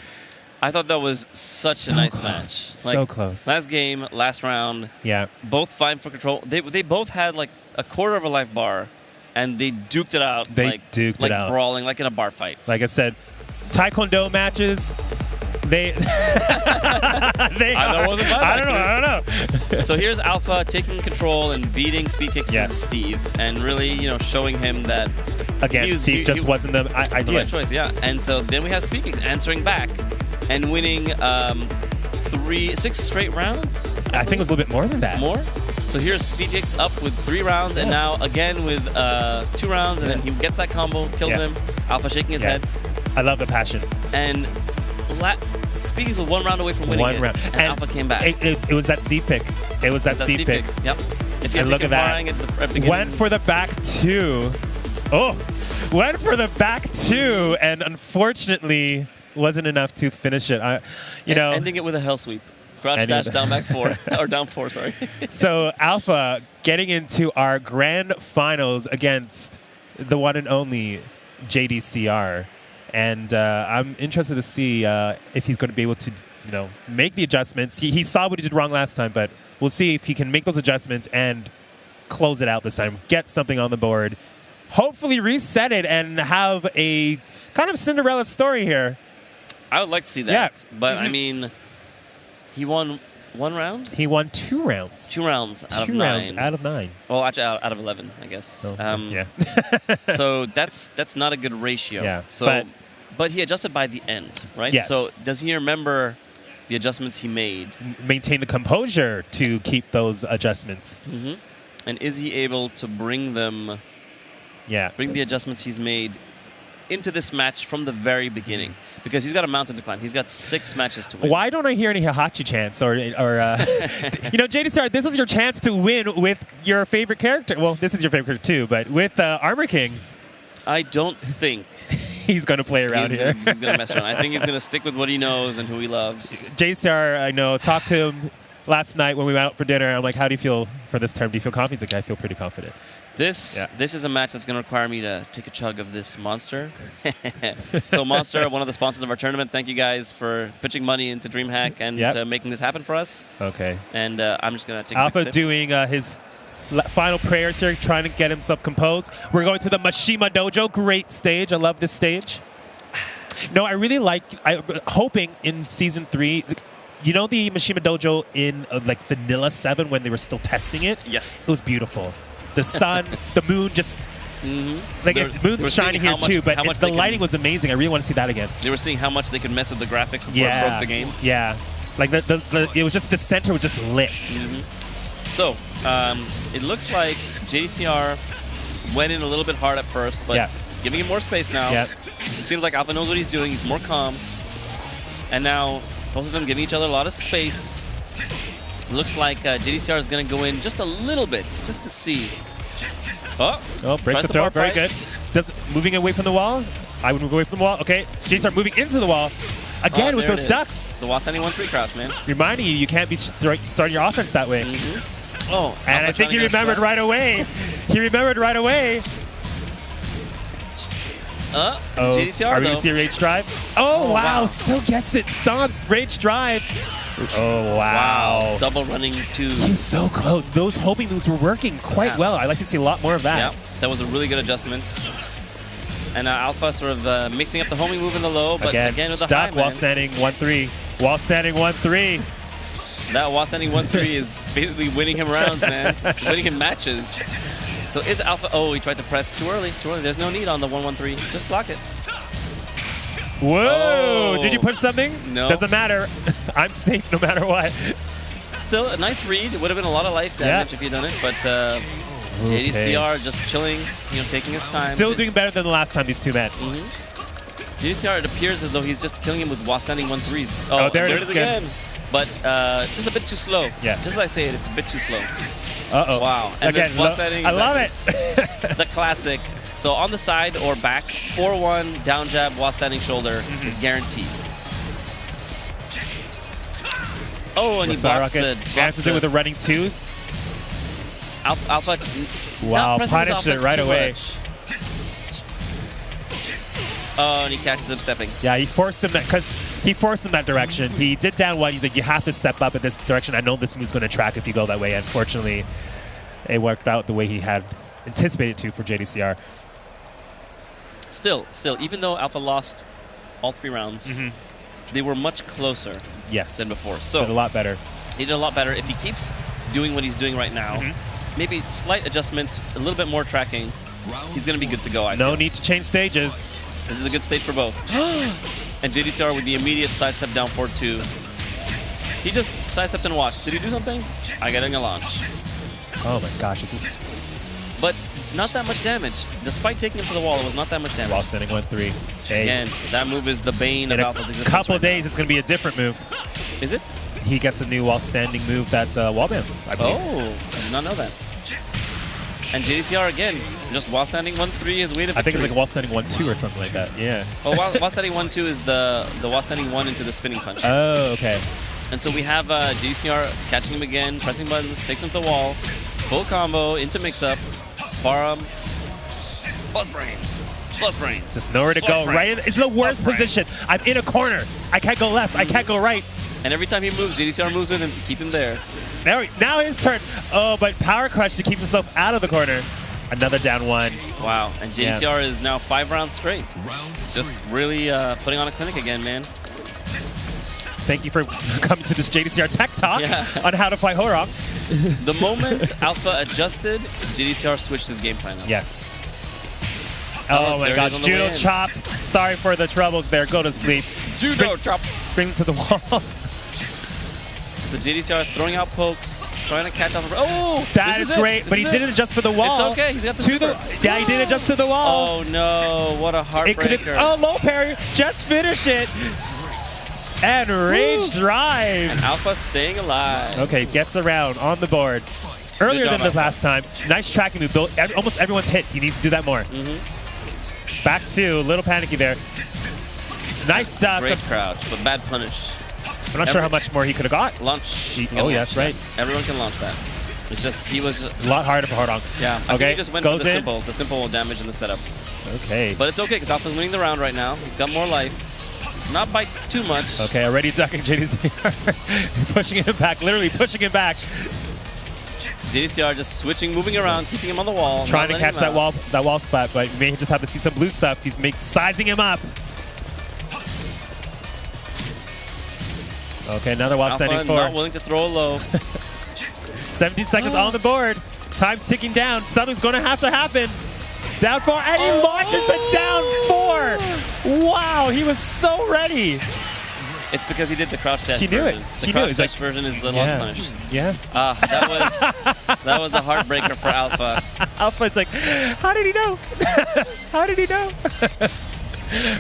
I thought that was such a nice match. So close. Last game, last round. Yeah. Both fighting for control. They both had like a quarter of a life bar, and they duked it out. They duked it out. Like brawling, like in a bar fight. Like I said, Taekwondo matches. I don't know. So here's Alpha taking control and beating Speed Kicks Steve, and really, showing him that again, Steve just wasn't the idea. The right choice, yeah. And so then we have Speed Kicks answering back and winning 6 straight rounds. I think it was a little bit more than that. More. So here's Speed Kicks up with 3 rounds, and now again with 2 rounds, and then he gets that combo, kills him. Alpha shaking his head. I love the passion. And Speed Kicks was 1 round away from winning it, and Alpha came back. It was that Steve pick. It was that Steve pick. Yep. If you look at that. Went for the back 2. Oh, went for the back 2, and unfortunately wasn't enough to finish it. Ending it with a hell sweep. Crouch dash down back 4, or down 4, sorry. So Alpha getting into our grand finals against the one and only JDCR. And I'm interested to see if he's going to be able to, make the adjustments. He saw what he did wrong last time, but we'll see if he can make those adjustments and close it out this time. Get something on the board. Hopefully reset it and have a kind of Cinderella story here. I would like to see that. But, I mean, he won 1 round? He won 2 rounds. 2 rounds out of 9. 2 rounds out of 9. Well, actually, out of 11, I guess. So that's not a good ratio. Yeah. So, but he adjusted by the end, right? Yes. So does he remember the adjustments he made? Maintain the composure to keep those adjustments. And is he able to bring them? Yeah. Bring the adjustments he's made into this match from the very beginning, because he's got a mountain to climb. He's got 6 matches to win. Why don't I hear any Hihachi chants or JDSR, this is your chance to win with your favorite character. Well, this is your favorite character too, but with Armor King. I don't think he's going to play around here. He's going to mess around. I think he's going to stick with what he knows and who he loves. JDSR, I know, talk to him. last night when we went out for dinner. I'm like, how do you feel for this term? Do you feel confident? He's like, I feel pretty confident. This is a match that's going to require me to take a chug of this Monster. So Monster, one of the sponsors of our tournament, thank you guys for pitching money into DreamHack and making this happen for us. Okay. And I'm just going to take Alpha a sip. doing his final prayers here, trying to get himself composed. We're going to the Mishima Dojo. Great stage. I love this stage. No, I really like, hoping in Season 3, you know the Mishima Dojo in like Vanilla 7 when they were still testing it? Yes. It was beautiful. The sun, the moon just... Like, the moon's shining here too, but the lighting was amazing. I really want to see that again. They were seeing how much they could mess with the graphics before it broke the game. Yeah. Like, it was just, the center was just lit. So, it looks like JDCR went in a little bit hard at first, but giving him more space now. It seems like Alpha knows what he's doing. He's more calm. And now, both of them giving each other a lot of space. Looks like JDCR is going to go in just a little bit, just to see. Oh, breaks the throw. Very good. Moving away from the wall. I would move away from the wall. Okay, JDCR moving into the wall. Again with those ducks. The wall standing 1-3 crouch, man. Reminding you can't be starting your offense that way. Oh, and I think he remembered right away. He remembered right away. JDCR, are we going to see a Rage Drive? Oh, wow. Still gets it. Stomps. Rage Drive. Oh, wow. Double running to... He's so close. Those homing moves were working quite well. I'd like to see a lot more of that. Yeah, that was a really good adjustment. And Alpha sort of mixing up the homing move in the low, but again with the high, wall standing 1-3. Wall standing 1-3. That wall standing 1-3 is basically winning him rounds, man. Winning him matches. So is Alpha... Oh, he tried to press too early. Too early. There's no need on the 1-1-3. Just block it. Whoa! Did you push something? No. Doesn't matter. I'm safe no matter what. Still, a nice read. It would have been a lot of life damage if you'd done it, but JDCR just chilling, taking his time. Still doing better than the last time these two met. JDCR, it appears as though he's just killing him with wall standing 1-3s. Oh, there it is again. But just a bit too slow. Yeah. Just as I say it, it's a bit too slow. Uh-oh. Wow. And again, I love it. The classic. So on the side or back, 4-1, down jab, wall standing shoulder is guaranteed. Oh, and he blocks the... Answers it with a running 2. Alpha... Wow, punished it right away. Oh, and he catches him stepping. Yeah, he forced him that direction. He did down 1. He's like, you have to step up in this direction. I know this move's going to track if you go that way. Unfortunately, it worked out the way he had anticipated to for JDCR. Still, even though Alpha lost all 3 rounds, they were much closer than before. So did a lot better. He did a lot better. If he keeps doing what he's doing right now, maybe slight adjustments, a little bit more tracking, he's going to be good to go, I feel. Need to change stages. This is a good stage for both. And JDCR with the immediate sidestep down 4-2. He just sidestepped and watched. Did he do something? I got a launch. Oh my gosh, this is... But not that much damage. Despite taking him to the wall, it was not that much damage. Wall standing 1-3. Again, that move is the bane of Alpha's existence. In a couple of days, it's going to be a different move. Is it? He gets a new wall standing move that wall bans, I believe. Oh, I did not know that. And JDCR again, just wall standing 1-3 is way to victory. I think it's like wall standing 1-2 or something like that. Yeah. Oh, wall standing 1-2 is the wall standing 1 into the spinning punch. Oh, okay. And so we have JDCR catching him again, pressing buttons, takes him to the wall, full combo into mix-up, bar him, plus frames. Just nowhere to go. Right, it's the worst position. I'm in a corner. I can't go left. I can't go right. And every time he moves, JDCR moves in and to keep him there. Now his turn. Oh, but power crush to keep himself out of the corner. Another down 1. Wow. And JDCR is now 5 rounds straight. Just really putting on a clinic again, man. Thank you for coming to this JDCR Tech Talk on how to fight Horok. The moment Alpha adjusted, JDCR switched his game plan up. Yes. Oh my gosh, Judo Chop. Sorry for the troubles there. Go to sleep. Judo Chop. Bring him to the wall. So JDCR throwing out pokes, trying to catch up. Oh, that is great, but he didn't adjust for the wall. It's okay. He's got the Yeah, he didn't adjust to the wall. Oh no, what a heartbreaker. Oh, low parry. Just finish it. And Rage Drive. And Alpha staying alive. Okay, gets around on the board. Earlier than the last time. Nice tracking move. Almost everyone's hit. He needs to do that more. Back 2. A little panicky there. Nice duck. Great crouch, but bad punish. I'm not sure how much more he could have got. Launch. Oh, yeah, that's right. Everyone can launch that. It's just he was a lot harder for Hardong. Yeah. I think he just went for the simple. The simple damage in the setup. Okay. But it's okay because Alpha's winning the round right now. He's got more life. Not by too much. Okay, already ducking JDCR. Pushing him back, literally pushing him back. JDCR just switching, moving around, keeping him on the wall. Trying to catch that wall spot, but you may just have to see some blue stuff. He's sizing him up. Okay, another while Alpha standing 4. Not willing to throw a low. 17 seconds on the board. Time's ticking down. Something's going to happen. Down 4, and he launches the down 4. Wow, he was so ready. It's because he did the crouch dash. He knew version. it. The crouch dash version is the launch punish. Yeah. That was a heartbreaker for Alpha. Alpha's like, how did he know? How did he know?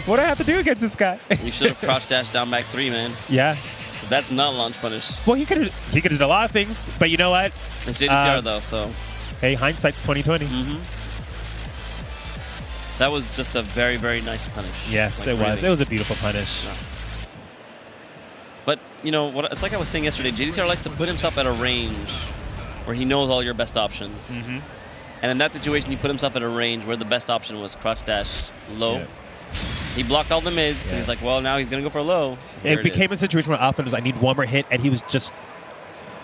What do I have to do against this guy? You should have crouch dash down back 3, man. Yeah. That's not launch punish. Well, he could have did a lot of things, but you know what? It's JDCR though, so. Hey, hindsight's 2020. That was just a very, very nice punish. Yes, it was. It was a beautiful punish. Yeah. But, you know, it's like I was saying yesterday, JDCR likes to put himself at a range where he knows all your best options. And in that situation, he put himself at a range where the best option was crouch dash low. Yeah. He blocked all the mids, and he's like, well, now he's going to go for low. It became a situation where Alpha was, I need one more hit, and he was just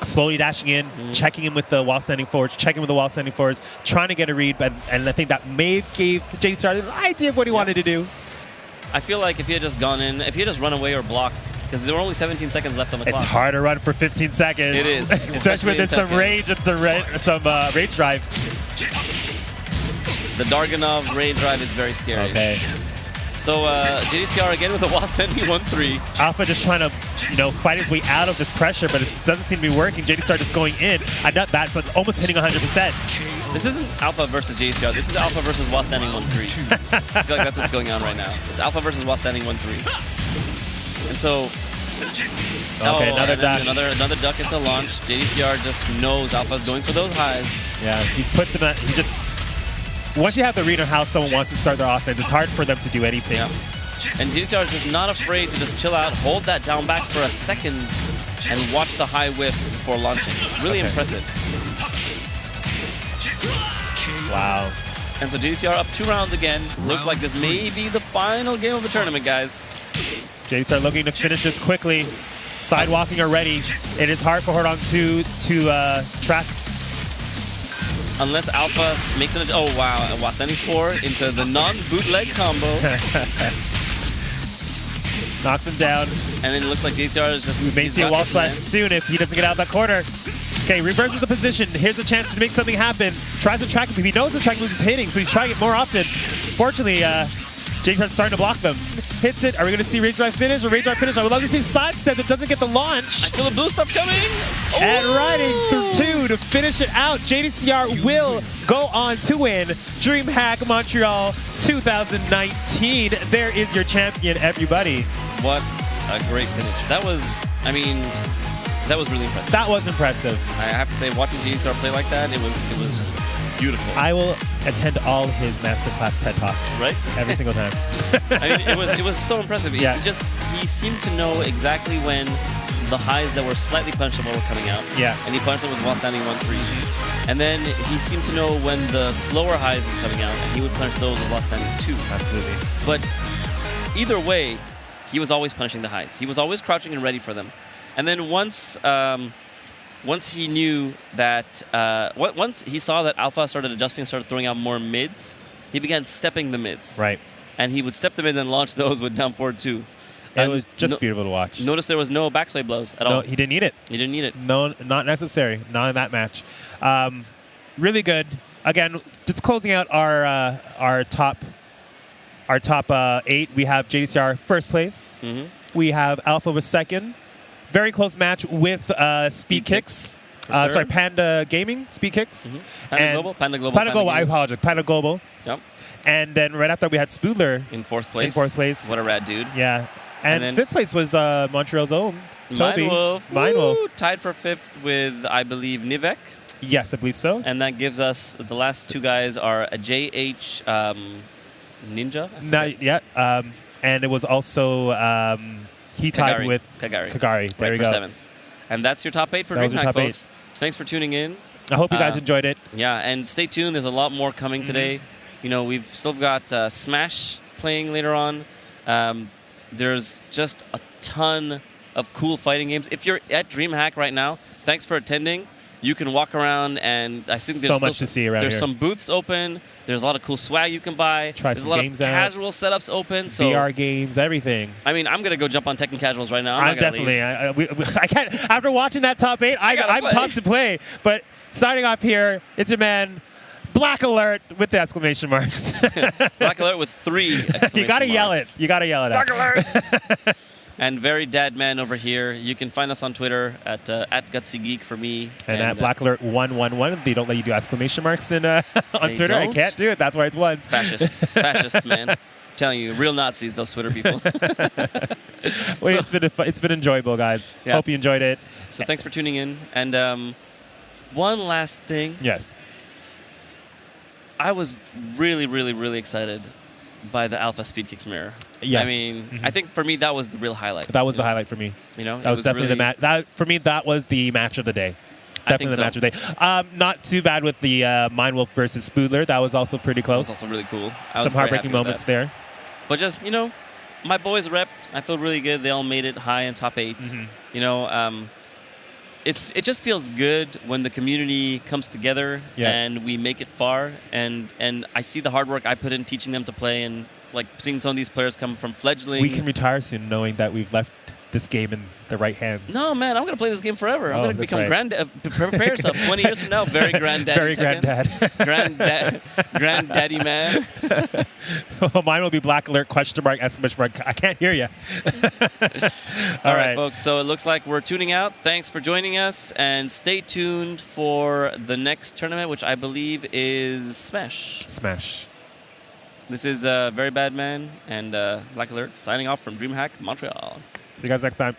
slowly dashing in, checking him with the while standing forwards, checking with the while standing forwards, trying to get a read, and I think that may have gave JDCR the idea of what he wanted to do. I feel like if he had just gone in, if he had just run away or blocked, because there were only 17 seconds left on the clock. It's hard to run for 15 seconds. It is. Especially when there's some rage and some rage drive. The Darganov rage drive is very scary. Okay. So JDCR again with a while standing 1-3. Alpha just trying to, fight his way out of this pressure, but it doesn't seem to be working. JDCR just going in. I nut that, but almost hitting 100%. This isn't Alpha versus JDCR. This is Alpha versus while standing 1-3. I feel like that's what's going on right now. It's Alpha versus while standing 1-3. And so, another duck. Another duck into launch. JDCR just knows Alpha's going for those highs. Yeah, he just. Once you have the read on how someone wants to start their offense, it's hard for them to do anything. Yeah. And JDCR is just not afraid to just chill out, hold that down back for a second, and watch the high whiff before launching. It's really impressive. Wow. And so JDCR up 2 rounds again. Looks like this may be the final game of the tournament, guys. JDCR looking to finish this quickly. Sidewalking already. It is hard for Hordong to track. Unless Alpha makes it. Oh, wow. Watani 4 into the non-bootleg combo. Knocks him down. And then it looks like JDCR is just. We may see a wall splat soon if he doesn't get out of that corner. Okay, reverses the position. Here's a chance to make something happen. Tries to track him. He knows the track moves is hitting, so he's trying it more often. Fortunately, JDCR's starting to block them. Hits it. Are we going to see Rage Drive finish or Rage Drive finish? I would love to see sidestep that doesn't get the launch. I feel the blue stuff coming. Oh. And riding through 2 to finish it out. JDCR will go on to win Dreamhack Montreal 2019. There is your champion, everybody. What a great finish. That was really impressive. That was impressive. I have to say, watching JDCR play like that, it was just beautiful. I will attend all his masterclass TED Talks. Right? Every single time. I mean, it was so impressive. Yeah. He seemed to know exactly when the highs that were slightly punishable were coming out. Yeah. And he punished them with while standing 1-3. And then he seemed to know when the slower highs were coming out, and he would punish those with while standing 2. Absolutely. But either way, he was always punishing the highs. He was always crouching and ready for them. And then once he knew that, once he saw that Alpha started adjusting, started throwing out more mids, he began stepping the mids. Right. And he would step them in and launch those with down forward 2. It was just beautiful to watch. Notice there was no backsway blows at all. No, he didn't need it. He didn't need it. No, not necessary. Not in that match. Really good. Again, just closing out our top 8. We have JDCR first place. We have Alpha was second. Very close match with Speed Kicks. Sorry, Panda Gaming, Speed Kicks. Panda Global. I apologize. Panda Global. Yep. And then right after we had Spoodler in fourth place. What a rad dude. Yeah. And fifth place was Montreal's own Toby. Mindwolf. Tied for 5th with, I believe, Nivek. Yes, I believe so. And that gives us the last 2 guys are a JH Ninja. Not yet. And it was also he tied with Kagari. Kagari. There Right we for go. 7th. And that's your top 8 for That was your DreamHack, top folks. Thanks for tuning in. I hope you guys enjoyed it. Yeah, and stay tuned. There's a lot more coming today. You know, we've still got Smash playing later on. There's just a ton of cool fighting games. If you're at DreamHack right now, thanks for attending. You can walk around, and I think there's so much to see around There's here. some booths open. There's a lot of cool swag you can buy. Try there's some a lot games of out. casual setups open. So VR games, everything. I mean, I'm gonna go jump on Tekken Casuals right now. I'm not gonna definitely. leave. I can't. After watching that top 8, I'm play. pumped to play. But signing off here, it's your man, Black Alert with the exclamation marks. Black Alert with 3 exclamation You gotta yell marks. it. You gotta yell it. Black Alert. And very dad man over here. You can find us on Twitter at Gutsy Geek for me. And at Black Alert 111, they don't let you do exclamation marks on They Twitter. don't? I can't do it. That's why it's ones. Fascists, man. I'm telling you, real Nazis, those Twitter people. Wait, it's been enjoyable, guys. Yeah. Hope you enjoyed it. So thanks for tuning in. And one last thing. Yes. I was really, really, really excited by the Alpha Speed Kicks mirror. Yes. I mean, I think for me that was the real highlight. That was the highlight for me. You know, That was definitely the match. That for me, that was the match of the day. I think Definitely the match of the day. Not too bad with the Mindwolf versus Spoodler. That was also pretty That was close. also really cool. Some heartbreaking moments there. But just, you know, my boys repped. I feel really good. They all made it high in top 8. You know, it just feels good when the community comes together and we make it far. And I see the hard work I put in teaching them to play, and like seeing some of these players come from fledgling. We can retire soon knowing that we've left this game in the right hands. No, man, I'm going to play this game forever. I'm Oh, going to that's become right. prepare yourself. 20 years from now, very granddaddy. Very granddad. Granddaddy man. Mine will be Black Alert, question mark, exclamation mark. I can't hear you. All right, folks. So it looks like we're tuning out. Thanks for joining us, and stay tuned for the next tournament, which I believe is Smash. Smash. This is Very Bad Man and Black Alert signing off from DreamHack Montreal. See you guys next time.